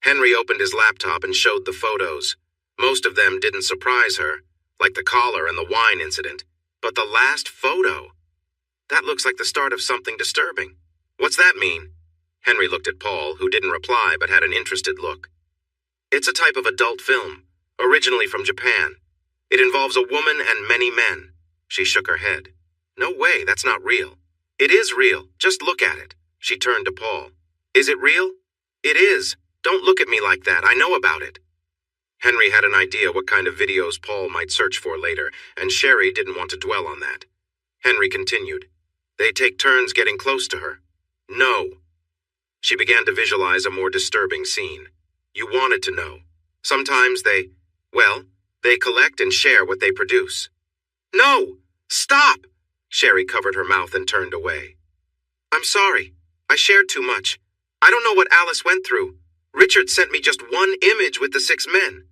Henry opened his laptop and showed the photos. Most of them didn't surprise her, like the collar and the wine incident. But the last photo? That looks like the start of something disturbing. What's that mean? Henry looked at Paul, who didn't reply but had an interested look. It's a type of adult film, originally from Japan. It involves a woman and many men. She shook her head. No way, that's not real. It is real. Just look at it. She turned to Paul. Is it real? It is. Don't look at me like that. I know about it. Henry had an idea what kind of videos Paul might search for later, and Sherry didn't want to dwell on that. Henry continued. They take turns getting close to her. No. She began to visualize a more disturbing scene. You wanted to know. Sometimes they collect and share what they produce. No! Stop! Sherry covered her mouth and turned away. I'm sorry. I shared too much. I don't know what Alice went through. Richard sent me just one image with the 6 men.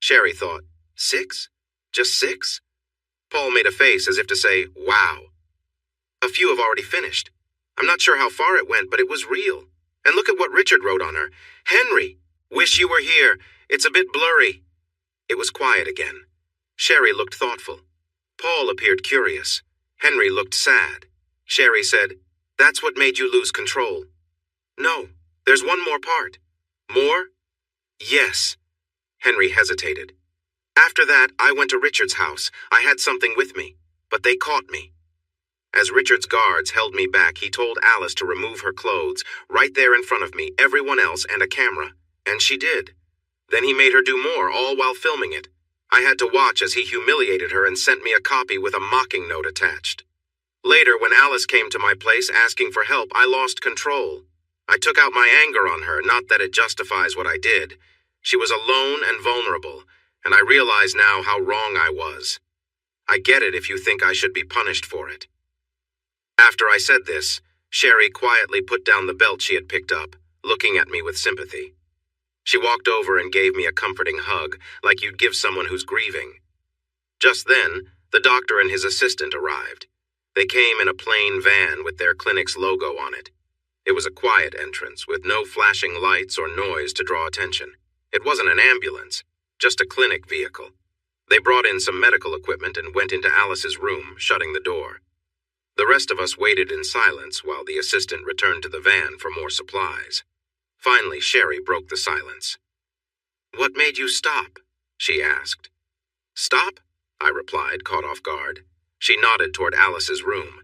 Sherry thought, 6? Just 6? Paul made a face as if to say, wow. A few have already finished. I'm not sure how far it went, but it was real. And look at what Richard wrote on her. Henry, wish you were here. It's a bit blurry. It was quiet again. Sherry looked thoughtful. Paul appeared curious. Henry looked sad. Sherry said, That's what made you lose control. No, there's one more part. More? Yes. Henry hesitated. After that, I went to Richard's house. I had something with me, but they caught me. As Richard's guards held me back, he told Alice to remove her clothes, right there in front of me, everyone else, and a camera. And she did. Then he made her do more, all while filming it. I had to watch as he humiliated her and sent me a copy with a mocking note attached. Later, when Alice came to my place asking for help, I lost control. I took out my anger on her, not that it justifies what I did. She was alone and vulnerable, and I realize now how wrong I was. I get it if you think I should be punished for it. After I said this, Sherry quietly put down the belt she had picked up, looking at me with sympathy. She walked over and gave me a comforting hug, like you'd give someone who's grieving. Just then, the doctor and his assistant arrived. They came in a plain van with their clinic's logo on it. It was a quiet entrance, with no flashing lights or noise to draw attention. It wasn't an ambulance, just a clinic vehicle. They brought in some medical equipment and went into Alice's room, shutting the door. The rest of us waited in silence while the assistant returned to the van for more supplies. Finally, Sherry broke the silence. What made you stop? She asked. Stop? I replied, caught off guard. She nodded toward Alice's room.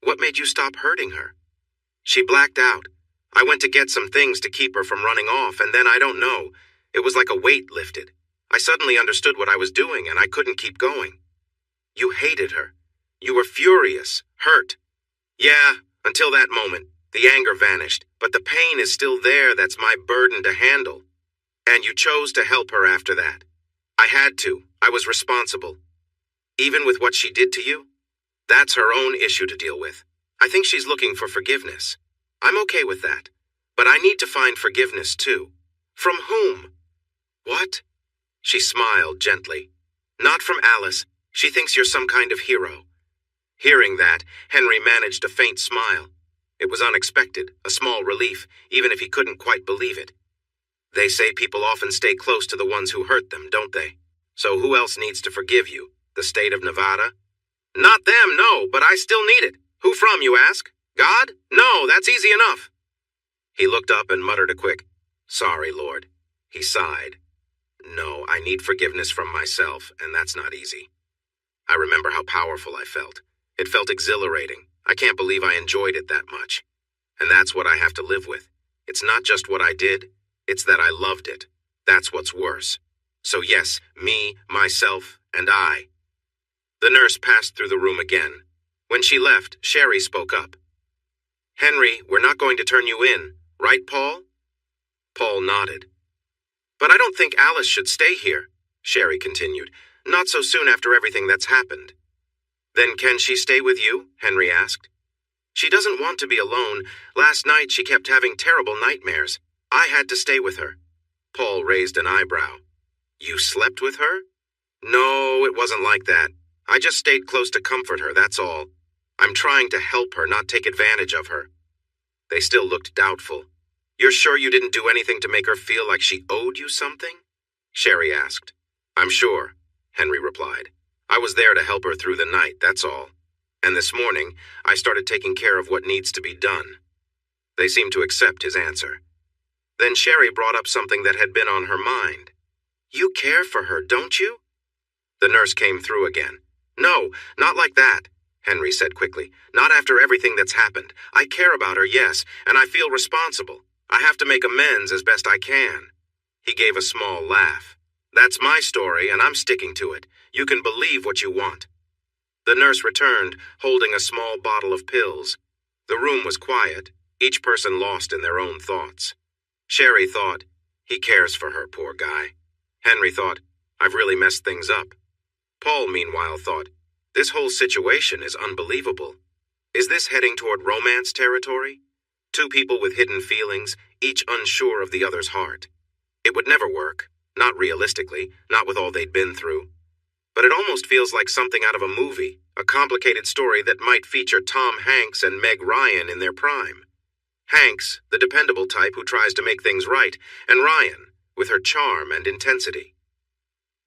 What made you stop hurting her? She blacked out. I went to get some things to keep her from running off, and then I don't know. It was like a weight lifted. I suddenly understood what I was doing, and I couldn't keep going. You hated her. You were furious, hurt. Yeah, until that moment. The anger vanished, but the pain is still there. That's my burden to handle. And you chose to help her after that. I had to. I was responsible. Even with what she did to you? That's her own issue to deal with. I think she's looking for forgiveness. I'm okay with that. But I need to find forgiveness too. From whom? What? She smiled gently. Not from Alice. She thinks you're some kind of hero. Hearing that, Henry managed a faint smile. It was unexpected, a small relief, even if he couldn't quite believe it. They say people often stay close to the ones who hurt them, don't they? So who else needs to forgive you? The state of Nevada? Not them, no, but I still need it. Who from, you ask? God? No, that's easy enough. He looked up and muttered a quick, Sorry, Lord. He sighed. No, I need forgiveness from myself, and that's not easy. I remember how powerful I felt. It felt exhilarating. I can't believe I enjoyed it that much. And that's what I have to live with. It's not just what I did, it's that I loved it. That's what's worse. So yes, me, myself, and I. The nurse passed through the room again. When she left, Sherry spoke up. Henry, we're not going to turn you in, right, Paul? Paul nodded. But I don't think Alice should stay here, Sherry continued. Not so soon after everything that's happened. Then can she stay with you? Henry asked. She doesn't want to be alone. Last night she kept having terrible nightmares. I had to stay with her. Paul raised an eyebrow. You slept with her? No, it wasn't like that. I just stayed close to comfort her, that's all. I'm trying to help her, not take advantage of her. They still looked doubtful. You're sure you didn't do anything to make her feel like she owed you something? Sherry asked. I'm sure, Henry replied. I was there to help her through the night, that's all. And this morning, I started taking care of what needs to be done. They seemed to accept his answer. Then Sherry brought up something that had been on her mind. You care for her, don't you? The nurse came through again. No, not like that, Henry said quickly. Not after everything that's happened. I care about her, yes, and I feel responsible. I have to make amends as best I can. He gave a small laugh. That's my story, and I'm sticking to it. You can believe what you want. The nurse returned, holding a small bottle of pills. The room was quiet, each person lost in their own thoughts. Sherry thought, he cares for her, poor guy. Henry thought, I've really messed things up. Paul, meanwhile, thought, this whole situation is unbelievable. Is this heading toward romance territory? Two people with hidden feelings, each unsure of the other's heart. It would never work, not realistically, not with all they'd been through. But it almost feels like something out of a movie, a complicated story that might feature Tom Hanks and Meg Ryan in their prime. Hanks, the dependable type who tries to make things right, and Ryan, with her charm and intensity.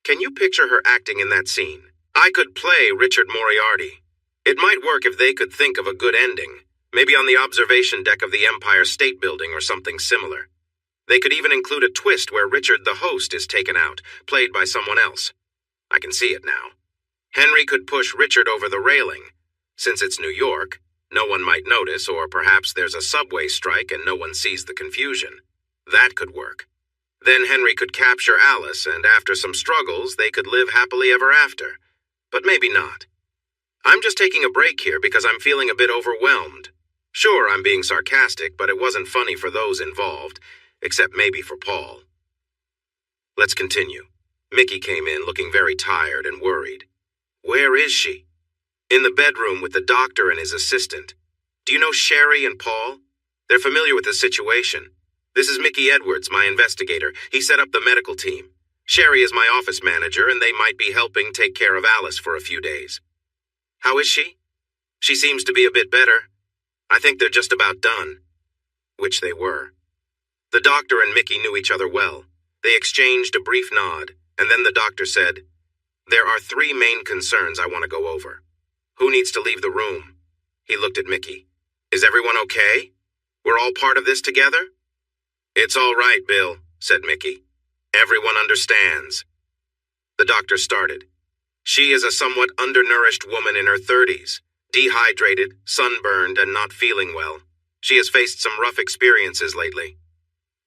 Can you picture her acting in that scene? I could play Richard Moriarty. It might work if they could think of a good ending, maybe on the observation deck of the Empire State Building or something similar. They could even include a twist where Richard the host is taken out, played by someone else. I can see it now. Henry could push Richard over the railing. Since it's New York, no one might notice, or perhaps there's a subway strike and no one sees the confusion. That could work. Then Henry could capture Alice, and after some struggles, they could live happily ever after. But maybe not. I'm just taking a break here because I'm feeling a bit overwhelmed. Sure, I'm being sarcastic, but it wasn't funny for those involved, except maybe for Paul. Let's continue. Mickey came in looking very tired and worried. Where is she? In the bedroom with the doctor and his assistant. Do you know Sherry and Paul? They're familiar with the situation. This is Mickey Edwards, my investigator. He set up the medical team. Sherry is my office manager, and they might be helping take care of Alice for a few days. How is she? She seems to be a bit better. I think they're just about done. Which they were. The doctor and Mickey knew each other well. They exchanged a brief nod, and then the doctor said, There are 3 main concerns I want to go over. Who needs to leave the room? He looked at Mickey. Is everyone okay? We're all part of this together? It's all right, Bill, said Mickey. Everyone understands. The doctor started. She is a somewhat undernourished woman in her 30s, dehydrated, sunburned, and not feeling well. She has faced some rough experiences lately.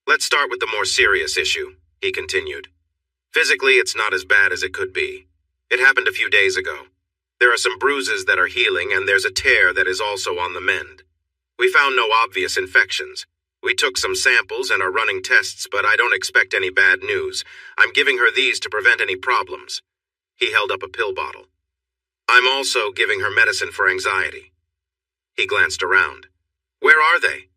Let's start with the more serious issue, he continued. Physically, it's not as bad as it could be. It happened a few days ago. There are some bruises that are healing, and there's a tear that is also on the mend. We found no obvious infections. We took some samples and are running tests, but I don't expect any bad news. I'm giving her these to prevent any problems. He held up a pill bottle. I'm also giving her medicine for anxiety. He glanced around. Where are they?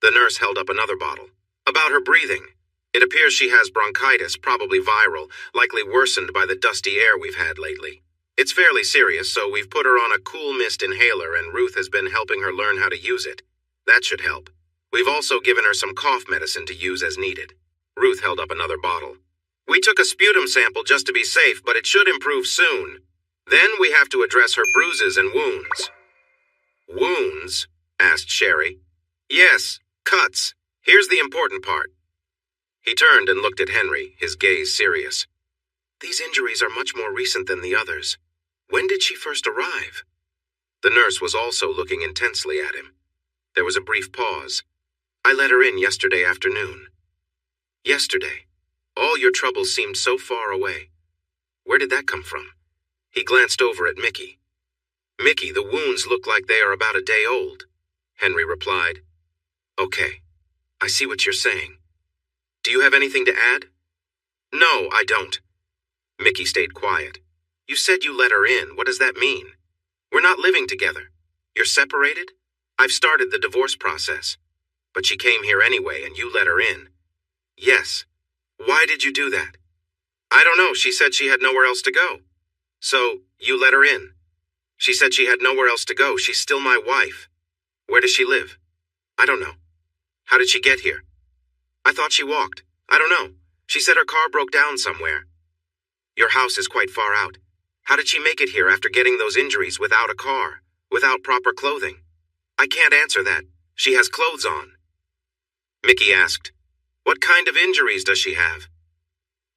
The nurse held up another bottle. About her breathing. It appears she has bronchitis, probably viral, likely worsened by the dusty air we've had lately. It's fairly serious, so we've put her on a cool mist inhaler, and Ruth has been helping her learn how to use it. That should help. We've also given her some cough medicine to use as needed. Ruth held up another bottle. We took a sputum sample just to be safe, but it should improve soon. Then we have to address her bruises and wounds. Wounds? Asked Sherry. Yes, cuts. Here's the important part. He turned and looked at Henry, his gaze serious. These injuries are much more recent than the others. When did she first arrive? The nurse was also looking intensely at him. There was a brief pause. I let her in yesterday afternoon. Yesterday. All your troubles seemed so far away. Where did that come from? He glanced over at Mickey. Mickey, the wounds look like they are about a day old. Henry replied. Okay, I see what you're saying. Do you have anything to add? No, I don't. Mickey stayed quiet. You said you let her in. What does that mean? We're not living together. You're separated? I've started the divorce process. But she came here anyway, and you let her in. Yes. Why did you do that? I don't know. She said she had nowhere else to go. So, you let her in. She said she had nowhere else to go. She's still my wife. Where does she live? I don't know. How did she get here? I thought she walked. I don't know. She said her car broke down somewhere. Your house is quite far out. How did she make it here after getting those injuries without a car, without proper clothing? I can't answer that. She has clothes on. Mickey asked, What kind of injuries does she have?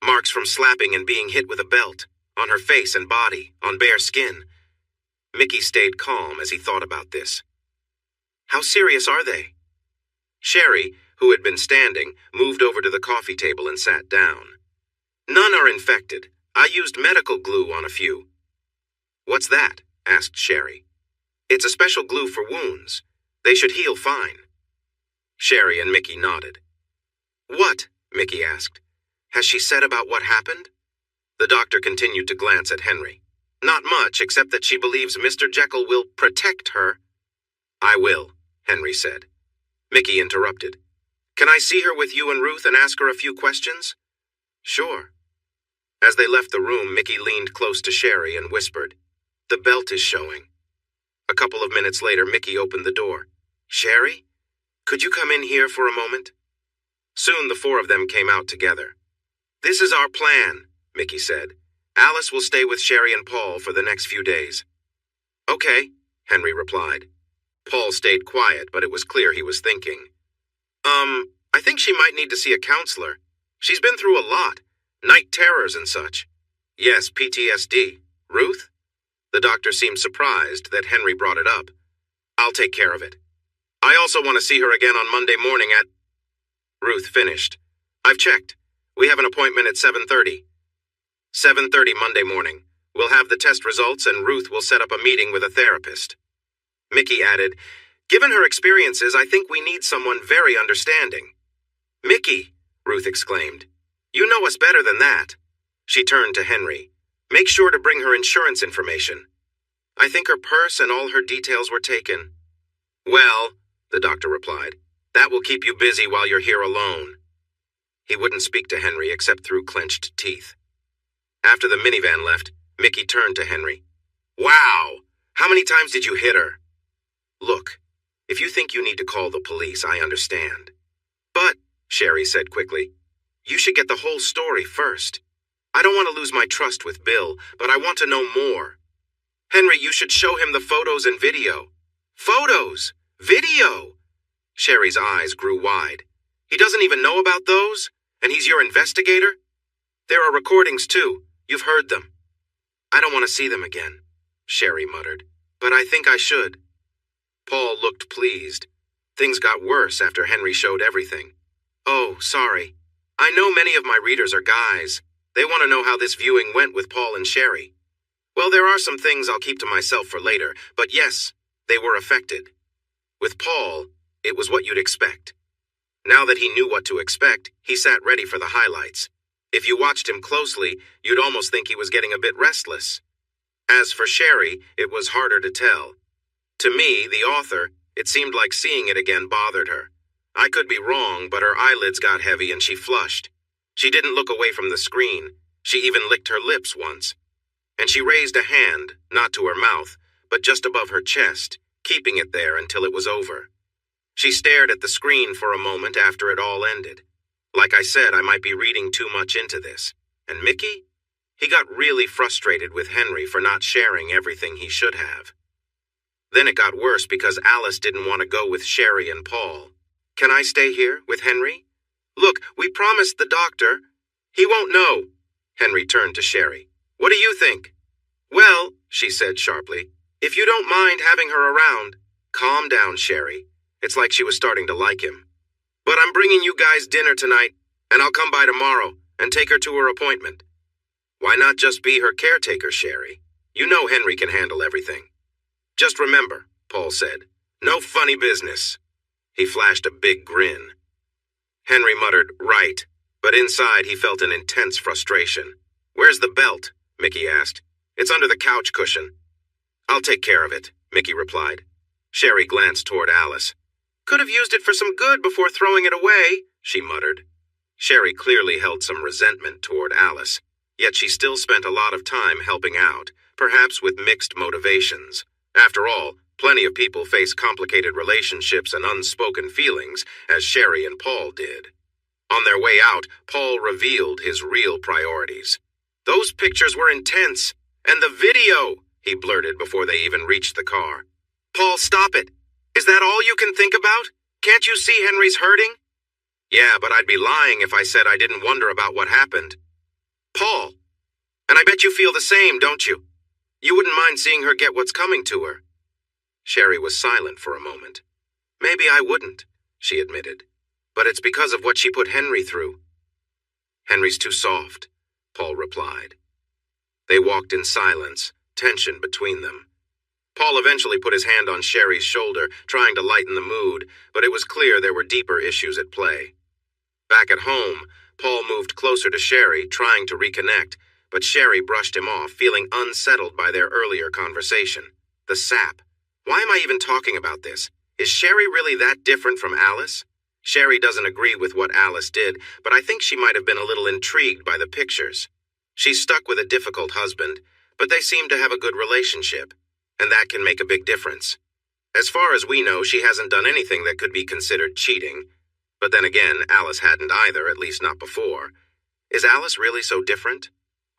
Marks from slapping and being hit with a belt, on her face and body, on bare skin. Mickey stayed calm as he thought about this. How serious are they? Sherry, who had been standing, moved over to the coffee table and sat down. None are infected. I used medical glue on a few. What's that? Asked Sherry. It's a special glue for wounds. They should heal fine. Sherry and Mickey nodded. What? Mickey asked. Has she said about what happened? The doctor continued to glance at Henry. Not much, except that she believes Mr. Jekyll will protect her. I will, Henry said. Mickey interrupted. Can I see her with you and Ruth and ask her a few questions? Sure. As they left the room, Mickey leaned close to Sherry and whispered, The belt is showing. A couple of minutes later, Mickey opened the door. Sherry? Could you come in here for a moment? Soon the four of them came out together. This is our plan, Mickey said. Alice will stay with Sherry and Paul for the next few days. Okay, Henry replied. Paul stayed quiet, but it was clear he was thinking. I think she might need to see a counselor. She's been through a lot. Night terrors and such. Yes, PTSD. Ruth? The doctor seemed surprised that Henry brought it up. I'll take care of it. I also want to see her again on Monday morning at... Ruth finished. I've checked. We have an appointment at 7:30. 7:30 Monday morning. We'll have the test results and Ruth will set up a meeting with a therapist. Mickey added, Given her experiences, I think we need someone very understanding. Mickey, Ruth exclaimed. You know us better than that. She turned to Henry. Make sure to bring her insurance information. I think her purse and all her details were taken. Well, the doctor replied, that will keep you busy while you're here alone. He wouldn't speak to Henry except through clenched teeth. After the minivan left, Mickey turned to Henry. Wow! How many times did you hit her? Look, if you think you need to call the police, I understand. But, Sherry said quickly, you should get the whole story first. I don't want to lose my trust with Bill, but I want to know more. Henry, you should show him the photos and video. Photos? Video? Sherry's eyes grew wide. He doesn't even know about those? And he's your investigator? There are recordings too. You've heard them. I don't want to see them again, Sherry muttered. But I think I should. Paul looked pleased. Things got worse after Henry showed everything. Oh, sorry. I know many of my readers are guys. They want to know how this viewing went with Paul and Sherry. Well, there are some things I'll keep to myself for later, but yes, they were affected. With Paul, it was what you'd expect. Now that he knew what to expect, he sat ready for the highlights. If you watched him closely, you'd almost think he was getting a bit restless. As for Sherry, it was harder to tell. To me, the author, it seemed like seeing it again bothered her. I could be wrong, but her eyelids got heavy and she flushed. She didn't look away from the screen. She even licked her lips once. And she raised a hand, not to her mouth, but just above her chest, keeping it there until it was over. She stared at the screen for a moment after it all ended. Like I said, I might be reading too much into this. And Mickey? He got really frustrated with Henry for not sharing everything he should have. Then it got worse because Alice didn't want to go with Sherry and Paul. Can I stay here with Henry? Look, we promised the doctor. He won't know. Henry turned to Sherry. What do you think? Well, she said sharply, if you don't mind having her around. Calm down, Sherry. It's like she was starting to like him. But I'm bringing you guys dinner tonight, and I'll come by tomorrow and take her to her appointment. Why not just be her caretaker, Sherry? You know Henry can handle everything. Just remember, Paul said, no funny business. He flashed a big grin. Henry muttered, right, but inside he felt an intense frustration. Where's the belt? Mickey asked. It's under the couch cushion. I'll take care of it, Mickey replied. Sherry glanced toward Alice. Could have used it for some good before throwing it away, she muttered. Sherry clearly held some resentment toward Alice, yet she still spent a lot of time helping out, perhaps with mixed motivations. After all, plenty of people face complicated relationships and unspoken feelings, as Sherry and Paul did. On their way out, Paul revealed his real priorities. Those pictures were intense. And the video, he blurted before they even reached the car. Paul, stop it. Is that all you can think about? Can't you see Henry's hurting? Yeah, but I'd be lying if I said I didn't wonder about what happened. Paul, and I bet you feel the same, don't you? You wouldn't mind seeing her get what's coming to her. Sherry was silent for a moment. Maybe I wouldn't, she admitted. But it's because of what she put Henry through. Henry's too soft. Paul replied. They walked in silence, tension between them. Paul eventually put his hand on Sherry's shoulder, trying to lighten the mood, but it was clear there were deeper issues at play. Back at home, Paul moved closer to Sherry, trying to reconnect, but Sherry brushed him off, feeling unsettled by their earlier conversation. The sap. Why am I even talking about this? Is Sherry really that different from Alice? Sherry doesn't agree with what Alice did, but I think she might have been a little intrigued by the pictures. She's stuck with a difficult husband, but they seem to have a good relationship, and that can make a big difference. As far as we know, she hasn't done anything that could be considered cheating. But then again, Alice hadn't either, at least not before. Is Alice really so different?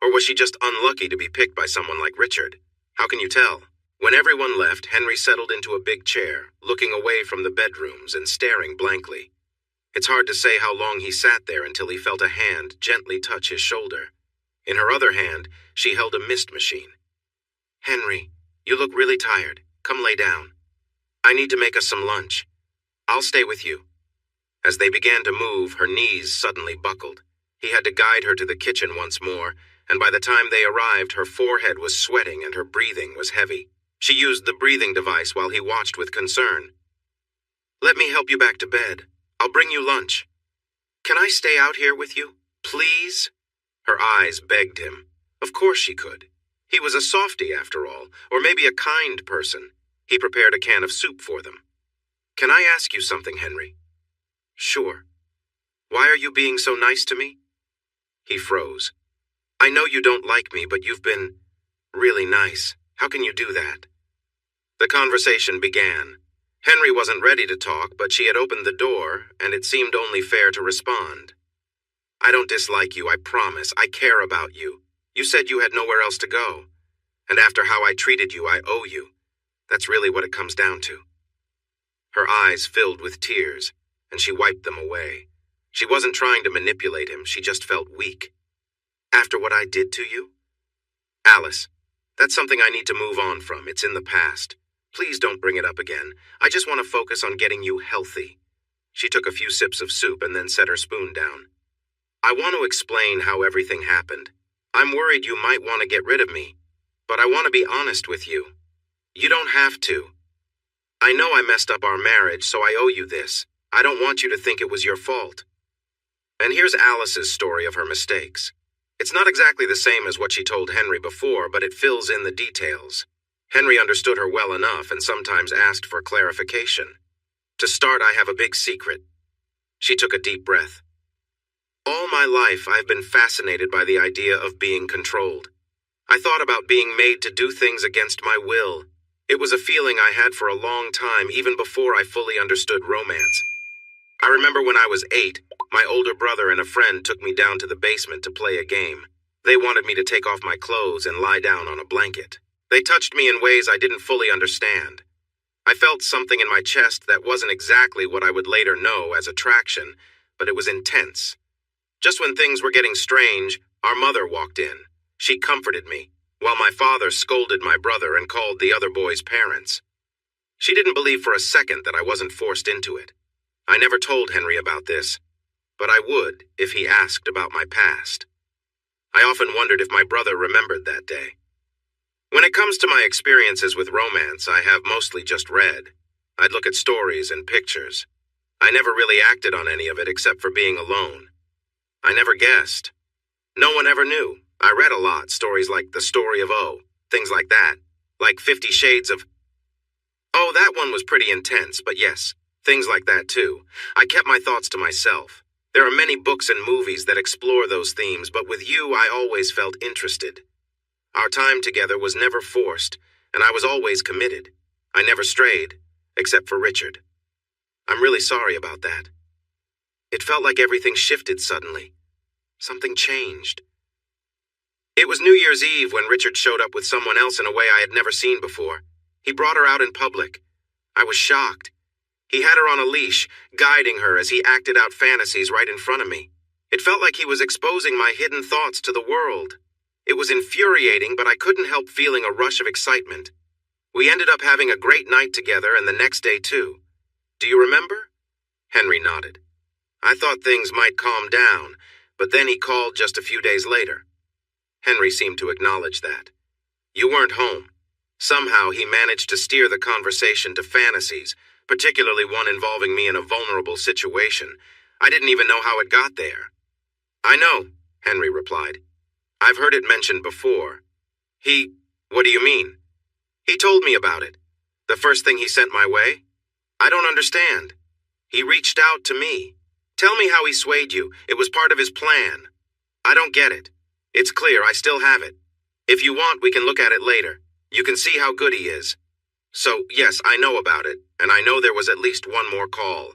Or was she just unlucky to be picked by someone like Richard? How can you tell? When everyone left, Henry settled into a big chair, looking away from the bedrooms and staring blankly. It's hard to say how long he sat there until he felt a hand gently touch his shoulder. In her other hand, she held a mist machine. "Henry, you look really tired. Come lay down. I need to make us some lunch. I'll stay with you." As they began to move, her knees suddenly buckled. He had to guide her to the kitchen once more, and by the time they arrived, her forehead was sweating and her breathing was heavy. She used the breathing device while he watched with concern. "Let me help you back to bed. I'll bring you lunch. Can I stay out here with you? Please?" Her eyes begged him. Of course she could. He was a softie, after all, or maybe a kind person. He prepared a can of soup for them. "Can I ask you something, Henry?" "Sure. Why are you being so nice to me?" He froze. "I know you don't like me, but you've been really nice. How can you do that?" The conversation began. Henry wasn't ready to talk, but she had opened the door, and it seemed only fair to respond. "I don't dislike you, I promise. I care about you. You said you had nowhere else to go. And after how I treated you, I owe you. That's really what it comes down to." Her eyes filled with tears, and she wiped them away. She wasn't trying to manipulate him, she just felt weak. "After what I did to you?" "Alice, that's something I need to move on from. It's in the past. Please don't bring it up again. I just want to focus on getting you healthy." She took a few sips of soup and then set her spoon down. "I want to explain how everything happened. I'm worried you might want to get rid of me, but I want to be honest with you. You don't have to. I know I messed up our marriage, so I owe you this. I don't want you to think it was your fault." And here's Alice's story of her mistakes. It's not exactly the same as what she told Henry before, but it fills in the details. Henry understood her well enough and sometimes asked for clarification. "To start, I have a big secret." She took a deep breath. "All my life, I've been fascinated by the idea of being controlled. I thought about being made to do things against my will. It was a feeling I had for a long time, even before I fully understood romance. I remember when I was 8, my older brother and a friend took me down to the basement to play a game. They wanted me to take off my clothes and lie down on a blanket. They touched me in ways I didn't fully understand. I felt something in my chest that wasn't exactly what I would later know as attraction, but it was intense. Just when things were getting strange, our mother walked in. She comforted me, while my father scolded my brother and called the other boys' parents. She didn't believe for a second that I wasn't forced into it. I never told Henry about this, but I would if he asked about my past. I often wondered if my brother remembered that day. When it comes to my experiences with romance, I have mostly just read. I'd look at stories and pictures. I never really acted on any of it except for being alone. I never guessed. No one ever knew. I read a lot, stories like The Story of O, things like that, like 50 Shades of... Oh, that one was pretty intense, but yes, things like that too. I kept my thoughts to myself. There are many books and movies that explore those themes, but with you, I always felt interested. Our time together was never forced, and I was always committed. I never strayed, except for Richard. I'm really sorry about that. It felt like everything shifted suddenly. Something changed. It was New Year's Eve when Richard showed up with someone else in a way I had never seen before. He brought her out in public. I was shocked. He had her on a leash, guiding her as he acted out fantasies right in front of me. It felt like he was exposing my hidden thoughts to the world. It was infuriating, but I couldn't help feeling a rush of excitement. We ended up having a great night together, and the next day too. Do you remember? Henry nodded. I thought things might calm down, but then he called just a few days later. Henry seemed to acknowledge that. You weren't home. Somehow he managed to steer the conversation to fantasies, particularly one involving me in a vulnerable situation. I didn't even know how it got there. I know, Henry replied. I've heard it mentioned before. What do you mean? He told me about it. The first thing he sent my way? I don't understand. He reached out to me. Tell me how he swayed you. It was part of his plan. I don't get it. It's clear I still have it. If you want, we can look at it later. You can see how good he is. So, yes, I know about it, and I know there was at least one more call.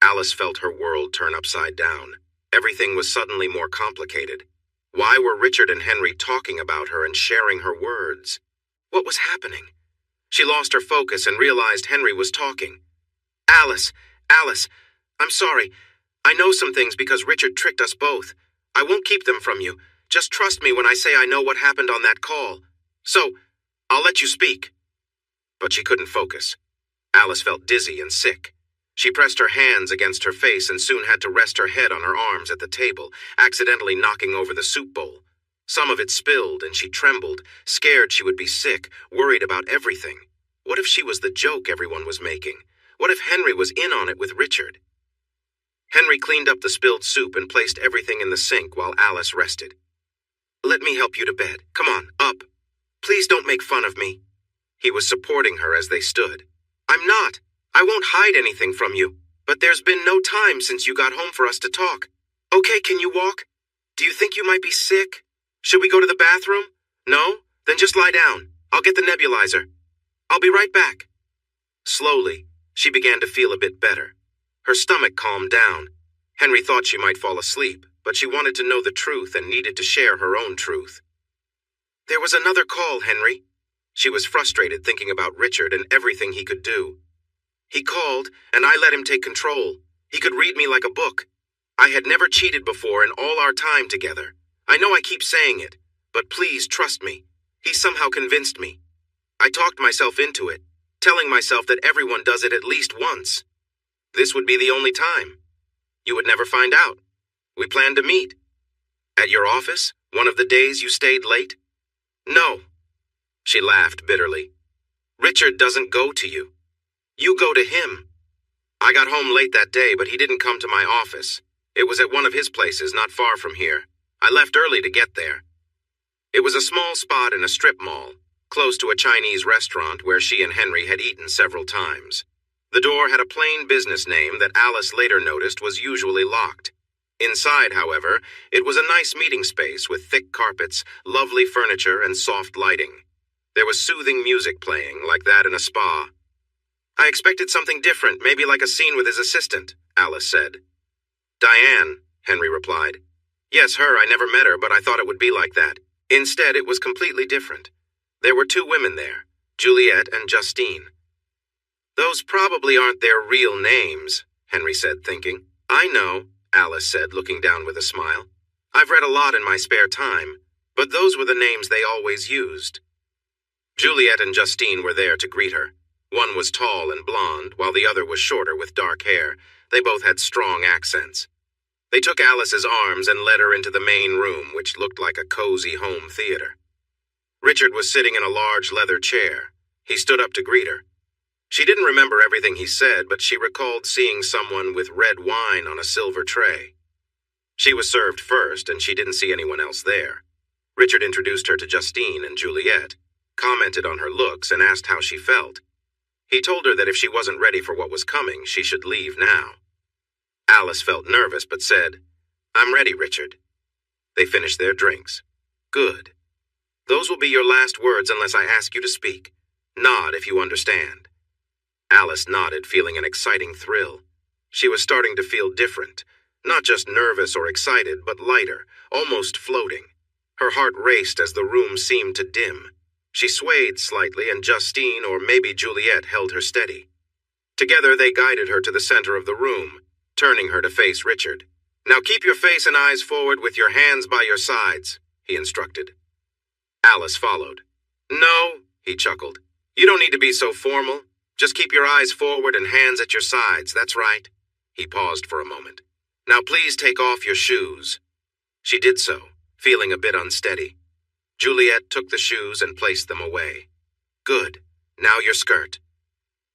Alice felt her world turn upside down. Everything was suddenly more complicated. Why were Richard and Henry talking about her and sharing her words? What was happening? She lost her focus and realized Henry was talking. Alice, I'm sorry. I know some things because Richard tricked us both. I won't keep them from you. Just trust me when I say I know what happened on that call. So, I'll let you speak. But she couldn't focus. Alice felt dizzy and sick. She pressed her hands against her face and soon had to rest her head on her arms at the table, accidentally knocking over the soup bowl. Some of it spilled and she trembled, scared she would be sick, worried about everything. What if she was the joke everyone was making? What if Henry was in on it with Richard? Henry cleaned up the spilled soup and placed everything in the sink while Alice rested. Let me help you to bed. Come on, up. Please don't make fun of me. He was supporting her as they stood. I'm not. I won't hide anything from you. But there's been no time since you got home for us to talk. Okay, can you walk? Do you think you might be sick? Should we go to the bathroom? No? Then just lie down. I'll get the nebulizer. I'll be right back. Slowly, she began to feel a bit better. Her stomach calmed down. Henry thought she might fall asleep, but she wanted to know the truth and needed to share her own truth. There was another call, Henry. She was frustrated thinking about Richard and everything he could do. He called, and I let him take control. He could read me like a book. I had never cheated before in all our time together. I know I keep saying it, but please trust me. He somehow convinced me. I talked myself into it, telling myself that everyone does it at least once. This would be the only time. You would never find out. We planned to meet. At your office, one of the days you stayed late? No. She laughed bitterly. Richard doesn't go to you. You go to him. I got home late that day, but he didn't come to my office. It was at one of his places not far from here. I left early to get there. It was a small spot in a strip mall, close to a Chinese restaurant where she and Henry had eaten several times. The door had a plain business name that Alice later noticed was usually locked. Inside, however, it was a nice meeting space with thick carpets, lovely furniture, and soft lighting. There was soothing music playing, like that in a spa. I expected something different, maybe like a scene with his assistant, Alice said. Diane, Henry replied. Yes, her. I never met her, but I thought it would be like that. Instead, it was completely different. There were two women there, Juliet and Justine. Those probably aren't their real names, Henry said, thinking. I know, Alice said, looking down with a smile. I've read a lot in my spare time, but those were the names they always used. Juliet and Justine were there to greet her. One was tall and blonde, while the other was shorter with dark hair. They both had strong accents. They took Alice's arms and led her into the main room, which looked like a cozy home theater. Richard was sitting in a large leather chair. He stood up to greet her. She didn't remember everything he said, but she recalled seeing someone with red wine on a silver tray. She was served first, and she didn't see anyone else there. Richard introduced her to Justine and Juliet, commented on her looks, and asked how she felt. He told her that if she wasn't ready for what was coming, she should leave now. Alice felt nervous, but said, I'm ready, Richard. They finished their drinks. Good. Those will be your last words unless I ask you to speak. Nod if you understand. Alice nodded, feeling an exciting thrill. She was starting to feel different, not just nervous or excited, but lighter, almost floating. Her heart raced as the room seemed to dim. She swayed slightly, and Justine, or maybe Juliet, held her steady. Together they guided her to the center of the room, turning her to face Richard. Now keep your face and eyes forward with your hands by your sides, he instructed. Alice followed. No, he chuckled. You don't need to be so formal. Just keep your eyes forward and hands at your sides, that's right. He paused for a moment. Now please take off your shoes. She did so, feeling a bit unsteady. Juliet took the shoes and placed them away. Good. Now your skirt.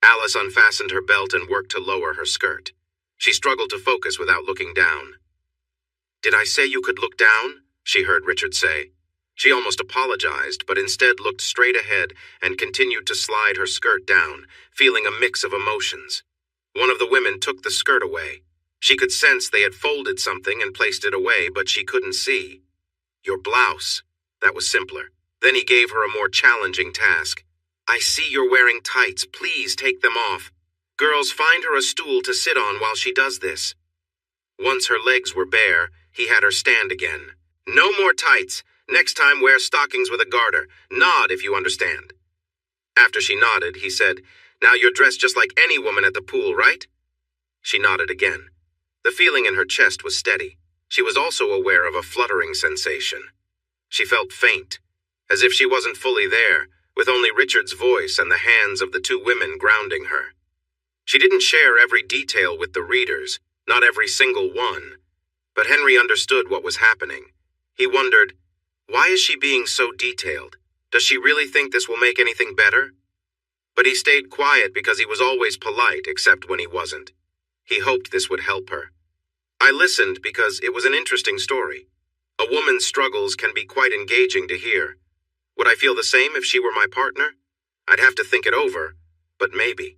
Alice unfastened her belt and worked to lower her skirt. She struggled to focus without looking down. Did I say you could look down? She heard Richard say. She almost apologized, but instead looked straight ahead and continued to slide her skirt down, feeling a mix of emotions. One of the women took the skirt away. She could sense they had folded something and placed it away, but she couldn't see. Your blouse. That was simpler. Then he gave her a more challenging task. I see you're wearing tights. Please take them off. Girls, find her a stool to sit on while she does this. Once her legs were bare, he had her stand again. No more tights. Next time wear stockings with a garter. Nod if you understand. After she nodded, he said, Now you're dressed just like any woman at the pool, right? She nodded again. The feeling in her chest was steady. She was also aware of a fluttering sensation. She felt faint, as if she wasn't fully there, with only Richard's voice and the hands of the two women grounding her. She didn't share every detail with the readers, not every single one. But Henry understood what was happening. He wondered, why is she being so detailed? Does she really think this will make anything better? But he stayed quiet because he was always polite, except when he wasn't. He hoped this would help her. I listened because it was an interesting story. A woman's struggles can be quite engaging to hear. Would I feel the same if she were my partner? I'd have to think it over, but maybe.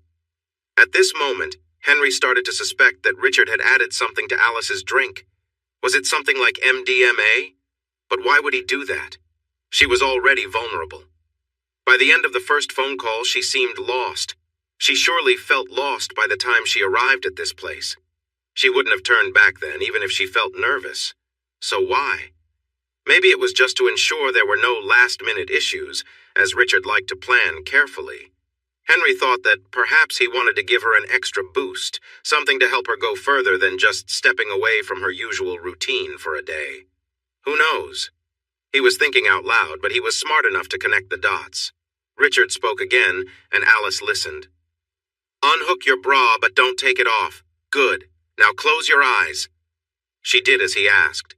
At this moment, Henry started to suspect that Richard had added something to Alice's drink. Was it something like MDMA? But why would he do that? She was already vulnerable. By the end of the first phone call, she seemed lost. She surely felt lost by the time she arrived at this place. She wouldn't have turned back then, even if she felt nervous. So why? Maybe it was just to ensure there were no last-minute issues, as Richard liked to plan carefully. Henry thought that perhaps he wanted to give her an extra boost, something to help her go further than just stepping away from her usual routine for a day. Who knows? He was thinking out loud, but he was smart enough to connect the dots. Richard spoke again, and Alice listened. Unhook your bra, but don't take it off. Good. Now close your eyes. She did as he asked.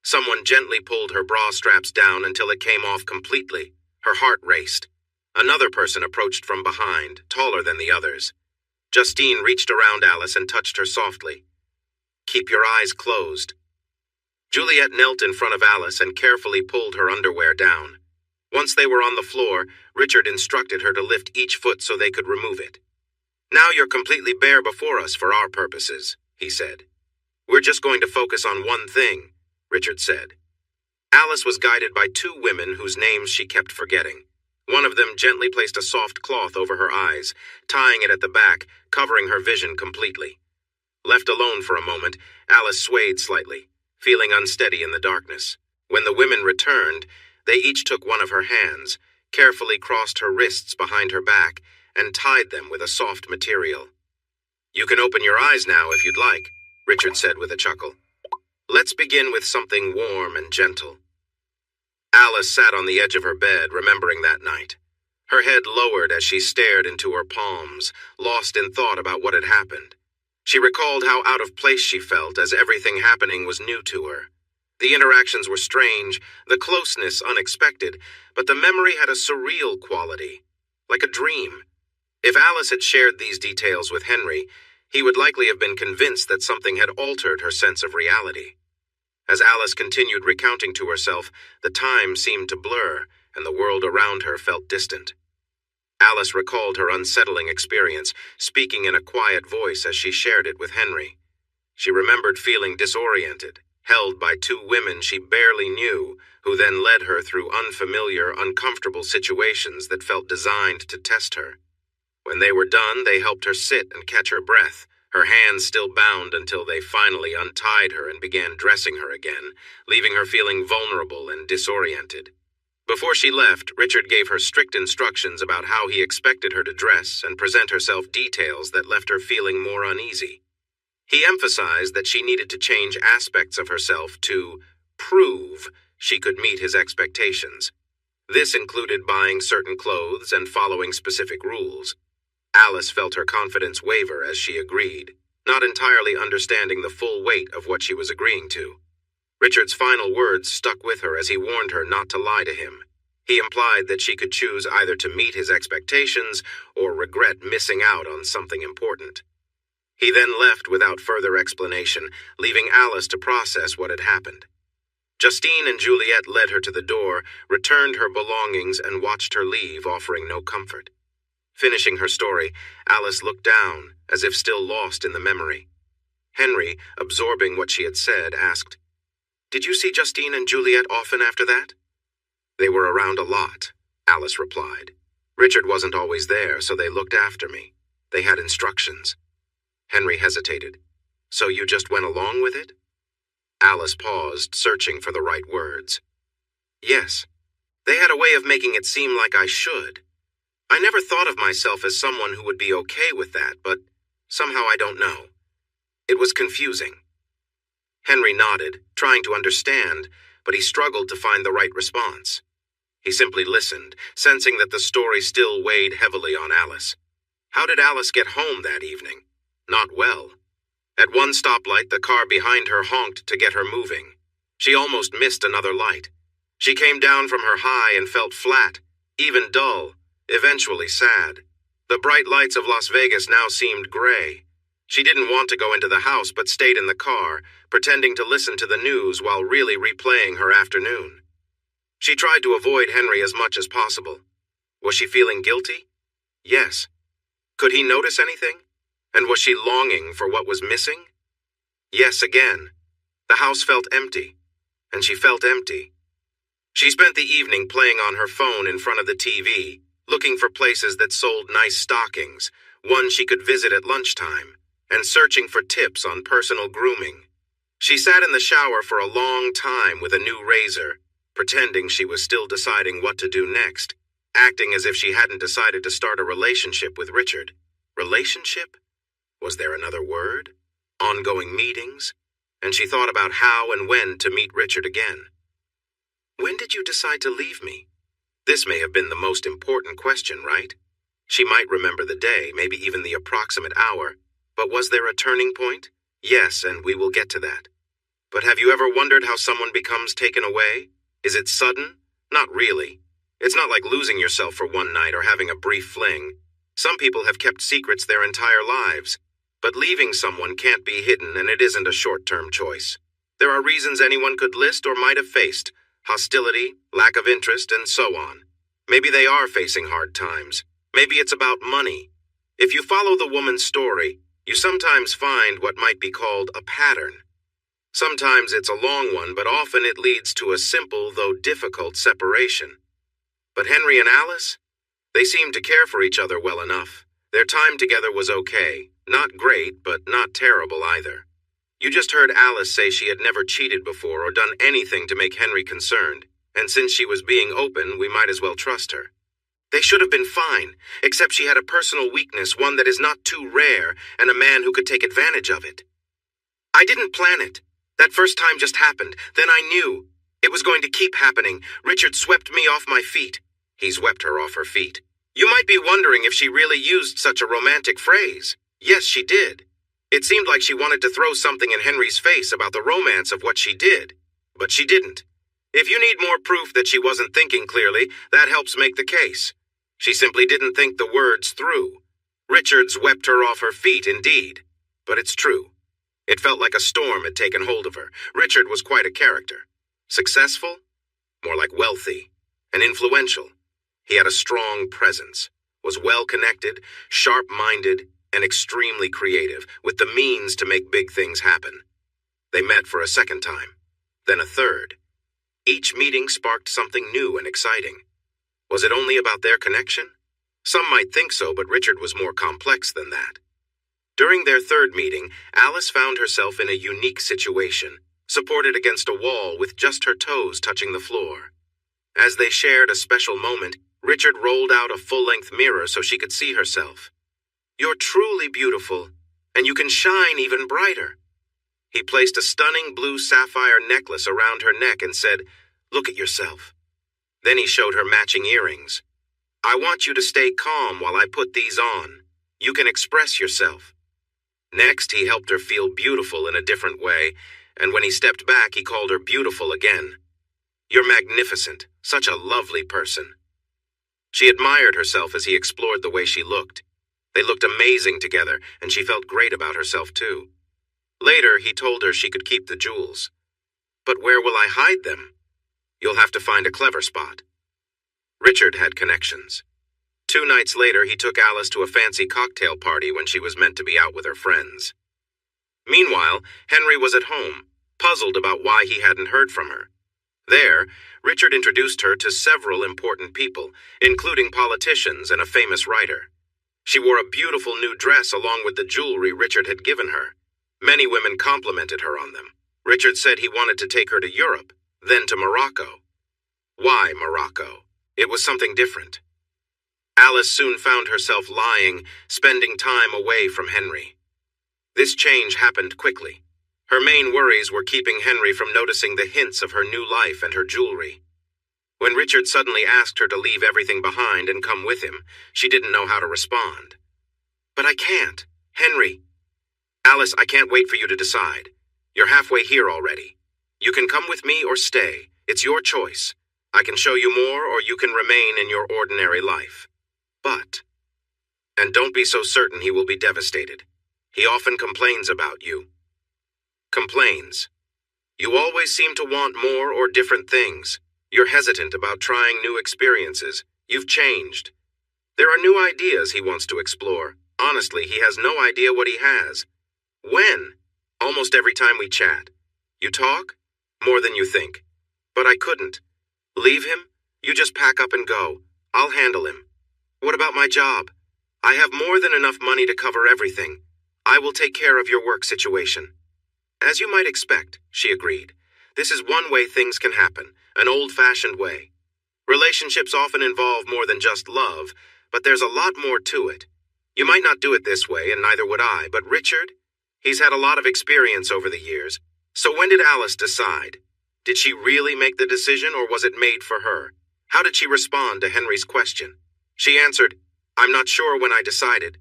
Someone gently pulled her bra straps down until it came off completely. Her heart raced. Another person approached from behind, taller than the others. Justine reached around Alice and touched her softly. Keep your eyes closed. Juliet knelt in front of Alice and carefully pulled her underwear down. Once they were on the floor, Richard instructed her to lift each foot so they could remove it. Now you're completely bare before us for our purposes, he said. We're just going to focus on one thing, Richard said. Alice was guided by two women whose names she kept forgetting. One of them gently placed a soft cloth over her eyes, tying it at the back, covering her vision completely. Left alone for a moment, Alice swayed slightly, feeling unsteady in the darkness. When the women returned, they each took one of her hands, carefully crossed her wrists behind her back, and tied them with a soft material. You can open your eyes now if you'd like, Richard said with a chuckle. Let's begin with something warm and gentle. Alice sat on the edge of her bed, remembering that night. Her head lowered as she stared into her palms, lost in thought about what had happened. She recalled how out of place she felt as everything happening was new to her. The interactions were strange, the closeness unexpected, but the memory had a surreal quality, like a dream. If Alice had shared these details with Henry, he would likely have been convinced that something had altered her sense of reality. As Alice continued recounting to herself, the time seemed to blur, and the world around her felt distant. Alice recalled her unsettling experience, speaking in a quiet voice as she shared it with Henry. She remembered feeling disoriented, held by two women she barely knew, who then led her through unfamiliar, uncomfortable situations that felt designed to test her. When they were done, they helped her sit and catch her breath, her hands still bound until they finally untied her and began dressing her again, leaving her feeling vulnerable and disoriented. Before she left, Richard gave her strict instructions about how he expected her to dress and present herself, details that left her feeling more uneasy. He emphasized that she needed to change aspects of herself to prove she could meet his expectations. This included buying certain clothes and following specific rules. Alice felt her confidence waver as she agreed, not entirely understanding the full weight of what she was agreeing to. Richard's final words stuck with her as he warned her not to lie to him. He implied that she could choose either to meet his expectations or regret missing out on something important. He then left without further explanation, leaving Alice to process what had happened. Justine and Juliet led her to the door, returned her belongings, and watched her leave, offering no comfort. Finishing her story, Alice looked down, as if still lost in the memory. Henry, absorbing what she had said, asked, "Did you see Justine and Juliet often after that?" "They were around a lot," Alice replied. "Richard wasn't always there, so they looked after me. They had instructions." Henry hesitated. "So you just went along with it?" Alice paused, searching for the right words. "Yes. They had a way of making it seem like I should. I never thought of myself as someone who would be okay with that, but somehow I don't know. It was confusing." Henry nodded, trying to understand, but he struggled to find the right response. He simply listened, sensing that the story still weighed heavily on Alice. How did Alice get home that evening? Not well. At one stoplight, the car behind her honked to get her moving. She almost missed another light. She came down from her high and felt flat, even dull, eventually sad. The bright lights of Las Vegas now seemed gray. She didn't want to go into the house but stayed in the car, pretending to listen to the news while really replaying her afternoon. She tried to avoid Henry as much as possible. Was she feeling guilty? Yes. Could he notice anything? And was she longing for what was missing? Yes, again. The house felt empty, and she felt empty. She spent the evening playing on her phone in front of the TV, looking for places that sold nice stockings, one she could visit at lunchtime, and searching for tips on personal grooming. She sat in the shower for a long time with a new razor, pretending she was still deciding what to do next, acting as if she hadn't decided to start a relationship with Richard. Relationship? Was there another word? Ongoing meetings? And she thought about how and when to meet Richard again. "When did you decide to leave me?" This may have been the most important question, right? She might remember the day, maybe even the approximate hour. But was there a turning point? Yes, and we will get to that. But have you ever wondered how someone becomes taken away? Is it sudden? Not really. It's not like losing yourself for one night or having a brief fling. Some people have kept secrets their entire lives. But leaving someone can't be hidden, and it isn't a short-term choice. There are reasons anyone could list or might have faced: hostility, lack of interest, and so on. Maybe they are facing hard times. Maybe it's about money. If you follow the woman's story, you sometimes find what might be called a pattern. Sometimes it's a long one, but often it leads to a simple, though difficult, separation. But Henry and Alice? They seemed to care for each other well enough. Their time together was okay. Not great, but not terrible either. You just heard Alice say she had never cheated before or done anything to make Henry concerned, and since she was being open, we might as well trust her. They should have been fine, except she had a personal weakness, one that is not too rare, and a man who could take advantage of it. "I didn't plan it. That first time just happened. Then I knew. It was going to keep happening. Richard swept me off my feet." He swept her off her feet. You might be wondering if she really used such a romantic phrase. Yes, she did. It seemed like she wanted to throw something in Henry's face about the romance of what she did. But she didn't. If you need more proof that she wasn't thinking clearly, that helps make the case. She simply didn't think the words through. Richard swept her off her feet, indeed. But it's true. It felt like a storm had taken hold of her. Richard was quite a character. Successful? More like wealthy. And influential. He had a strong presence, was well-connected, sharp-minded, and extremely creative, with the means to make big things happen. They met for a second time, then a third. Each meeting sparked something new and exciting. Was it only about their connection? Some might think so, but Richard was more complex than that. During their third meeting, Alice found herself in a unique situation, supported against a wall with just her toes touching the floor. As they shared a special moment, Richard rolled out a full-length mirror so she could see herself. "You're truly beautiful, and you can shine even brighter." He placed a stunning blue sapphire necklace around her neck and said, "Look at yourself." Then he showed her matching earrings. "I want you to stay calm while I put these on. You can express yourself." Next, he helped her feel beautiful in a different way, and when he stepped back, he called her beautiful again. "You're magnificent, such a lovely person." She admired herself as he explored the way she looked. They looked amazing together, and she felt great about herself too. Later, he told her she could keep the jewels. "But where will I hide them?" "You'll have to find a clever spot." Richard had connections. 2 nights later, he took Alice to a fancy cocktail party when she was meant to be out with her friends. Meanwhile, Henry was at home, puzzled about why he hadn't heard from her. There, Richard introduced her to several important people, including politicians and a famous writer. She wore a beautiful new dress along with the jewelry Richard had given her. Many women complimented her on them. Richard said he wanted to take her to Europe, then to Morocco. Why Morocco? It was something different. Alice soon found herself lying, spending time away from Henry. This change happened quickly. Her main worries were keeping Henry from noticing the hints of her new life and her jewelry. When Richard suddenly asked her to leave everything behind and come with him, she didn't know how to respond. "But I can't. Henry." "Alice, I can't wait for you to decide. You're halfway here already. You can come with me or stay. It's your choice. I can show you more or you can remain in your ordinary life. But, and don't be so certain he will be devastated. He often complains about you." Complains. "You always seem to want more or different things. You're hesitant about trying new experiences. You've changed. There are new ideas he wants to explore. Honestly, he has no idea what he has." "When?" "Almost every time we chat." "You talk?" "More than you think." "But I couldn't." "Leave him? You just pack up and go. I'll handle him." "What about my job?" "I have more than enough money to cover everything. I will take care of your work situation." "As you might expect," she agreed. "This is one way things can happen, an old-fashioned way. Relationships often involve more than just love, but there's a lot more to it. You might not do it this way, and neither would I, but Richard? He's had a lot of experience over the years. So when did Alice decide? Did she really make the decision, or was it made for her? How did she respond to Henry's question? She answered, "I'm not sure when I decided."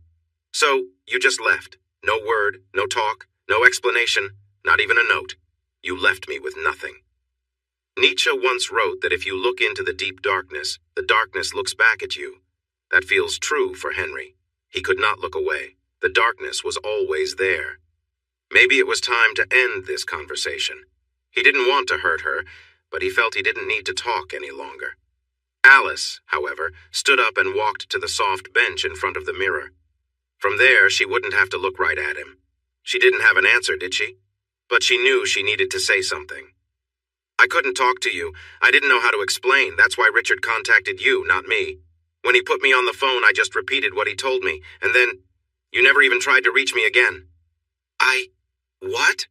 "So, you just left. No word, no talk, no explanation, not even a note. You left me with nothing." Nietzsche once wrote that if you look into the deep darkness, the darkness looks back at you. That feels true for Henry. He could not look away. The darkness was always there. Maybe it was time to end this conversation. He didn't want to hurt her, but he felt he didn't need to talk any longer. Alice, however, stood up and walked to the soft bench in front of the mirror. From there, she wouldn't have to look right at him. She didn't have an answer, did she? But she knew she needed to say something. "I couldn't talk to you. I didn't know how to explain. That's why Richard contacted you, not me. When he put me on the phone, I just repeated what he told me, and then you never even tried to reach me again." What?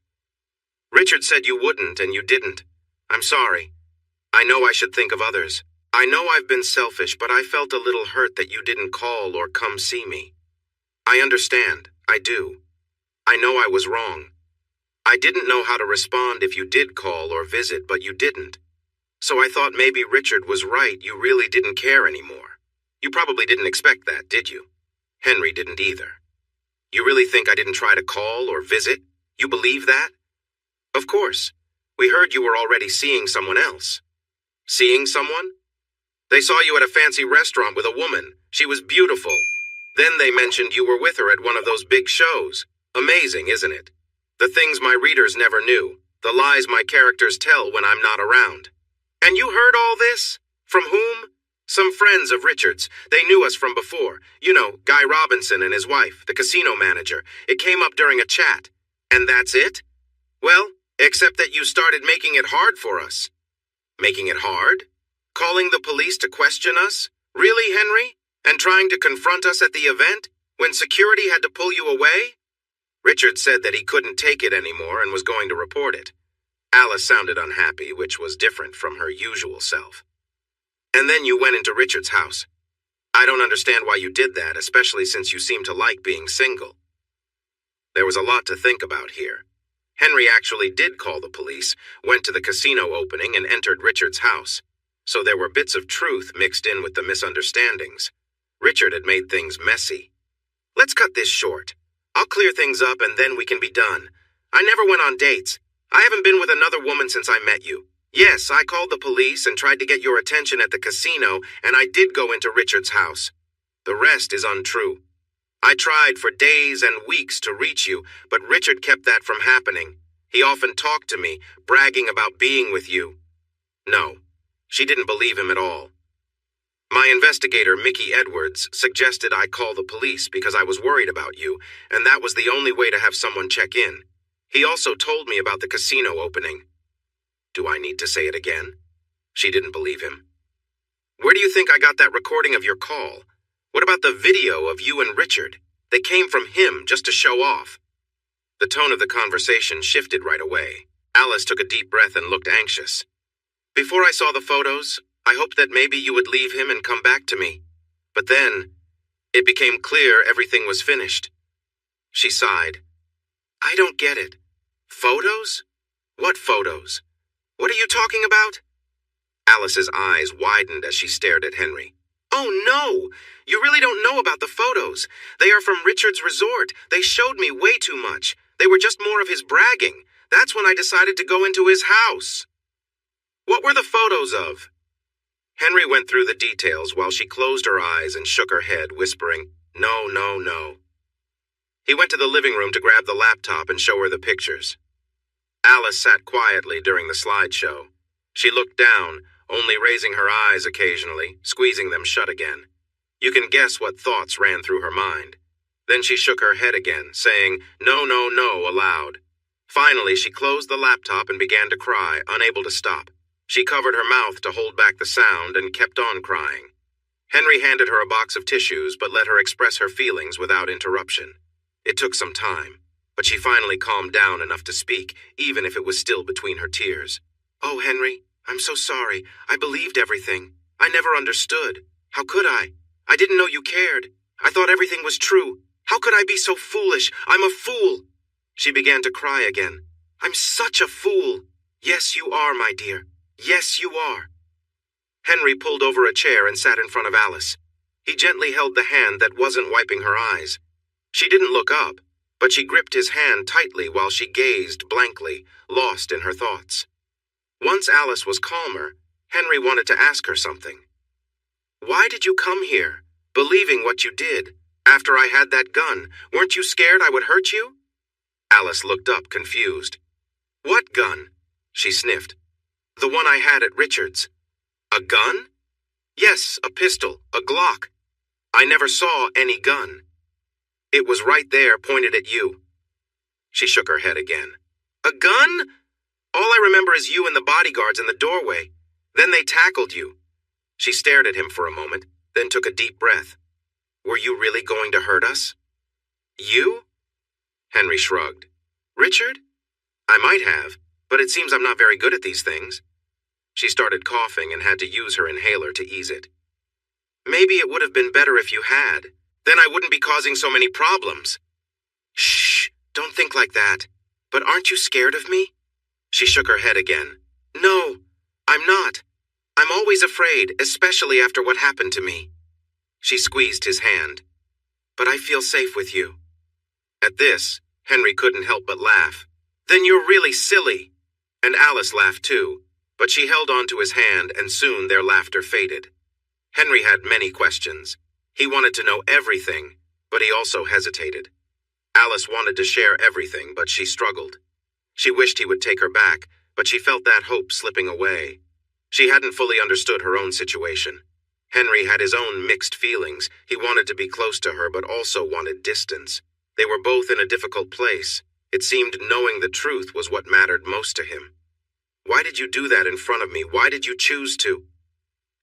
"Richard said you wouldn't, and you didn't. I'm sorry. I know I should think of others. I know I've been selfish, but I felt a little hurt that you didn't call or come see me. I understand. I do. I know I was wrong. I didn't know how to respond if you did call or visit, but you didn't. So I thought maybe Richard was right. You really didn't care anymore. You probably didn't expect that, did you? Henry didn't either. You really think I didn't try to call or visit? You believe that?" "Of course. We heard you were already seeing someone else." "Seeing someone?" "They saw you at a fancy restaurant with a woman. She was beautiful. Then they mentioned you were with her at one of those big shows. Amazing, isn't it? The things my readers never knew. The lies my characters tell when I'm not around." "And you heard all this? From whom?" "Some friends of Richard's. They knew us from before. You know, Guy Robinson and his wife, the casino manager. It came up during a chat." "And that's it?" "Well, except that you started making it hard for us." "Making it hard? Calling the police to question us? Really, Henry? And trying to confront us at the event, when security had to pull you away?" Richard said that he couldn't take it anymore and was going to report it. Alice sounded unhappy, which was different from her usual self. "And then you went into Richard's house. I don't understand why you did that, especially since you seem to like being single." There was a lot to think about here. Henry actually did call the police, went to the casino opening, and entered Richard's house. So there were bits of truth mixed in with the misunderstandings. Richard had made things messy. "Let's cut this short. I'll clear things up and then we can be done. I never went on dates. I haven't been with another woman since I met you. Yes, I called the police and tried to get your attention at the casino, and I did go into Richard's house. The rest is untrue. I tried for days and weeks to reach you, but Richard kept that from happening. He often talked to me, bragging about being with you. No, she didn't believe him at all. My investigator, Mickey Edwards, suggested I call the police because I was worried about you, and that was the only way to have someone check in. He also told me about the casino opening. Do I need to say it again? She didn't believe him. Where do you think I got that recording of your call? What about the video of you and Richard? They came from him just to show off. The tone of the conversation shifted right away. Alice took a deep breath and looked anxious. Before I saw the photos, I hoped that maybe you would leave him and come back to me. But then, it became clear everything was finished. She sighed. I don't get it. Photos? What photos? What are you talking about? Alice's eyes widened as she stared at Henry. Oh no! You really don't know about the photos. They are from Richard's resort. They showed me way too much. They were just more of his bragging. That's when I decided to go into his house. What were the photos of? Henry went through the details while she closed her eyes and shook her head, whispering, No, no, no. He went to the living room to grab the laptop and show her the pictures. Alice sat quietly during the slideshow. She looked down, only raising her eyes occasionally, squeezing them shut again. You can guess what thoughts ran through her mind. Then she shook her head again, saying, No, no, no, aloud. Finally, she closed the laptop and began to cry, unable to stop. She covered her mouth to hold back the sound and kept on crying. Henry handed her a box of tissues, but let her express her feelings without interruption. It took some time, but she finally calmed down enough to speak, even if it was still between her tears. Oh, Henry, I'm so sorry. I believed everything. I never understood. How could I? I didn't know you cared. I thought everything was true. How could I be so foolish? I'm a fool. She began to cry again. I'm such a fool. Yes, you are, my dear. Yes, you are. Henry pulled over a chair and sat in front of Alice. He gently held the hand that wasn't wiping her eyes. She didn't look up, but she gripped his hand tightly while she gazed blankly, lost in her thoughts. Once Alice was calmer, Henry wanted to ask her something. Why did you come here, believing what you did? After I had that gun, weren't you scared I would hurt you? Alice looked up, confused. What gun? She sniffed. The one I had at Richard's. A gun? Yes, a pistol, a Glock. I never saw any gun. It was right there, pointed at you. She shook her head again. A gun? All I remember is you and the bodyguards in the doorway. Then they tackled you. She stared at him for a moment, then took a deep breath. Were you really going to hurt us? You? Henry shrugged. Richard? I might have, but it seems I'm not very good at these things. She started coughing and had to use her inhaler to ease it. Maybe it would have been better if you had. Then I wouldn't be causing so many problems. Shh, don't think like that. But aren't you scared of me? She shook her head again. No, I'm not. I'm always afraid, especially after what happened to me. She squeezed his hand. But I feel safe with you. At this, Henry couldn't help but laugh. Then you're really silly. And Alice laughed too, but she held on to his hand and soon their laughter faded. Henry had many questions. He wanted to know everything, but he also hesitated. Alice wanted to share everything, but she struggled. She wished he would take her back, but she felt that hope slipping away. She hadn't fully understood her own situation. Henry had his own mixed feelings. He wanted to be close to her, but also wanted distance. They were both in a difficult place. It seemed knowing the truth was what mattered most to him. Why did you do that in front of me? Why did you choose to?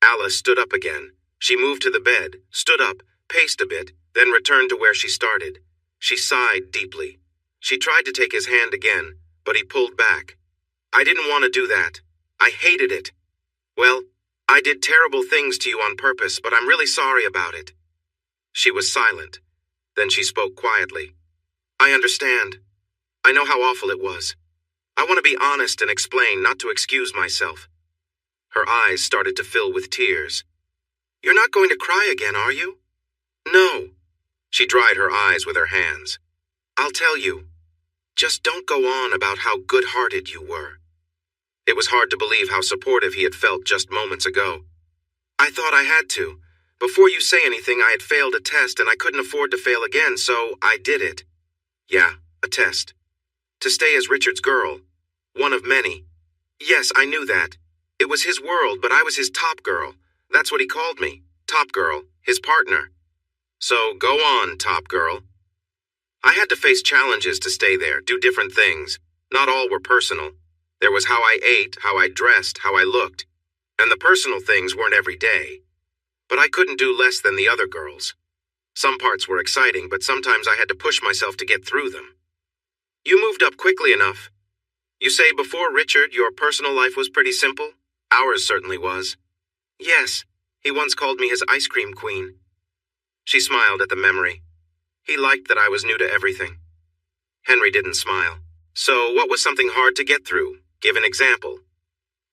Alice stood up again. She moved to the bed, stood up, paced a bit, then returned to where she started. She sighed deeply. She tried to take his hand again, but he pulled back. I didn't want to do that. I hated it. Well, I did terrible things to you on purpose, but I'm really sorry about it. She was silent. Then she spoke quietly. I understand. I know how awful it was. I want to be honest and explain, not to excuse myself. Her eyes started to fill with tears. You're not going to cry again, are you? No. She dried her eyes with her hands. I'll tell you. Just don't go on about how good-hearted you were. It was hard to believe how supportive he had felt just moments ago. I thought I had to. Before you say anything, I had failed a test and I couldn't afford to fail again, so I did it. Yeah, a test. To stay as Richard's girl. One of many. Yes, I knew that. It was his world, but I was his top girl. That's what he called me. Top girl. His partner. So go on, top girl. I had to face challenges to stay there, do different things. Not all were personal. There was how I ate, how I dressed, how I looked. And the personal things weren't every day. But I couldn't do less than the other girls. Some parts were exciting, but sometimes I had to push myself to get through them. You moved up quickly enough. You say before Richard, your personal life was pretty simple? Ours certainly was. Yes, he once called me his ice cream queen. She smiled at the memory. He liked that I was new to everything. Henry didn't smile. So what was something hard to get through? Give an example.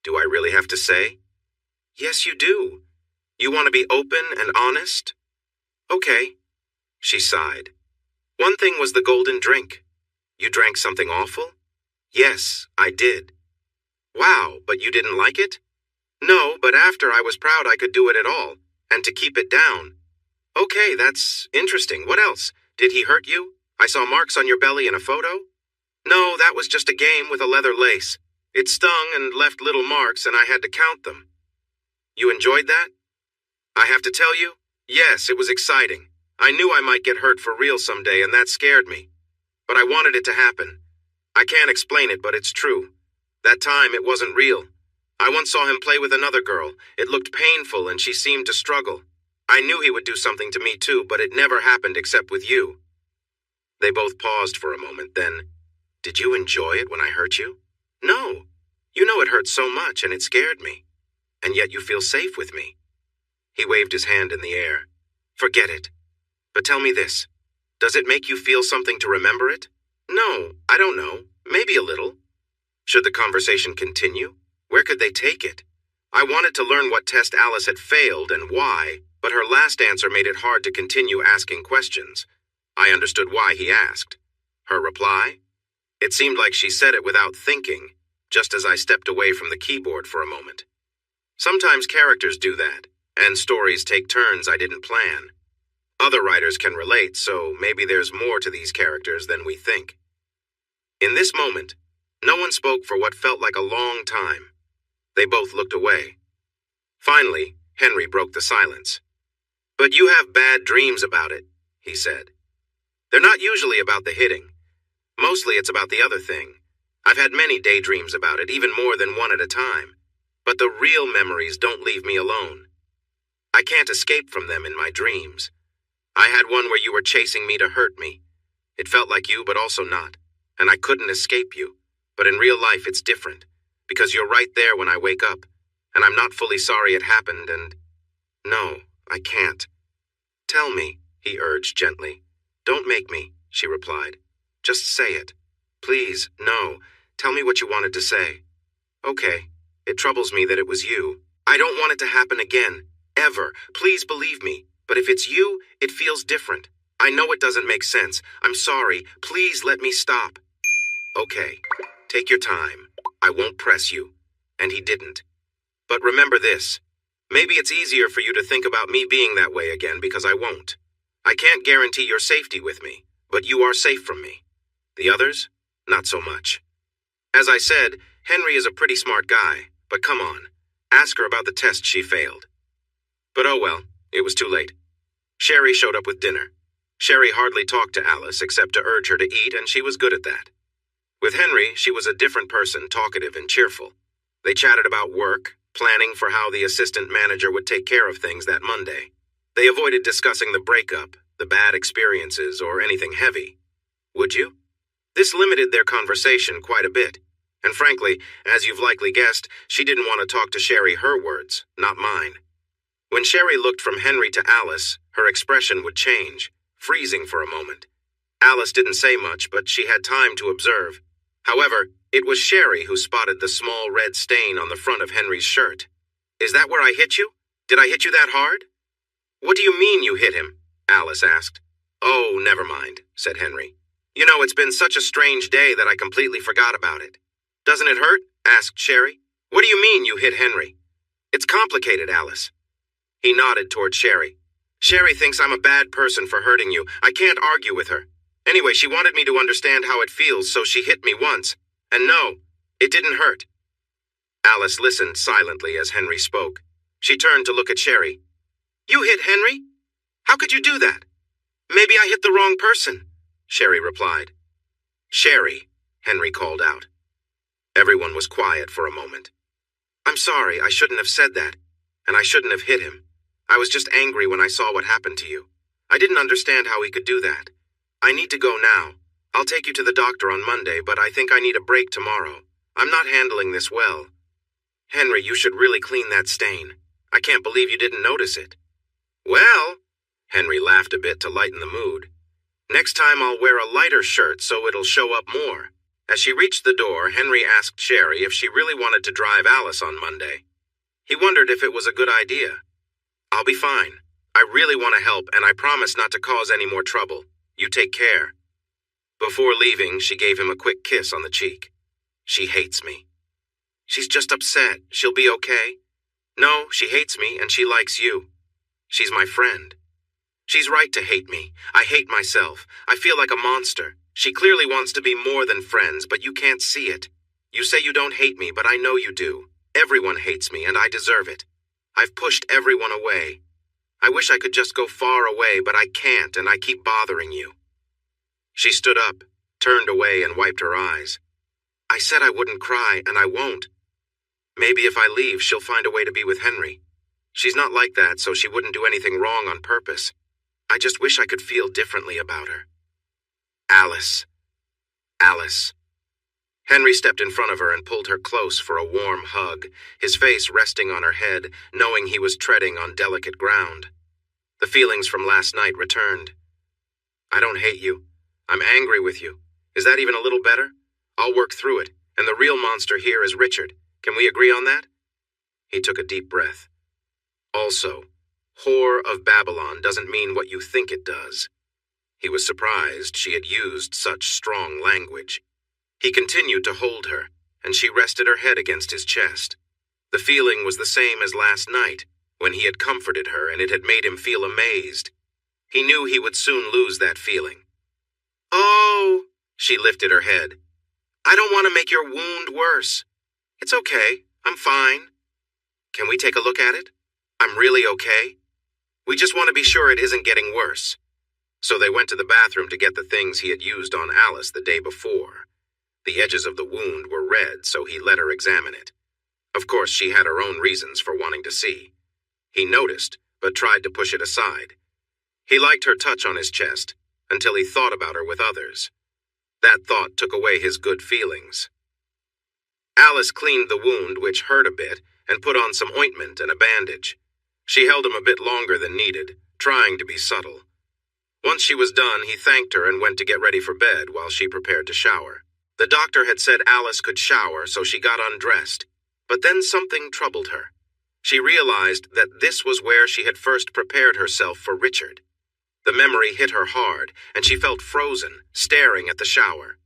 Do I really have to say? Yes, you do. You want to be open and honest? Okay. She sighed. One thing was the golden drink. You drank something awful? Yes, I did. Wow, but you didn't like it? No, but after I was proud I could do it at all, and to keep it down. Okay, that's interesting. What else? Did he hurt you? I saw marks on your belly in a photo? No, that was just a game with a leather lace. It stung and left little marks, and I had to count them. You enjoyed that? I have to tell you, yes, it was exciting. I knew I might get hurt for real someday, and that scared me. But I wanted it to happen. I can't explain it, but it's true. That time, it wasn't real. I once saw him play with another girl. It looked painful, and she seemed to struggle. I knew he would do something to me too, but it never happened except with you. They both paused for a moment, then, did you enjoy it when I hurt you? No. You know it hurt so much, and it scared me. And yet you feel safe with me. He waved his hand in the air. Forget it. But tell me this. Does it make you feel something to remember it? No, I don't know. Maybe a little. Should the conversation continue? Where could they take it? I wanted to learn what test Alice had failed and why, but her last answer made it hard to continue asking questions. I understood why he asked. Her reply? It seemed like she said it without thinking, just as I stepped away from the keyboard for a moment. Sometimes characters do that, and stories take turns I didn't plan. Other writers can relate, so maybe there's more to these characters than we think. In this moment, no one spoke for what felt like a long time. They both looked away. Finally, Henry broke the silence. But you have bad dreams about it, he said. They're not usually about the hitting. Mostly it's about the other thing. I've had many daydreams about it, even more than one at a time. But the real memories don't leave me alone. I can't escape from them in my dreams. I had one where you were chasing me to hurt me. It felt like you, but also not. And I couldn't escape you. But in real life, it's different. Because you're right there when I wake up. And I'm not fully sorry it happened, and... No, I can't. Tell me, he urged gently. Don't make me, she replied. Just say it. Please, no. Tell me what you wanted to say. Okay. It troubles me that it was you. I don't want it to happen again. Ever. Please believe me. But if it's you, it feels different. I know it doesn't make sense. I'm sorry. Please let me stop. Okay. Take your time. I won't press you. And he didn't. But remember this. Maybe it's easier for you to think about me being that way again because I won't. I can't guarantee your safety with me, but you are safe from me. The others? Not so much. As I said, Henry is a pretty smart guy, but come on. Ask her about the test she failed. But oh well, it was too late. Sherry showed up with dinner. Sherry hardly talked to Alice except to urge her to eat, and she was good at that. With Henry, she was a different person, talkative and cheerful. They chatted about work, planning for how the assistant manager would take care of things that Monday. They avoided discussing the breakup, the bad experiences, or anything heavy. Would you? This limited their conversation quite a bit. And frankly, as you've likely guessed, she didn't want to talk to Sherry her words, not mine. When Sherry looked from Henry to Alice, her expression would change, freezing for a moment. Alice didn't say much, but she had time to observe. However, it was Sherry who spotted the small red stain on the front of Henry's shirt. Is that where I hit you? Did I hit you that hard? What do you mean you hit him? Alice asked. Oh, never mind, said Henry. You know, it's been such a strange day that I completely forgot about it. Doesn't it hurt? Asked Sherry. What do you mean you hit Henry? It's complicated, Alice. He nodded toward Sherry. Sherry thinks I'm a bad person for hurting you. I can't argue with her. Anyway, she wanted me to understand how it feels, so she hit me once. And no, it didn't hurt. Alice listened silently as Henry spoke. She turned to look at Sherry. You hit Henry? How could you do that? Maybe I hit the wrong person, Sherry replied. Sherry, Henry called out. Everyone was quiet for a moment. I'm sorry, I shouldn't have said that, and I shouldn't have hit him. I was just angry when I saw what happened to you. I didn't understand how he could do that. I need to go now. I'll take you to the doctor on Monday, but I think I need a break tomorrow. I'm not handling this well. Henry, you should really clean that stain. I can't believe you didn't notice it. Well, Henry laughed a bit to lighten the mood. Next time I'll wear a lighter shirt so it'll show up more. As she reached the door, Henry asked Sherry if she really wanted to drive Alice on Monday. He wondered if it was a good idea. I'll be fine. I really want to help, and I promise not to cause any more trouble. You take care. Before leaving, she gave him a quick kiss on the cheek. She hates me. She's just upset. She'll be okay. No, she hates me, and she likes you. She's my friend. She's right to hate me. I hate myself. I feel like a monster. She clearly wants to be more than friends, but you can't see it. You say you don't hate me, but I know you do. Everyone hates me, and I deserve it. I've pushed everyone away. I wish I could just go far away, but I can't, and I keep bothering you. She stood up, turned away, and wiped her eyes. I said I wouldn't cry, and I won't. Maybe if I leave, she'll find a way to be with Henry. She's not like that, so she wouldn't do anything wrong on purpose. I just wish I could feel differently about her. Alice. Alice. Henry stepped in front of her and pulled her close for a warm hug, his face resting on her head, knowing he was treading on delicate ground. The feelings from last night returned. I don't hate you. I'm angry with you. Is that even a little better? I'll work through it, and the real monster here is Richard. Can we agree on that? He took a deep breath. Also, Whore of Babylon doesn't mean what you think it does. He was surprised she had used such strong language. He continued to hold her, and she rested her head against his chest. The feeling was the same as last night, when he had comforted her and it had made him feel amazed. He knew he would soon lose that feeling. Oh, she lifted her head. I don't want to make your wound worse. It's okay. I'm fine. Can we take a look at it? I'm really okay. We just want to be sure it isn't getting worse. So they went to the bathroom to get the things he had used on Alice the day before. The edges of the wound were red, so he let her examine it. Of course, she had her own reasons for wanting to see. He noticed, but tried to push it aside. He liked her touch on his chest, until he thought about her with others. That thought took away his good feelings. Alice cleaned the wound, which hurt a bit, and put on some ointment and a bandage. She held him a bit longer than needed, trying to be subtle. Once she was done, he thanked her and went to get ready for bed while she prepared to shower. The doctor had said Alice could shower, so she got undressed. But then something troubled her. She realized that this was where she had first prepared herself for Richard. The memory hit her hard, and she felt frozen, staring at the shower.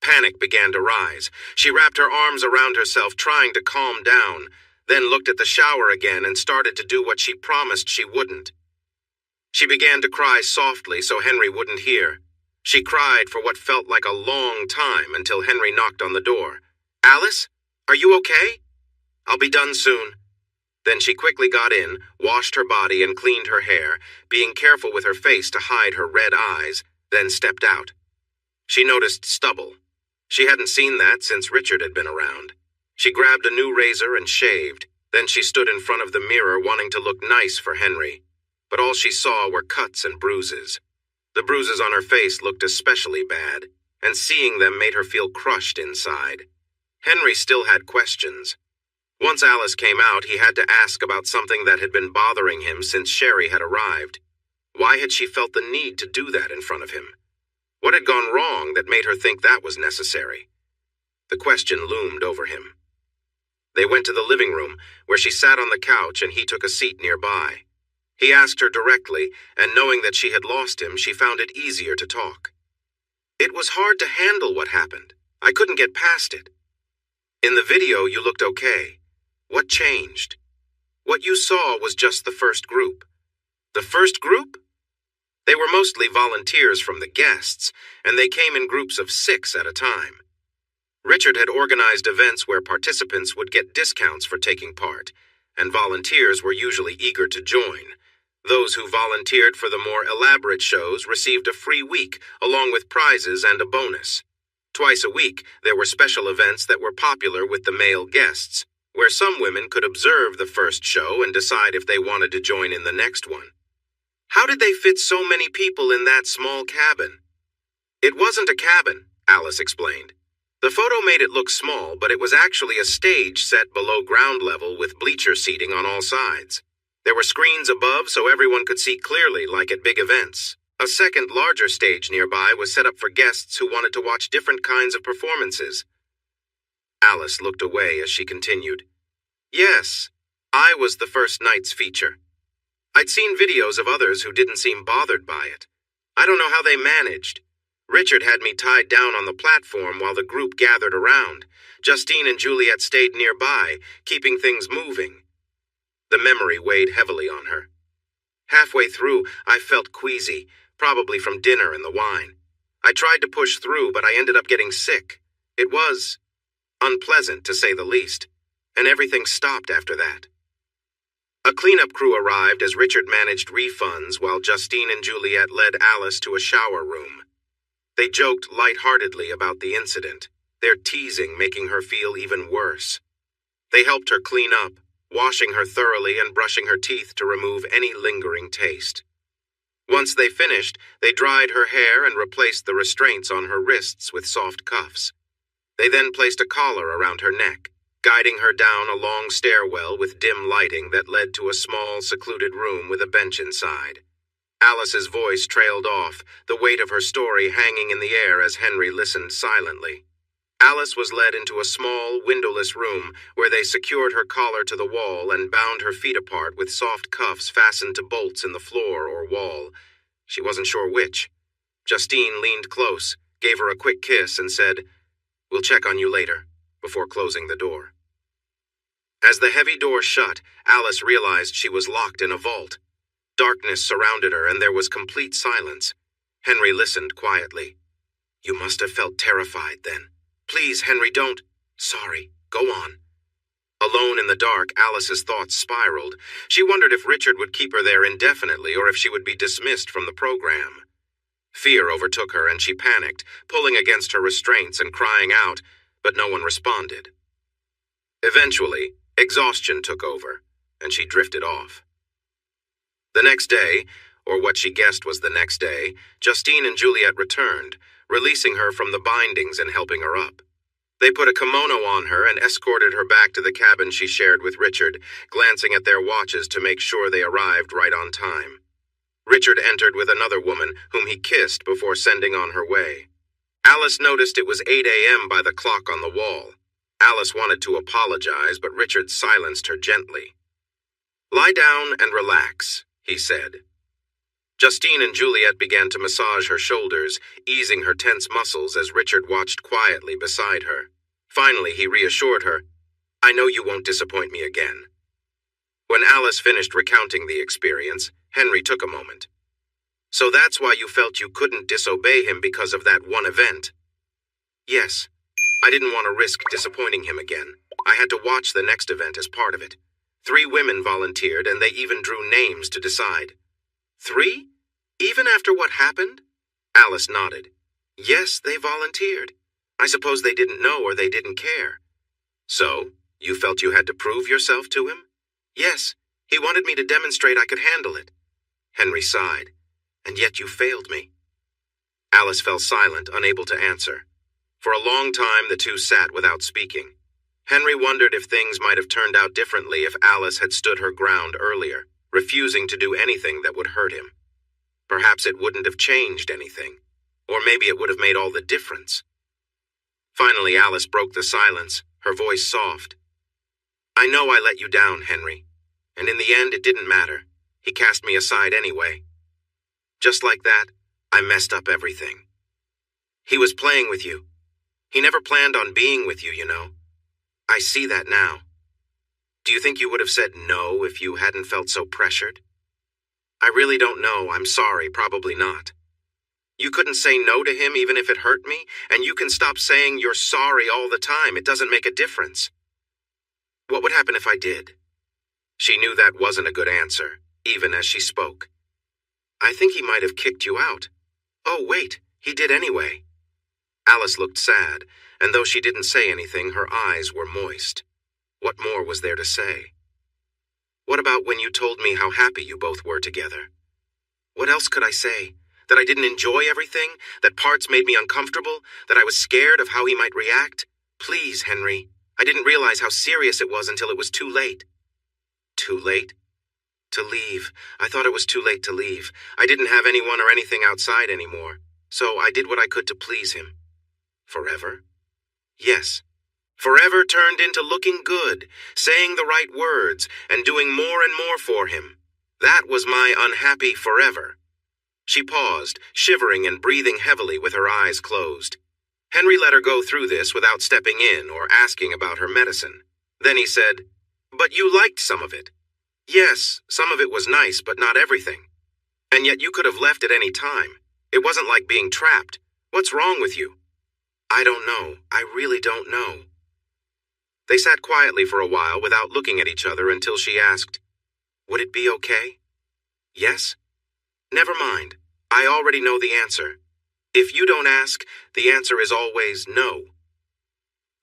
Panic began to rise. She wrapped her arms around herself, trying to calm down, then looked at the shower again and started to do what she promised she wouldn't. She began to cry softly so Henry wouldn't hear. She cried for what felt like a long time until Henry knocked on the door. Alice, are you okay? I'll be done soon. Then she quickly got in, washed her body and cleaned her hair, being careful with her face to hide her red eyes, then stepped out. She noticed stubble. She hadn't seen that since Richard had been around. She grabbed a new razor and shaved. Then she stood in front of the mirror wanting to look nice for Henry. But all she saw were cuts and bruises. The bruises on her face looked especially bad, and seeing them made her feel crushed inside. Henry still had questions. Once Alice came out, he had to ask about something that had been bothering him since Sherry had arrived. Why had she felt the need to do that in front of him? What had gone wrong that made her think that was necessary? The question loomed over him. They went to the living room, where she sat on the couch and he took a seat nearby. He asked her directly, and knowing that she had lost him, she found it easier to talk. It was hard to handle what happened. I couldn't get past it. In the video, you looked okay. What changed? What you saw was just the first group. The first group? They were mostly volunteers from the guests, and they came in groups of 6 at a time. Richard had organized events where participants would get discounts for taking part, and volunteers were usually eager to join. Those who volunteered for the more elaborate shows received a free week, along with prizes and a bonus. Twice a week, there were special events that were popular with the male guests, where some women could observe the first show and decide if they wanted to join in the next one. How did they fit so many people in that small cabin? It wasn't a cabin, Alice explained. The photo made it look small, but it was actually a stage set below ground level with bleacher seating on all sides. There were screens above so everyone could see clearly, like at big events. A second, larger stage nearby was set up for guests who wanted to watch different kinds of performances. Alice looked away as she continued. Yes, I was the first night's feature. I'd seen videos of others who didn't seem bothered by it. I don't know how they managed. Richard had me tied down on the platform while the group gathered around. Justine and Juliet stayed nearby, keeping things moving. The memory weighed heavily on her. Halfway through, I felt queasy, probably from dinner and the wine. I tried to push through, but I ended up getting sick. It was unpleasant, to say the least, and everything stopped after that. A cleanup crew arrived as Richard managed refunds while Justine and Juliet led Alice to a shower room. They joked lightheartedly about the incident, their teasing making her feel even worse. They helped her clean up, washing her thoroughly and brushing her teeth to remove any lingering taste. Once they finished, they dried her hair and replaced the restraints on her wrists with soft cuffs. They then placed a collar around her neck, guiding her down a long stairwell with dim lighting that led to a small, secluded room with a bench inside. Alice's voice trailed off, the weight of her story hanging in the air as Henry listened silently. Alice was led into a small, windowless room where they secured her collar to the wall and bound her feet apart with soft cuffs fastened to bolts in the floor or wall. She wasn't sure which. Justine leaned close, gave her a quick kiss, and said, "We'll check on you later," before closing the door. As the heavy door shut, Alice realized she was locked in a vault. Darkness surrounded her, and there was complete silence. Henry listened quietly. "You must have felt terrified then. Please, Henry, don't." "Sorry. Go on." Alone in the dark, Alice's thoughts spiraled. She wondered if Richard would keep her there indefinitely or if she would be dismissed from the program. Fear overtook her, and she panicked, pulling against her restraints and crying out, but no one responded. Eventually, exhaustion took over, and she drifted off. The next day, or what she guessed was the next day, Justine and Juliet returned, releasing her from the bindings and helping her up. They put a kimono on her and escorted her back to the cabin she shared with Richard, glancing at their watches to make sure they arrived right on time. Richard entered with another woman, whom he kissed before sending on her way. Alice noticed it was 8 a.m. by the clock on the wall. Alice wanted to apologize, but Richard silenced her gently. "Lie down and relax," he said. Justine and Juliet began to massage her shoulders, easing her tense muscles as Richard watched quietly beside her. Finally, he reassured her, "I know you won't disappoint me again." When Alice finished recounting the experience, Henry took a moment. "So that's why you felt you couldn't disobey him because of that one event?" "Yes. I didn't want to risk disappointing him again. I had to watch the next event as part of it. 3 women volunteered, and they even drew names to decide." 3? Even after what happened? Alice nodded. "Yes, they volunteered. I suppose they didn't know or they didn't care." "So, you felt you had to prove yourself to him?" "Yes, he wanted me to demonstrate I could handle it." Henry sighed. "And yet you failed me." Alice fell silent, unable to answer. For a long time, the two sat without speaking. Henry wondered if things might have turned out differently if Alice had stood her ground earlier, refusing to do anything that would hurt him. Perhaps it wouldn't have changed anything, or maybe it would have made all the difference. Finally, Alice broke the silence, her voice soft. "I know I let you down, Henry, and in the end it didn't matter. He cast me aside anyway. Just like that, I messed up everything." He was playing with you. He never planned on being with you, you know. I see that now. Do you think you would have said no if you hadn't felt so pressured? I really don't know. I'm sorry, probably not. You couldn't say no to him even if it hurt me, and you can stop saying you're sorry all the time. It doesn't make a difference. What would happen if I did? She knew that wasn't a good answer, even as she spoke. I think he might have kicked you out. Oh, wait, he did anyway. Alice looked sad, and though she didn't say anything, her eyes were moist. What more was there to say? What about when you told me how happy you both were together? What else could I say? That I didn't enjoy everything? That parts made me uncomfortable? That I was scared of how he might react? Please, Henry. I didn't realize how serious it was until it was too late. Too late? To leave. I thought it was too late to leave. I didn't have anyone or anything outside anymore. So I did what I could to please him. Forever? Yes. Forever turned into looking good, saying the right words, and doing more and more for him. That was my unhappy forever. She paused, shivering and breathing heavily with her eyes closed. Henry let her go through this without stepping in or asking about her medicine. Then he said, "But you liked some of it." "Yes, some of it was nice, but not everything. And yet you could have left at any time. It wasn't like being trapped. What's wrong with you?" "I don't know. I really don't know." They sat quietly for a while without looking at each other until she asked, "Would it be okay?" "Yes?" "Never mind. I already know the answer. If you don't ask, the answer is always no."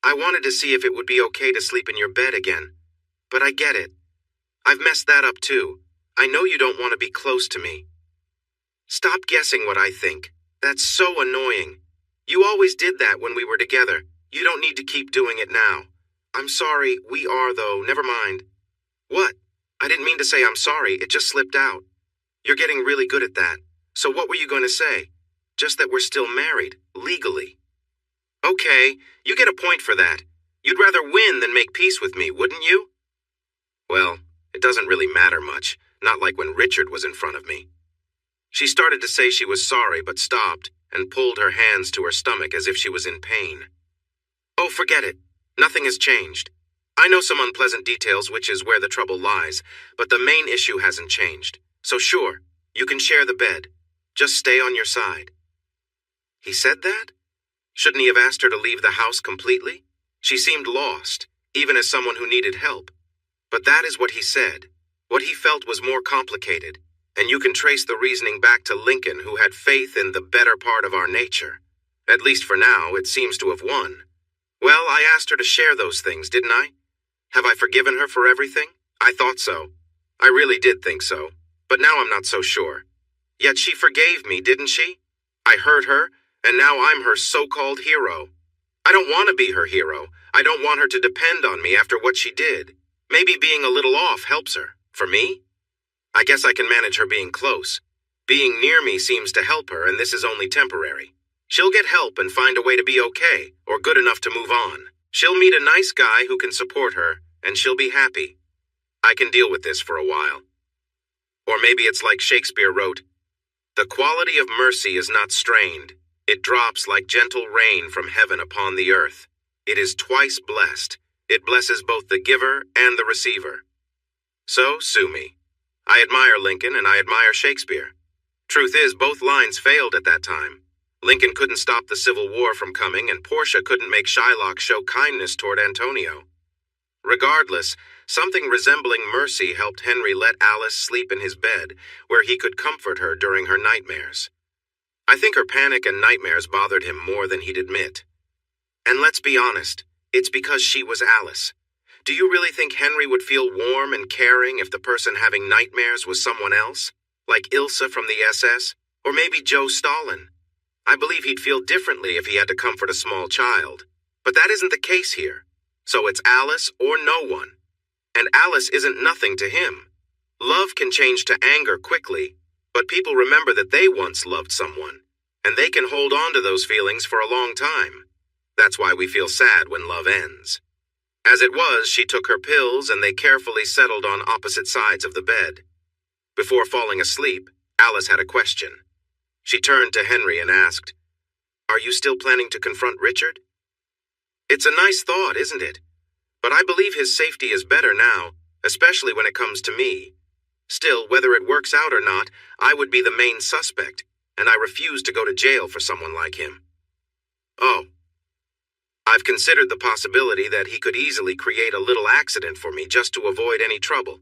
"I wanted to see if it would be okay to sleep in your bed again. But I get it. I've messed that up too. I know you don't want to be close to me." "Stop guessing what I think. That's so annoying. You always did that when we were together. You don't need to keep doing it now. I'm sorry, we are though, never mind." "What? I didn't mean to say I'm sorry, it just slipped out. You're getting really good at that. So what were you going to say? Just that we're still married, legally." "Okay, you get a point for that. You'd rather win than make peace with me, wouldn't you?" "Well, it doesn't really matter much, not like when Richard was in front of me." She started to say she was sorry but stopped and pulled her hands to her stomach as if she was in pain. "Oh, forget it. Nothing has changed. I know some unpleasant details, which is where the trouble lies, but the main issue hasn't changed. So sure, you can share the bed. Just stay on your side." He said that? Shouldn't he have asked her to leave the house completely? She seemed lost, even as someone who needed help. But that is what he said. What he felt was more complicated, and you can trace the reasoning back to Lincoln, who had faith in the better part of our nature. At least for now, it seems to have won. Well, I asked her to share those things, didn't I? Have I forgiven her for everything? I thought so. I really did think so. But now I'm not so sure. Yet she forgave me, didn't she? I hurt her, and now I'm her so-called hero. I don't want to be her hero. I don't want her to depend on me after what she did. Maybe being a little off helps her. For me? I guess I can manage her being close. Being near me seems to help her, and this is only temporary. She'll get help and find a way to be okay, or good enough to move on. She'll meet a nice guy who can support her, and she'll be happy. I can deal with this for a while. Or maybe it's like Shakespeare wrote, "The quality of mercy is not strained. It drops like gentle rain from heaven upon the earth. It is twice blessed. It blesses both the giver and the receiver." So, sue me. I admire Lincoln and I admire Shakespeare. Truth is, both lines failed at that time. Lincoln couldn't stop the Civil War from coming, and Portia couldn't make Shylock show kindness toward Antonio. Regardless, something resembling mercy helped Henry let Alice sleep in his bed, where he could comfort her during her nightmares. I think her panic and nightmares bothered him more than he'd admit. And let's be honest, it's because she was Alice. Do you really think Henry would feel warm and caring if the person having nightmares was someone else? Like Ilsa from the SS? Or maybe Joe Stalin? I believe he'd feel differently if he had to comfort a small child. But that isn't the case here. So it's Alice or no one. And Alice isn't nothing to him. Love can change to anger quickly, but people remember that they once loved someone, and they can hold on to those feelings for a long time. That's why we feel sad when love ends. As it was, she took her pills and they carefully settled on opposite sides of the bed. Before falling asleep, Alice had a question. She turned to Henry and asked, Are you still planning to confront Richard? It's a nice thought, isn't it? But I believe his safety is better now, especially when it comes to me. Still, whether it works out or not, I would be the main suspect, and I refuse to go to jail for someone like him. Oh. I've considered the possibility that he could easily create a little accident for me just to avoid any trouble.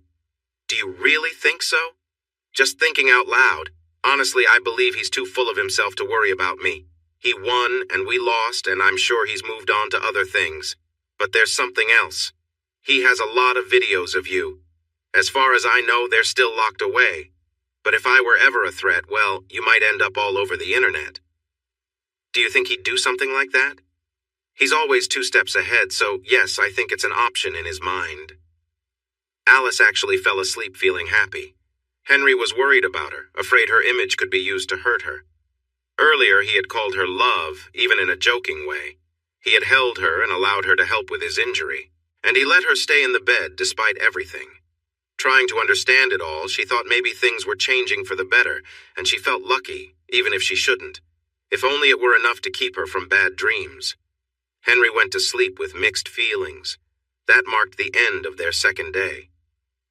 Do you really think so? Just thinking out loud, honestly, I believe he's too full of himself to worry about me. He won and we lost, and I'm sure he's moved on to other things. But there's something else. He has a lot of videos of you. As far as I know, they're still locked away. But if I were ever a threat, well, you might end up all over the internet. Do you think he'd do something like that? He's always 2 steps ahead, so yes, I think it's an option in his mind. Alice actually fell asleep feeling happy. Henry was worried about her, afraid her image could be used to hurt her. Earlier, he had called her love, even in a joking way. He had held her and allowed her to help with his injury, and he let her stay in the bed despite everything. Trying to understand it all, she thought maybe things were changing for the better, and she felt lucky, even if she shouldn't. If only it were enough to keep her from bad dreams. Henry went to sleep with mixed feelings. That marked the end of their second day.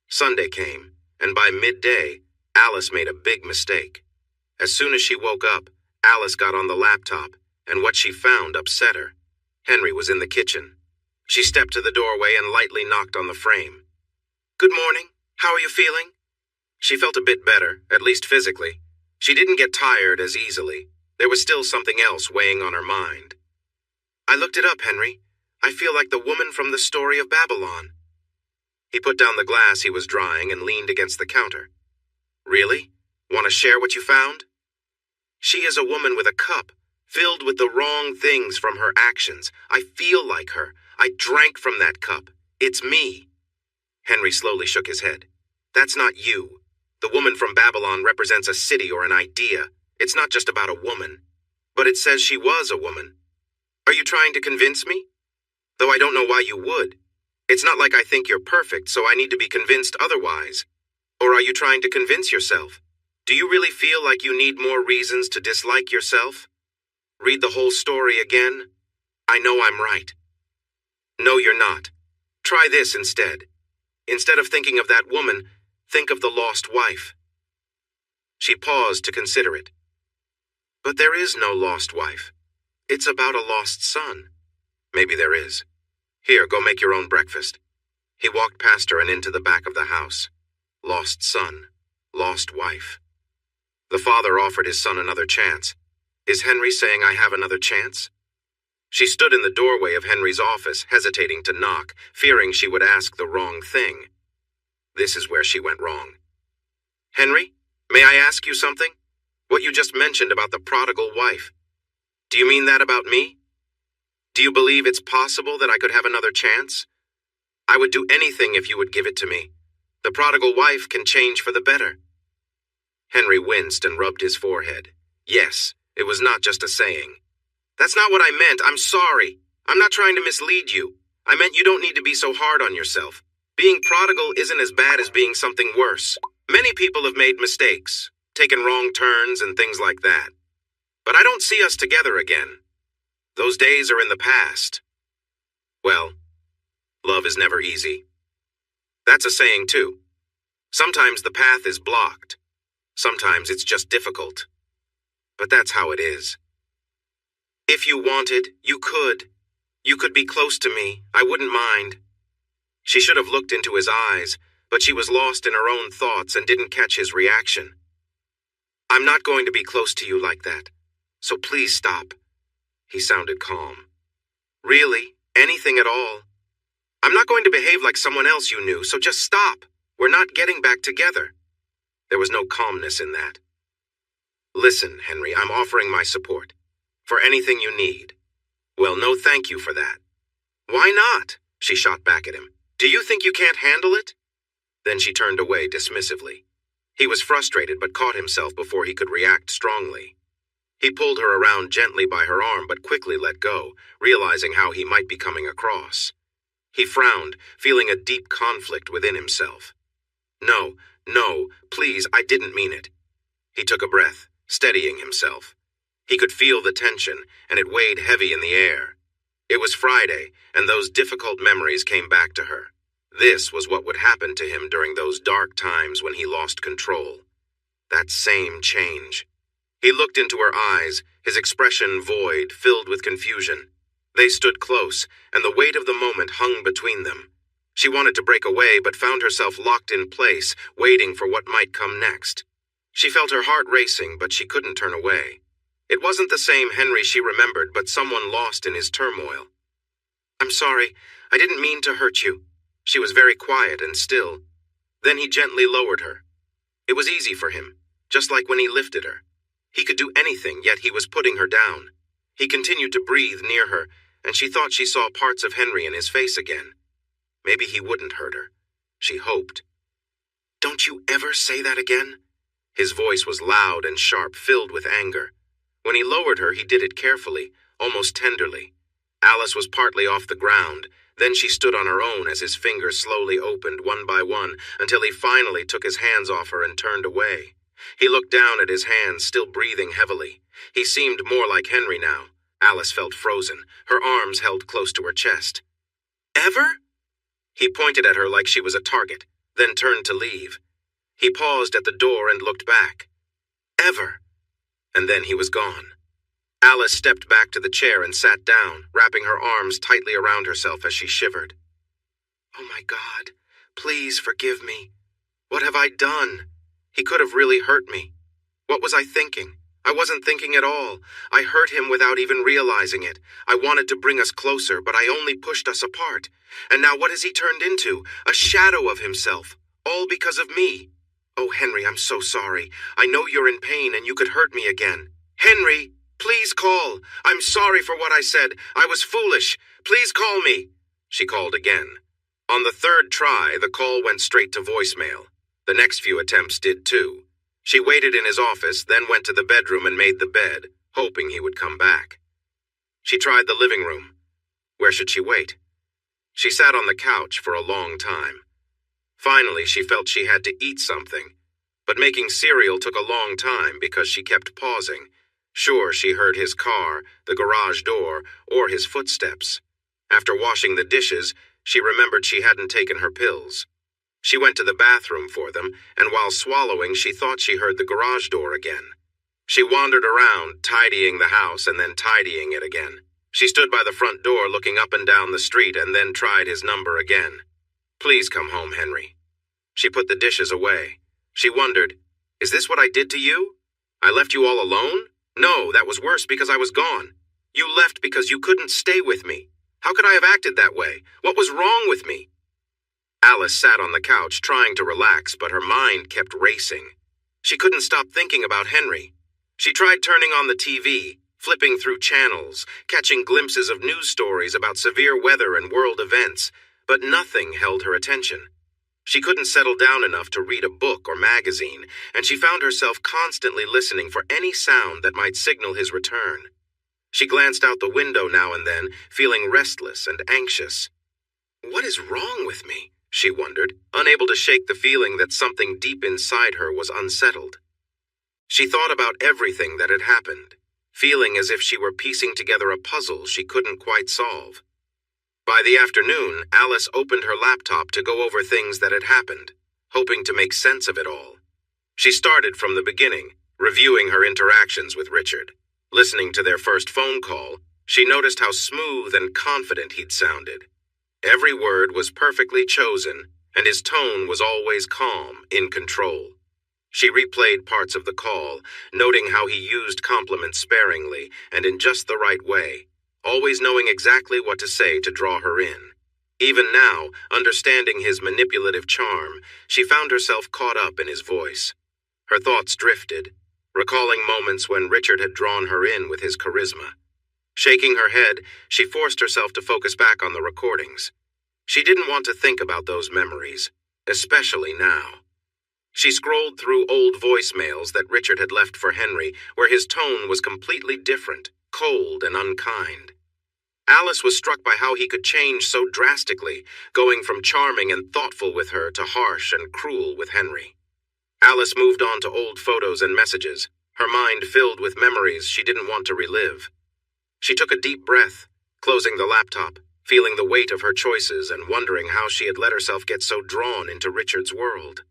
Sunday came, and by midday, Alice made a big mistake. As soon as she woke up, Alice got on the laptop, and what she found upset her. Henry was in the kitchen. She stepped to the doorway and lightly knocked on the frame. "Good morning. How are you feeling?" She felt a bit better, at least physically. She didn't get tired as easily. There was still something else weighing on her mind. "I looked it up, Henry. I feel like the woman from the story of Babylon." He put down the glass he was drying and leaned against the counter. "Really? Want to share what you found?" "She is a woman with a cup, filled with the wrong things from her actions. I feel like her. I drank from that cup. It's me." Henry slowly shook his head. "That's not you. The woman from Babylon represents a city or an idea. It's not just about a woman. But it says she was a woman. Are you trying to convince me? Though I don't know why you would. It's not like I think you're perfect, so I need to be convinced otherwise. Or are you trying to convince yourself? Do you really feel like you need more reasons to dislike yourself? Read the whole story again? I know I'm right." "No, you're not. Try this instead. Instead of thinking of that woman, think of the lost wife." She paused to consider it. "But there is no lost wife. It's about a lost son." "Maybe there is. Here, go make your own breakfast." He walked past her and into the back of the house. Lost son. Lost wife. The father offered his son another chance. Is Henry saying I have another chance? She stood in the doorway of Henry's office, hesitating to knock, fearing she would ask the wrong thing. This is where she went wrong. "Henry, may I ask you something? What you just mentioned about the prodigal wife. Do you mean that about me? Do you believe it's possible that I could have another chance? I would do anything if you would give it to me. The prodigal wife can change for the better." Henry winced and rubbed his forehead. Yes, it was not just a saying. "That's not what I meant. I'm sorry. I'm not trying to mislead you. I meant you don't need to be so hard on yourself. Being prodigal isn't as bad as being something worse. Many people have made mistakes, taken wrong turns and things like that. But I don't see us together again. Those days are in the past. Well, love is never easy. That's a saying too. Sometimes the path is blocked. Sometimes it's just difficult. But that's how it is. If you wanted, you could. You could be close to me. I wouldn't mind." She should have looked into his eyes, but she was lost in her own thoughts and didn't catch his reaction. "I'm not going to be close to you like that. So please stop." He sounded calm. "Really? Anything at all? I'm not going to behave like someone else you knew, so just stop. We're not getting back together." There was no calmness in that. "Listen, Henry, I'm offering my support. For anything you need." "Well, no thank you for that." "Why not?" She shot back at him. "Do you think you can't handle it?" Then she turned away dismissively. He was frustrated but caught himself before he could react strongly. He pulled her around gently by her arm but quickly let go, realizing how he might be coming across. He frowned, feeling a deep conflict within himself. No, please, I didn't mean it." He took a breath, steadying himself. He could feel the tension, and it weighed heavy in the air. It was Friday, and those difficult memories came back to her. This was what would happen to him during those dark times when he lost control. That same change. He looked into her eyes, his expression void, filled with confusion. They stood close, and the weight of the moment hung between them. She wanted to break away, but found herself locked in place, waiting for what might come next. She felt her heart racing, but she couldn't turn away. It wasn't the same Henry she remembered, but someone lost in his turmoil. "I'm sorry. I didn't mean to hurt you." She was very quiet and still. Then he gently lowered her. It was easy for him, just like when he lifted her. He could do anything, yet he was putting her down. He continued to breathe near her, and she thought she saw parts of Henry in his face again. Maybe he wouldn't hurt her. She hoped. "Don't you ever say that again?" His voice was loud and sharp, filled with anger. When he lowered her, he did it carefully, almost tenderly. Alice was partly off the ground. Then she stood on her own as his fingers slowly opened one by one until he finally took his hands off her and turned away. He looked down at his hands, still breathing heavily. He seemed more like Henry now. Alice felt frozen, her arms held close to her chest. "Ever?" He pointed at her like she was a target, then turned to leave. He paused at the door and looked back. "Ever?" And then he was gone. Alice stepped back to the chair and sat down, wrapping her arms tightly around herself as she shivered. "Oh my God, please forgive me. What have I done? He could have really hurt me. What was I thinking? I wasn't thinking at all. I hurt him without even realizing it. I wanted to bring us closer, but I only pushed us apart. And now what has he turned into? A shadow of himself. All because of me. Oh, Henry, I'm so sorry. I know you're in pain and you could hurt me again. Henry, please call. I'm sorry for what I said. I was foolish. Please call me." She called again. On the third try, the call went straight to voicemail. The next few attempts did too. She waited in his office, then went to the bedroom and made the bed, hoping he would come back. She tried the living room. Where should she wait? She sat on the couch for a long time. Finally, she felt she had to eat something. But making cereal took a long time because she kept pausing. Sure, she heard his car, the garage door, or his footsteps. After washing the dishes, she remembered she hadn't taken her pills. She went to the bathroom for them, and while swallowing, she thought she heard the garage door again. She wandered around, tidying the house and then tidying it again. She stood by the front door looking up and down the street and then tried his number again. "Please come home, Henry." She put the dishes away. She wondered, "Is this what I did to you? I left you all alone? No, that was worse because I was gone. You left because you couldn't stay with me. How could I have acted that way? What was wrong with me?" Alice sat on the couch trying to relax, but her mind kept racing. She couldn't stop thinking about Henry. She tried turning on the TV, flipping through channels, catching glimpses of news stories about severe weather and world events, but nothing held her attention. She couldn't settle down enough to read a book or magazine, and she found herself constantly listening for any sound that might signal his return. She glanced out the window now and then, feeling restless and anxious. What is wrong with me? She wondered, unable to shake the feeling that something deep inside her was unsettled. She thought about everything that had happened, feeling as if she were piecing together a puzzle she couldn't quite solve. By the afternoon, Alice opened her laptop to go over things that had happened, hoping to make sense of it all. She started from the beginning, reviewing her interactions with Richard. Listening to their first phone call, she noticed how smooth and confident he'd sounded. Every word was perfectly chosen, and his tone was always calm, in control. She replayed parts of the call, noting how he used compliments sparingly and in just the right way, always knowing exactly what to say to draw her in. Even now, understanding his manipulative charm, she found herself caught up in his voice. Her thoughts drifted, recalling moments when Richard had drawn her in with his charisma. Shaking her head, she forced herself to focus back on the recordings. She didn't want to think about those memories, especially now. She scrolled through old voicemails that Richard had left for Henry, where his tone was completely different, cold and unkind. Alice was struck by how he could change so drastically, going from charming and thoughtful with her to harsh and cruel with Henry. Alice moved on to old photos and messages, her mind filled with memories she didn't want to relive. She took a deep breath, closing the laptop, feeling the weight of her choices and wondering how she had let herself get so drawn into Richard's world.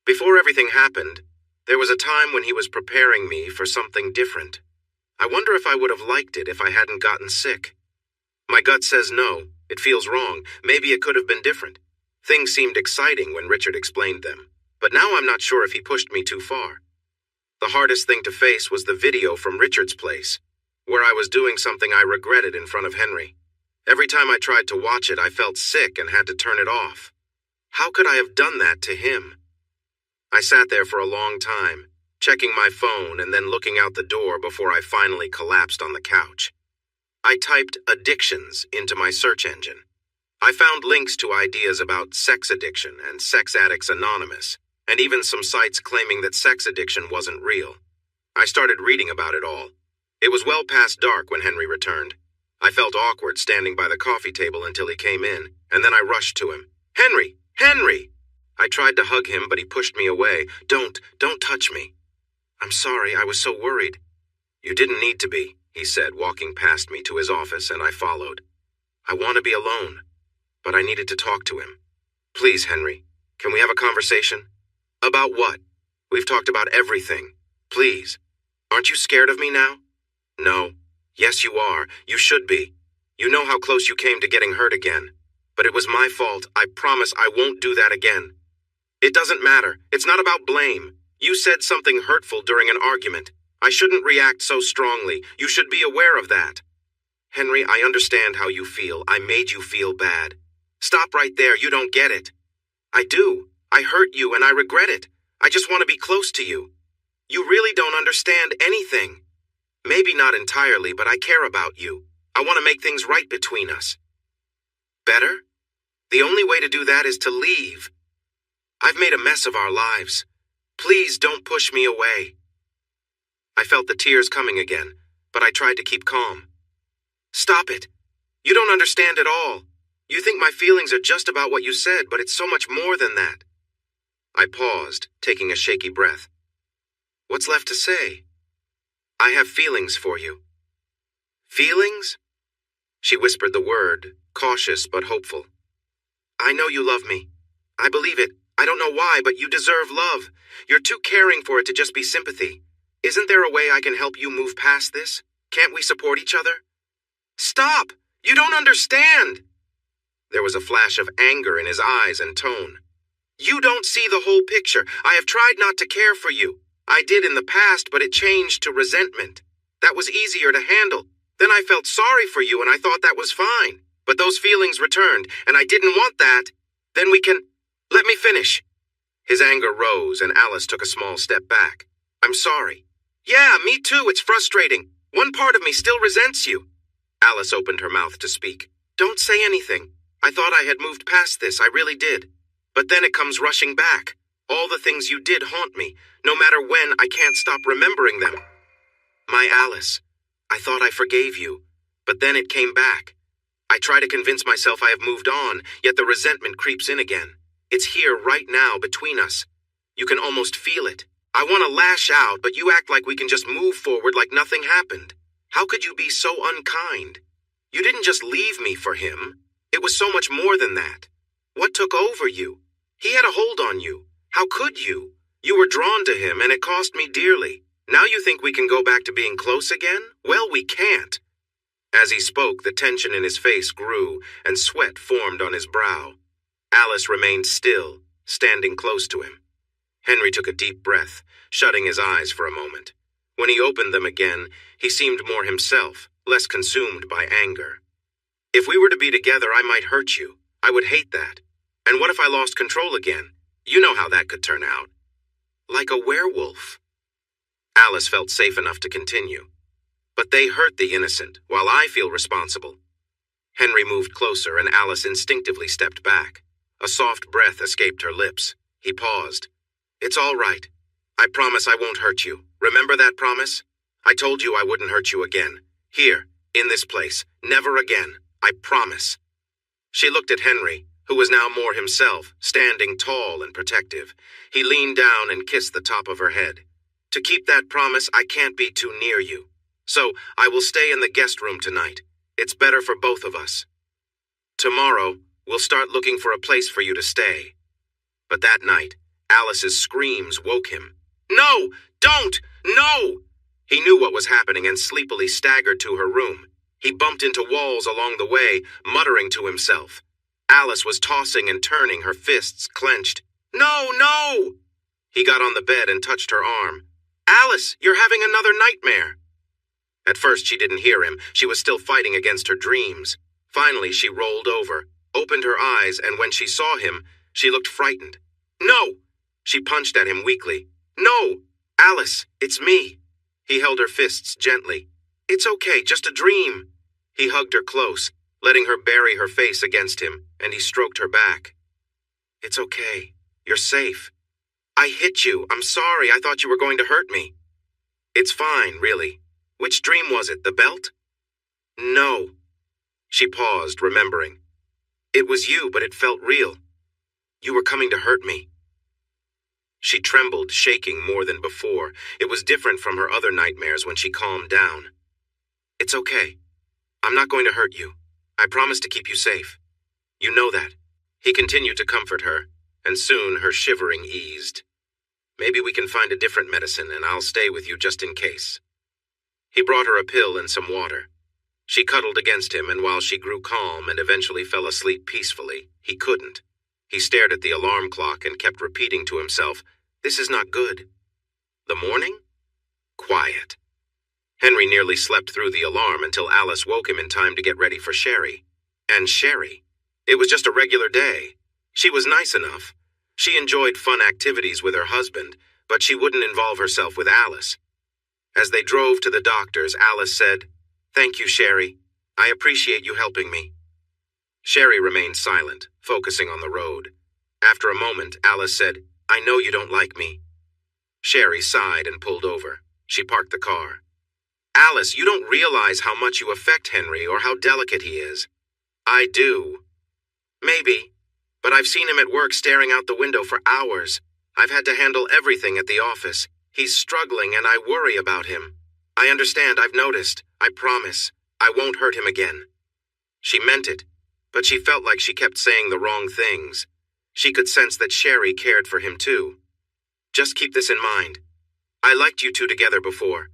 Before everything happened, there was a time when he was preparing me for something different. I wonder if I would have liked it if I hadn't gotten sick. My gut says no, it feels wrong, maybe it could have been different. Things seemed exciting when Richard explained them, but now I'm not sure if he pushed me too far. The hardest thing to face was the video from Richard's place, where I was doing something I regretted in front of Henry. Every time I tried to watch it, I felt sick and had to turn it off. How could I have done that to him? I sat there for a long time, checking my phone and then looking out the door before I finally collapsed on the couch. I typed addictions into my search engine. I found links to ideas about sex addiction and Sex Addicts Anonymous, and even some sites claiming that sex addiction wasn't real. I started reading about it all. It was well past dark when Henry returned. I felt awkward standing by the coffee table until he came in, and then I rushed to him. "Henry! Henry!" I tried to hug him, but he pushed me away. Don't touch me." "I'm sorry, I was so worried." "You didn't need to be," he said, walking past me to his office, and I followed. "I want to be alone," but I needed to talk to him. "Please, Henry, can we have a conversation?" "About what? We've talked about everything. Please. Aren't you scared of me now?" "No." "Yes, you are. You should be. You know how close you came to getting hurt again. But it was my fault. I promise I won't do that again." "It doesn't matter. It's not about blame. You said something hurtful during an argument. I shouldn't react so strongly. You should be aware of that." "Henry, I understand how you feel. I made you feel bad." "Stop right there. You don't get it." "I do. I hurt you and I regret it. I just want to be close to you. You really don't understand anything. Maybe not entirely, but I care about you. I want to make things right between us." "Better? The only way to do that is to leave. I've made a mess of our lives. Please don't push me away." I felt the tears coming again, but I tried to keep calm. "Stop it. You don't understand at all. You think my feelings are just about what you said, but it's so much more than that." I paused, taking a shaky breath. "What's left to say?" "I have feelings for you." "Feelings?" She whispered the word, cautious but hopeful. "I know you love me. I believe it. I don't know why, but you deserve love. You're too caring for it to just be sympathy. Isn't there a way I can help you move past this? Can't we support each other?" "Stop! You don't understand!" There was a flash of anger in his eyes and tone. "You don't see the whole picture. I have tried not to care for you. I did in the past, but it changed to resentment. That was easier to handle. Then I felt sorry for you and I thought that was fine. But those feelings returned, and I didn't want that. Then we can... Let me finish." His anger rose and Alice took a small step back. "I'm sorry." "Yeah, me too. It's frustrating. One part of me still resents you." Alice opened her mouth to speak. "Don't say anything. I thought I had moved past this. I really did. But then it comes rushing back. All the things you did haunt me. No matter when, I can't stop remembering them." "My Alice, I thought I forgave you, but then it came back. I try to convince myself I have moved on, yet the resentment creeps in again. It's here right now between us. You can almost feel it. I want to lash out, but you act like we can just move forward like nothing happened. How could you be so unkind? You didn't just leave me for him. It was so much more than that. What took over you? He had a hold on you. How could you? You were drawn to him, and it cost me dearly. Now you think we can go back to being close again? Well, we can't." As he spoke, the tension in his face grew, and sweat formed on his brow. Alice remained still, standing close to him. Henry took a deep breath, shutting his eyes for a moment. When he opened them again, he seemed more himself, less consumed by anger. "If we were to be together, I might hurt you. I would hate that. And what if I lost control again? You know how that could turn out. Like a werewolf." Alice felt safe enough to continue. "But they hurt the innocent, while I feel responsible." Henry moved closer, and Alice instinctively stepped back. A soft breath escaped her lips. He paused. "It's all right. I promise I won't hurt you. Remember that promise? I told you I wouldn't hurt you again. Here, in this place. Never again. I promise." She looked at Henry, who was now more himself, standing tall and protective. He leaned down and kissed the top of her head. To keep that promise, I can't be too near you. So, I will stay in the guest room tonight. It's better for both of us. Tomorrow, we'll start looking for a place for you to stay. But that night, Alice's screams woke him. No! Don't! No! He knew what was happening and sleepily staggered to her room. He bumped into walls along the way, muttering to himself. Alice was tossing and turning, her fists clenched. No, no! He got on the bed and touched her arm. Alice, you're having another nightmare. At first she didn't hear him. She was still fighting against her dreams. Finally she rolled over, opened her eyes, and when she saw him, she looked frightened. No! She punched at him weakly. No! Alice, it's me. He held her fists gently. It's okay, just a dream. He hugged her close, letting her bury her face against him, and he stroked her back. It's okay. You're safe. I hit you. I'm sorry. I thought you were going to hurt me. It's fine, really. Which dream was it, the belt? No. She paused, remembering. It was you, but it felt real. You were coming to hurt me. She trembled, shaking more than before. It was different from her other nightmares when she calmed down. It's okay. I'm not going to hurt you. I promise to keep you safe. You know that. He continued to comfort her, and soon her shivering eased. Maybe we can find a different medicine, and I'll stay with you just in case. He brought her a pill and some water. She cuddled against him, and while she grew calm and eventually fell asleep peacefully, he couldn't. He stared at the alarm clock and kept repeating to himself, "This is not good." The morning? Quiet. Henry nearly slept through the alarm until Alice woke him in time to get ready for Sherry. And Sherry. It was just a regular day. She was nice enough. She enjoyed fun activities with her husband, but she wouldn't involve herself with Alice. As they drove to the doctor's, Alice said, "Thank you, Sherry. I appreciate you helping me." Sherry remained silent, focusing on the road. After a moment, Alice said, "I know you don't like me." Sherry sighed and pulled over. She parked the car. "Alice, you don't realize how much you affect Henry or how delicate he is." "I do." "Maybe. But I've seen him at work staring out the window for hours. I've had to handle everything at the office. He's struggling and I worry about him. I understand, I've noticed. I promise. I won't hurt him again." She meant it, but she felt like she kept saying the wrong things. She could sense that Sherry cared for him too. "Just keep this in mind. I liked you two together before.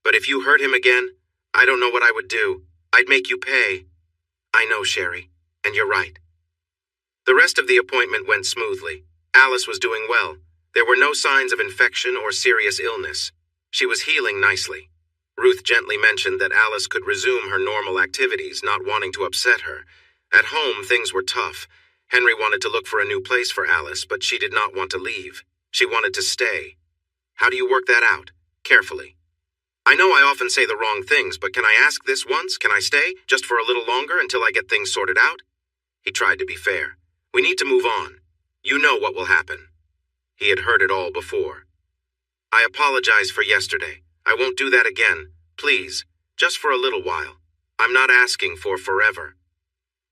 But if you hurt him again, I don't know what I would do. I'd make you pay." "I know, Sherry, and you're right." The rest of the appointment went smoothly. Alice was doing well. There were no signs of infection or serious illness. She was healing nicely. Ruth gently mentioned that Alice could resume her normal activities, not wanting to upset her. At home, things were tough. Henry wanted to look for a new place for Alice, but she did not want to leave. She wanted to stay. "How do you work that out?" Carefully. "I know I often say the wrong things, but can I ask this once? Can I stay, just for a little longer until I get things sorted out?" He tried to be fair. "We need to move on. You know what will happen." He had heard it all before. "I apologize for yesterday. I won't do that again. Please, just for a little while. I'm not asking for forever."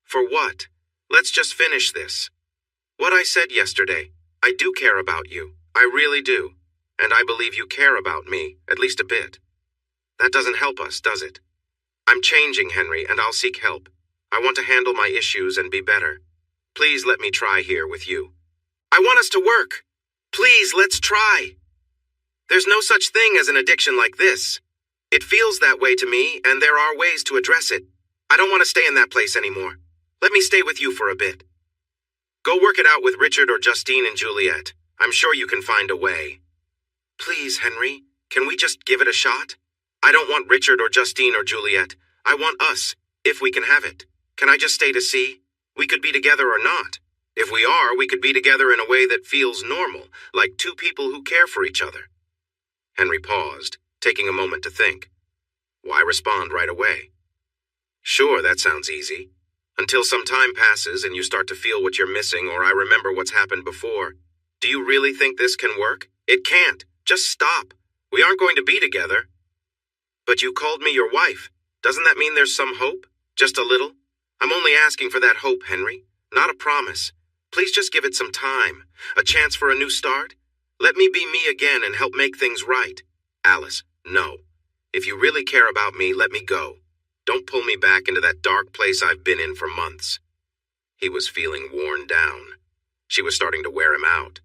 "For what? Let's just finish this." "What I said yesterday. I do care about you. I really do. And I believe you care about me, at least a bit. That doesn't help us, does it? I'm changing, Henry, and I'll seek help. I want to handle my issues and be better. Please let me try here with you. I want us to work. Please, let's try. There's no such thing as an addiction like this. It feels that way to me, and there are ways to address it. I don't want to stay in that place anymore. Let me stay with you for a bit. Go work it out with Richard or Justine and Juliet. I'm sure you can find a way. Please, Henry, can we just give it a shot? I don't want Richard or Justine or Juliet. I want us, if we can have it. Can I just stay to see? We could be together or not. If we are, we could be together in a way that feels normal, like two people who care for each other. Henry paused, taking a moment to think. Why respond right away? Sure, that sounds easy. Until some time passes and you start to feel what you're missing or I remember what's happened before. Do you really think this can work? It can't. Just stop. We aren't going to be together. But you called me your wife. Doesn't that mean there's some hope? Just a little? I'm only asking for that hope, Henry. Not a promise. Please just give it some time. A chance for a new start. Let me be me again and help make things right. Alice, no. If you really care about me, let me go. Don't pull me back into that dark place I've been in for months. He was feeling worn down. She was starting to wear him out.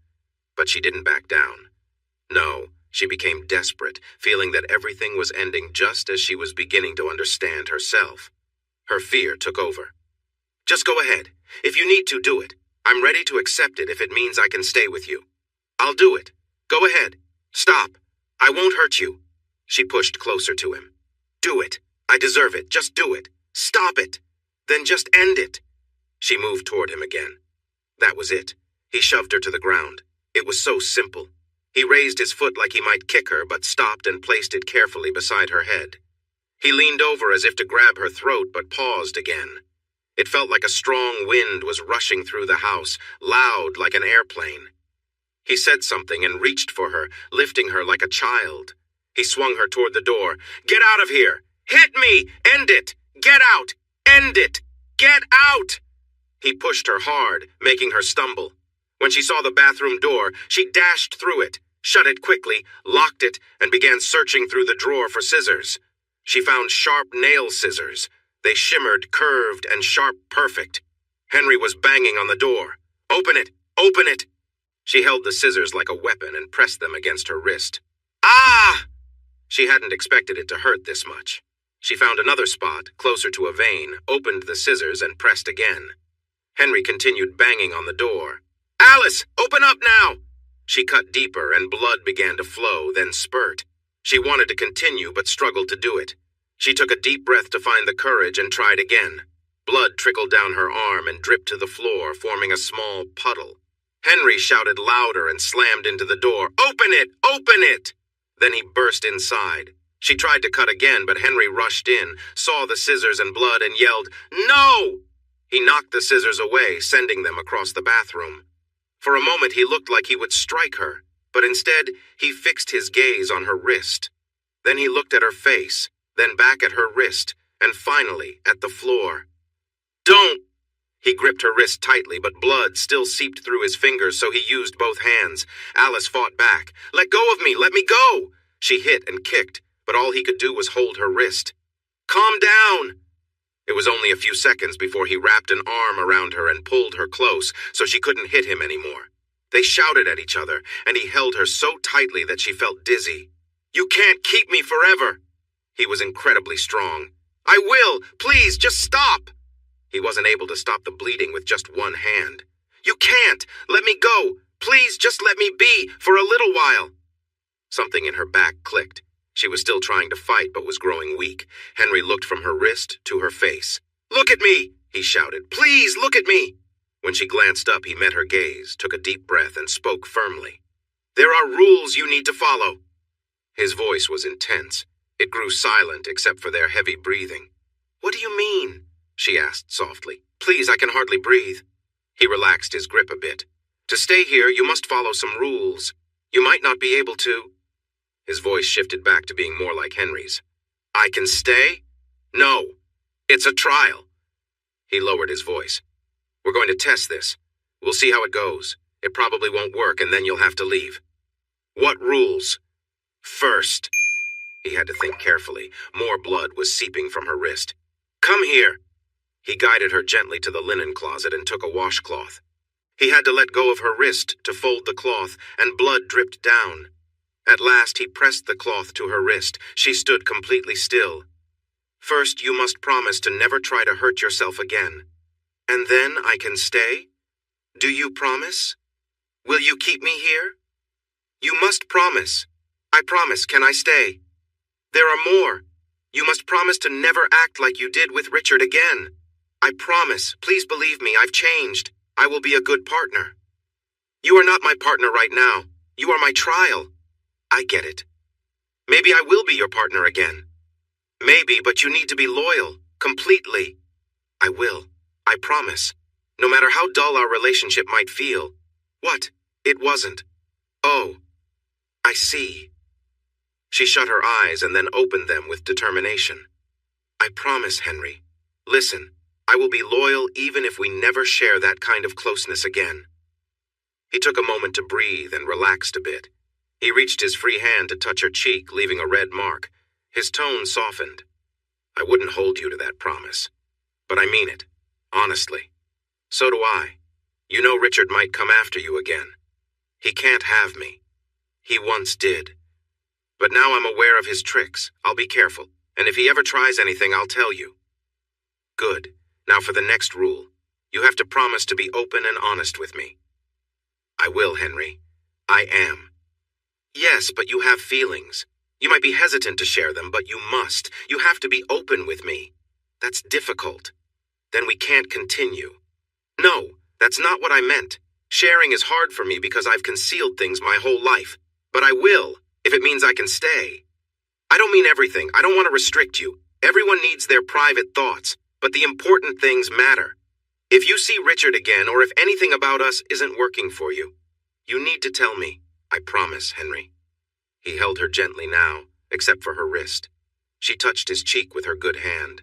But she didn't back down. No, she became desperate, feeling that everything was ending just as she was beginning to understand herself. Her fear took over. Just go ahead. If you need to, do it. I'm ready to accept it if it means I can stay with you. I'll do it. Go ahead. Stop. I won't hurt you. She pushed closer to him. Do it. I deserve it. Just do it. Stop it. Then just end it. She moved toward him again. That was it. He shoved her to the ground. It was so simple. He raised his foot like he might kick her, but stopped and placed it carefully beside her head. He leaned over as if to grab her throat, but paused again. It felt like a strong wind was rushing through the house, loud like an airplane. He said something and reached for her, lifting her like a child. He swung her toward the door. Get out of here! Hit me! End it! Get out! End it! Get out! He pushed her hard, making her stumble. When she saw the bathroom door, she dashed through it, shut it quickly, locked it, and began searching through the drawer for scissors. She found sharp nail scissors. They shimmered, curved, and sharp perfect. Henry was banging on the door. Open it! Open it! She held the scissors like a weapon and pressed them against her wrist. Ah! She hadn't expected it to hurt this much. She found another spot, closer to a vein, opened the scissors, and pressed again. Henry continued banging on the door. Alice, open up now! She cut deeper, and blood began to flow, then spurt. She wanted to continue, but struggled to do it. She took a deep breath to find the courage and tried again. Blood trickled down her arm and dripped to the floor, forming a small puddle. Henry shouted louder and slammed into the door. Open it! Open it! Then he burst inside. She tried to cut again, but Henry rushed in, saw the scissors and blood, and yelled, No! He knocked the scissors away, sending them across the bathroom. For a moment he looked like he would strike her, but instead he fixed his gaze on her wrist. Then he looked at her face, then back at her wrist, and finally at the floor. Don't! He gripped her wrist tightly, but blood still seeped through his fingers, so he used both hands. Alice fought back. Let go of me! Let me go! She hit and kicked, but all he could do was hold her wrist. Calm down! It was only a few seconds before he wrapped an arm around her and pulled her close, so she couldn't hit him anymore. They shouted at each other, and he held her so tightly that she felt dizzy. You can't keep me forever! He was incredibly strong. I will! Please, just stop! He wasn't able to stop the bleeding with just one hand. You can't! Let me go! Please, just let me be, for a little while! Something in her back clicked. She was still trying to fight, but was growing weak. Henry looked from her wrist to her face. Look at me! He shouted. Please, look at me! When she glanced up, he met her gaze, took a deep breath, and spoke firmly. There are rules you need to follow. His voice was intense. It grew silent except for their heavy breathing. What do you mean? She asked softly. Please, I can hardly breathe. He relaxed his grip a bit. To stay here, you must follow some rules. You might not be able to. His voice shifted back to being more like Henry's. I can stay? No. It's a trial. He lowered his voice. We're going to test this. We'll see how it goes. It probably won't work, and then you'll have to leave. What rules? First. He had to think carefully. More blood was seeping from her wrist. Come here. He guided her gently to the linen closet and took a washcloth. He had to let go of her wrist to fold the cloth, and blood dripped down. At last he pressed the cloth to her wrist. She stood completely still. First, you must promise to never try to hurt yourself again. And then I can stay? Do you promise? Will you keep me here? You must promise. I promise. Can I stay? There are more. You must promise to never act like you did with Richard again. I promise. Please believe me. I've changed. I will be a good partner. You are not my partner right now. You are my trial. I get it. Maybe I will be your partner again. Maybe, but you need to be loyal. Completely. I will. I promise. No matter how dull our relationship might feel. What? It wasn't. Oh. I see. She shut her eyes and then opened them with determination. I promise, Henry. Listen, I will be loyal even if we never share that kind of closeness again. He took a moment to breathe and relaxed a bit. He reached his free hand to touch her cheek, leaving a red mark. His tone softened. I wouldn't hold you to that promise. But I mean it. Honestly. So do I. You know Richard might come after you again. He can't have me. He once did. But now I'm aware of his tricks. I'll be careful. And if he ever tries anything, I'll tell you. Good. Now for the next rule. You have to promise to be open and honest with me. I will, Henry. I am. Yes, but you have feelings. You might be hesitant to share them, but you must. You have to be open with me. That's difficult. Then we can't continue. No, that's not what I meant. Sharing is hard for me because I've concealed things my whole life. But I will, if it means I can stay. I don't mean everything. I don't want to restrict you. Everyone needs their private thoughts, but the important things matter. If you see Richard again, or if anything about us isn't working for you, you need to tell me. I promise, Henry. He held her gently now, except for her wrist. She touched his cheek with her good hand.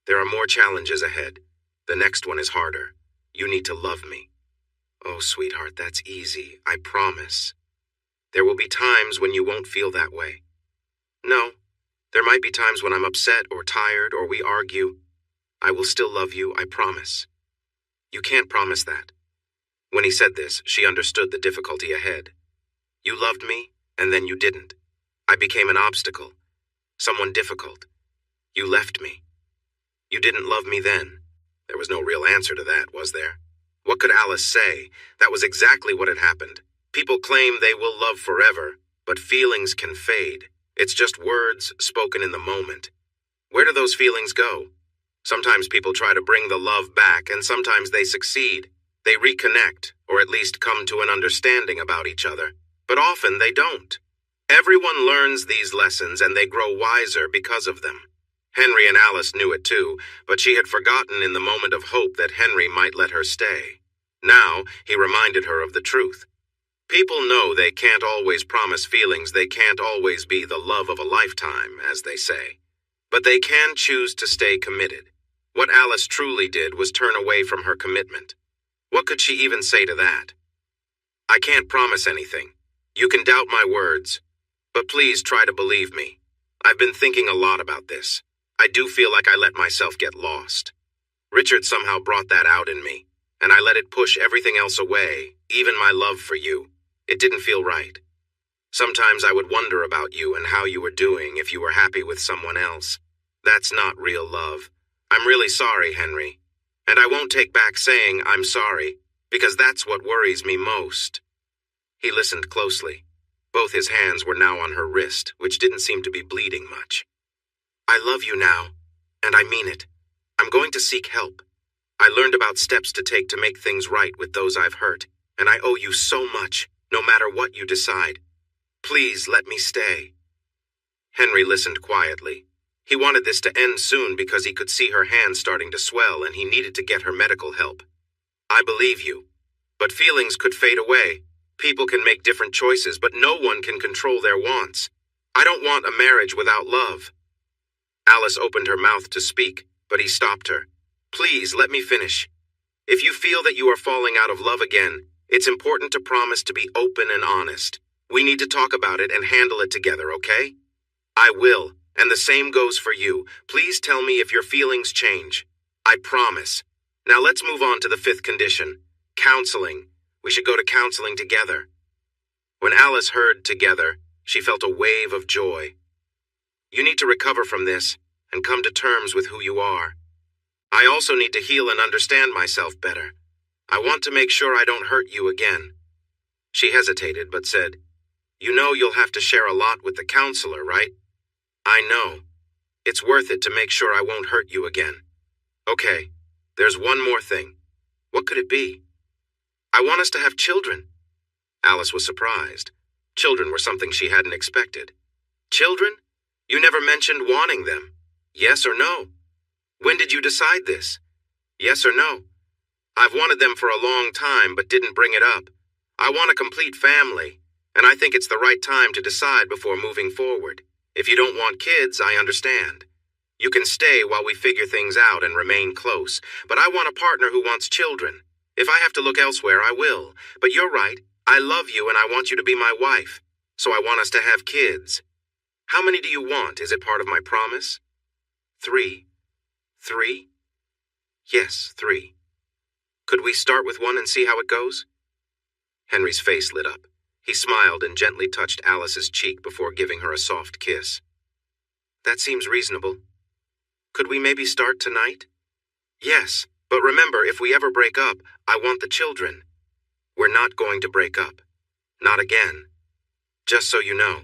There are more challenges ahead. The next one is harder. You need to love me. Oh, sweetheart, that's easy. I promise. There will be times when you won't feel that way. No, there might be times when I'm upset or tired or we argue. I will still love you, I promise. You can't promise that. When he said this, she understood the difficulty ahead. You loved me, and then you didn't. I became an obstacle. Someone difficult. You left me. You didn't love me then. There was no real answer to that, was there? What could Alice say? That was exactly what had happened. People claim they will love forever, but feelings can fade. It's just words spoken in the moment. Where do those feelings go? Sometimes people try to bring the love back, and sometimes they succeed. They reconnect, or at least come to an understanding about each other. But often they don't. Everyone learns these lessons, and they grow wiser because of them. Henry and Alice knew it too, but she had forgotten in the moment of hope that Henry might let her stay. Now, he reminded her of the truth. People know they can't always promise feelings, they can't always be the love of a lifetime, as they say. But they can choose to stay committed. What Alice truly did was turn away from her commitment. What could she even say to that? I can't promise anything. You can doubt my words. But please try to believe me. I've been thinking a lot about this. I do feel like I let myself get lost. Richard somehow brought that out in me, and I let it push everything else away, even my love for you. It didn't feel right. Sometimes I would wonder about you and how you were doing if you were happy with someone else. That's not real love. I'm really sorry, Henry. And I won't take back saying I'm sorry, because that's what worries me most. He listened closely. Both his hands were now on her wrist, which didn't seem to be bleeding much. I love you now, and I mean it. I'm going to seek help. I learned about steps to take to make things right with those I've hurt, and I owe you so much, no matter what you decide. Please let me stay. Henry listened quietly. He wanted this to end soon because he could see her hands starting to swell and he needed to get her medical help. I believe you. But feelings could fade away. People can make different choices, but no one can control their wants. I don't want a marriage without love. Alice opened her mouth to speak, but he stopped her. Please, let me finish. If you feel that you are falling out of love again, it's important to promise to be open and honest. We need to talk about it and handle it together, okay? I will, and the same goes for you. Please tell me if your feelings change. I promise. Now let's move on to the fifth condition. Counseling. We should go to counseling together. When Alice heard together, she felt a wave of joy. You need to recover from this and come to terms with who you are. I also need to heal and understand myself better. I want to make sure I don't hurt you again. She hesitated but said, You know you'll have to share a lot with the counselor, right? I know. It's worth it to make sure I won't hurt you again. Okay, there's one more thing. What could it be? I want us to have children. Alice was surprised. Children were something she hadn't expected. Children? You never mentioned wanting them. Yes or no? When did you decide this? Yes or no? I've wanted them for a long time but didn't bring it up. I want a complete family, and I think it's the right time to decide before moving forward. If you don't want kids, I understand. You can stay while we figure things out and remain close, but I want a partner who wants children. If I have to look elsewhere, I will. But you're right. I love you and I want you to be my wife. So I want us to have kids. How many do you want? Is it part of my promise? 3. 3? Yes, 3. Could we start with 1 and see how it goes? Henry's face lit up. He smiled and gently touched Alice's cheek before giving her a soft kiss. That seems reasonable. Could we maybe start tonight? Yes, but remember, if we ever break up, I want the children. We're not going to break up. Not again. Just so you know.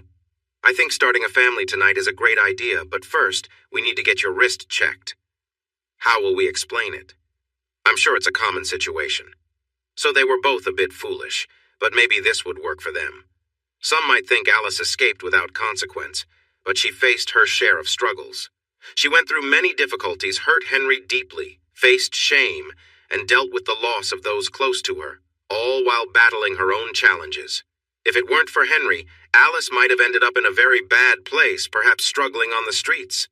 I think starting a family tonight is a great idea, but first, we need to get your wrist checked. How will we explain it? I'm sure it's a common situation. So they were both a bit foolish, but maybe this would work for them. Some might think Alice escaped without consequence, but she faced her share of struggles. She went through many difficulties, hurt Henry deeply, faced shame, and dealt with the loss of those close to her, all while battling her own challenges. If it weren't for Henry, Alice might have ended up in a very bad place, perhaps struggling on the streets.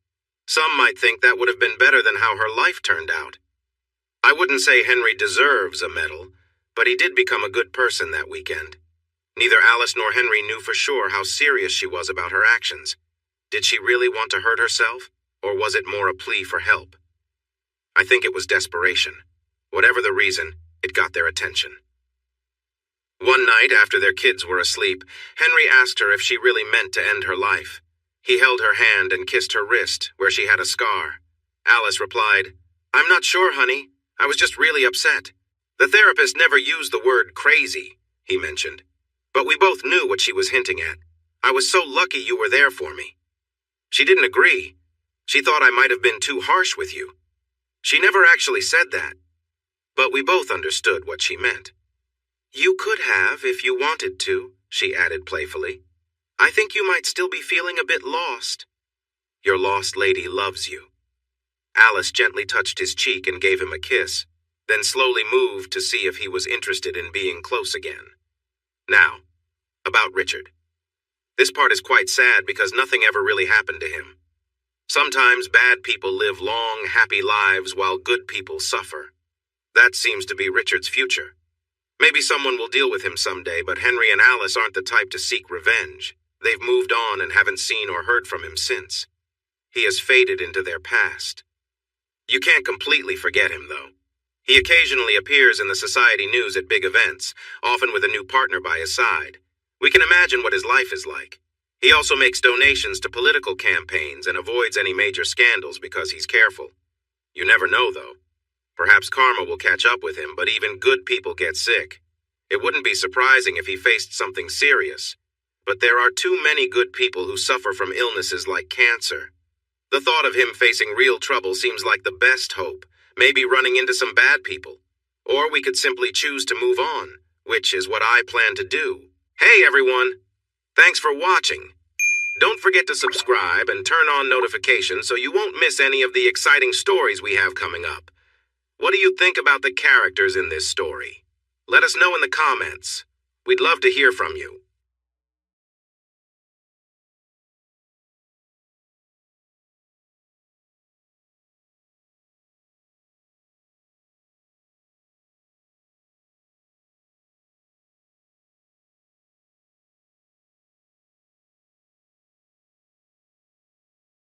Some might think that would have been better than how her life turned out. I wouldn't say Henry deserves a medal, but he did become a good person that weekend. Neither Alice nor Henry knew for sure how serious she was about her actions. Did she really want to hurt herself, or was it more a plea for help? I think it was desperation. Whatever the reason, it got their attention. One night, after their kids were asleep, Henry asked her if she really meant to end her life. He held her hand and kissed her wrist, where she had a scar. Alice replied, "I'm not sure, honey. I was just really upset." The therapist never used the word crazy, he mentioned. But we both knew what she was hinting at. I was so lucky you were there for me. She didn't agree. She thought I might have been too harsh with you. She never actually said that. But we both understood what she meant. You could have if you wanted to, she added playfully. I think you might still be feeling a bit lost. Your lost lady loves you. Alice gently touched his cheek and gave him a kiss, then slowly moved to see if he was interested in being close again. Now, about Richard. This part is quite sad because nothing ever really happened to him. Sometimes bad people live long, happy lives while good people suffer. That seems to be Richard's future. Maybe someone will deal with him someday, but Henry and Alice aren't the type to seek revenge. They've moved on and haven't seen or heard from him since. He has faded into their past. You can't completely forget him, though. He occasionally appears in the society news at big events, often with a new partner by his side. We can imagine what his life is like. He also makes donations to political campaigns and avoids any major scandals because he's careful. You never know, though. Perhaps karma will catch up with him, but even good people get sick. It wouldn't be surprising if he faced something serious. But there are too many good people who suffer from illnesses like cancer. The thought of him facing real trouble seems like the best hope, maybe running into some bad people. Or we could simply choose to move on, which is what I plan to do. Hey everyone! Thanks for watching. Don't forget to subscribe and turn on notifications so you won't miss any of the exciting stories we have coming up. What do you think about the characters in this story? Let us know in the comments. We'd love to hear from you.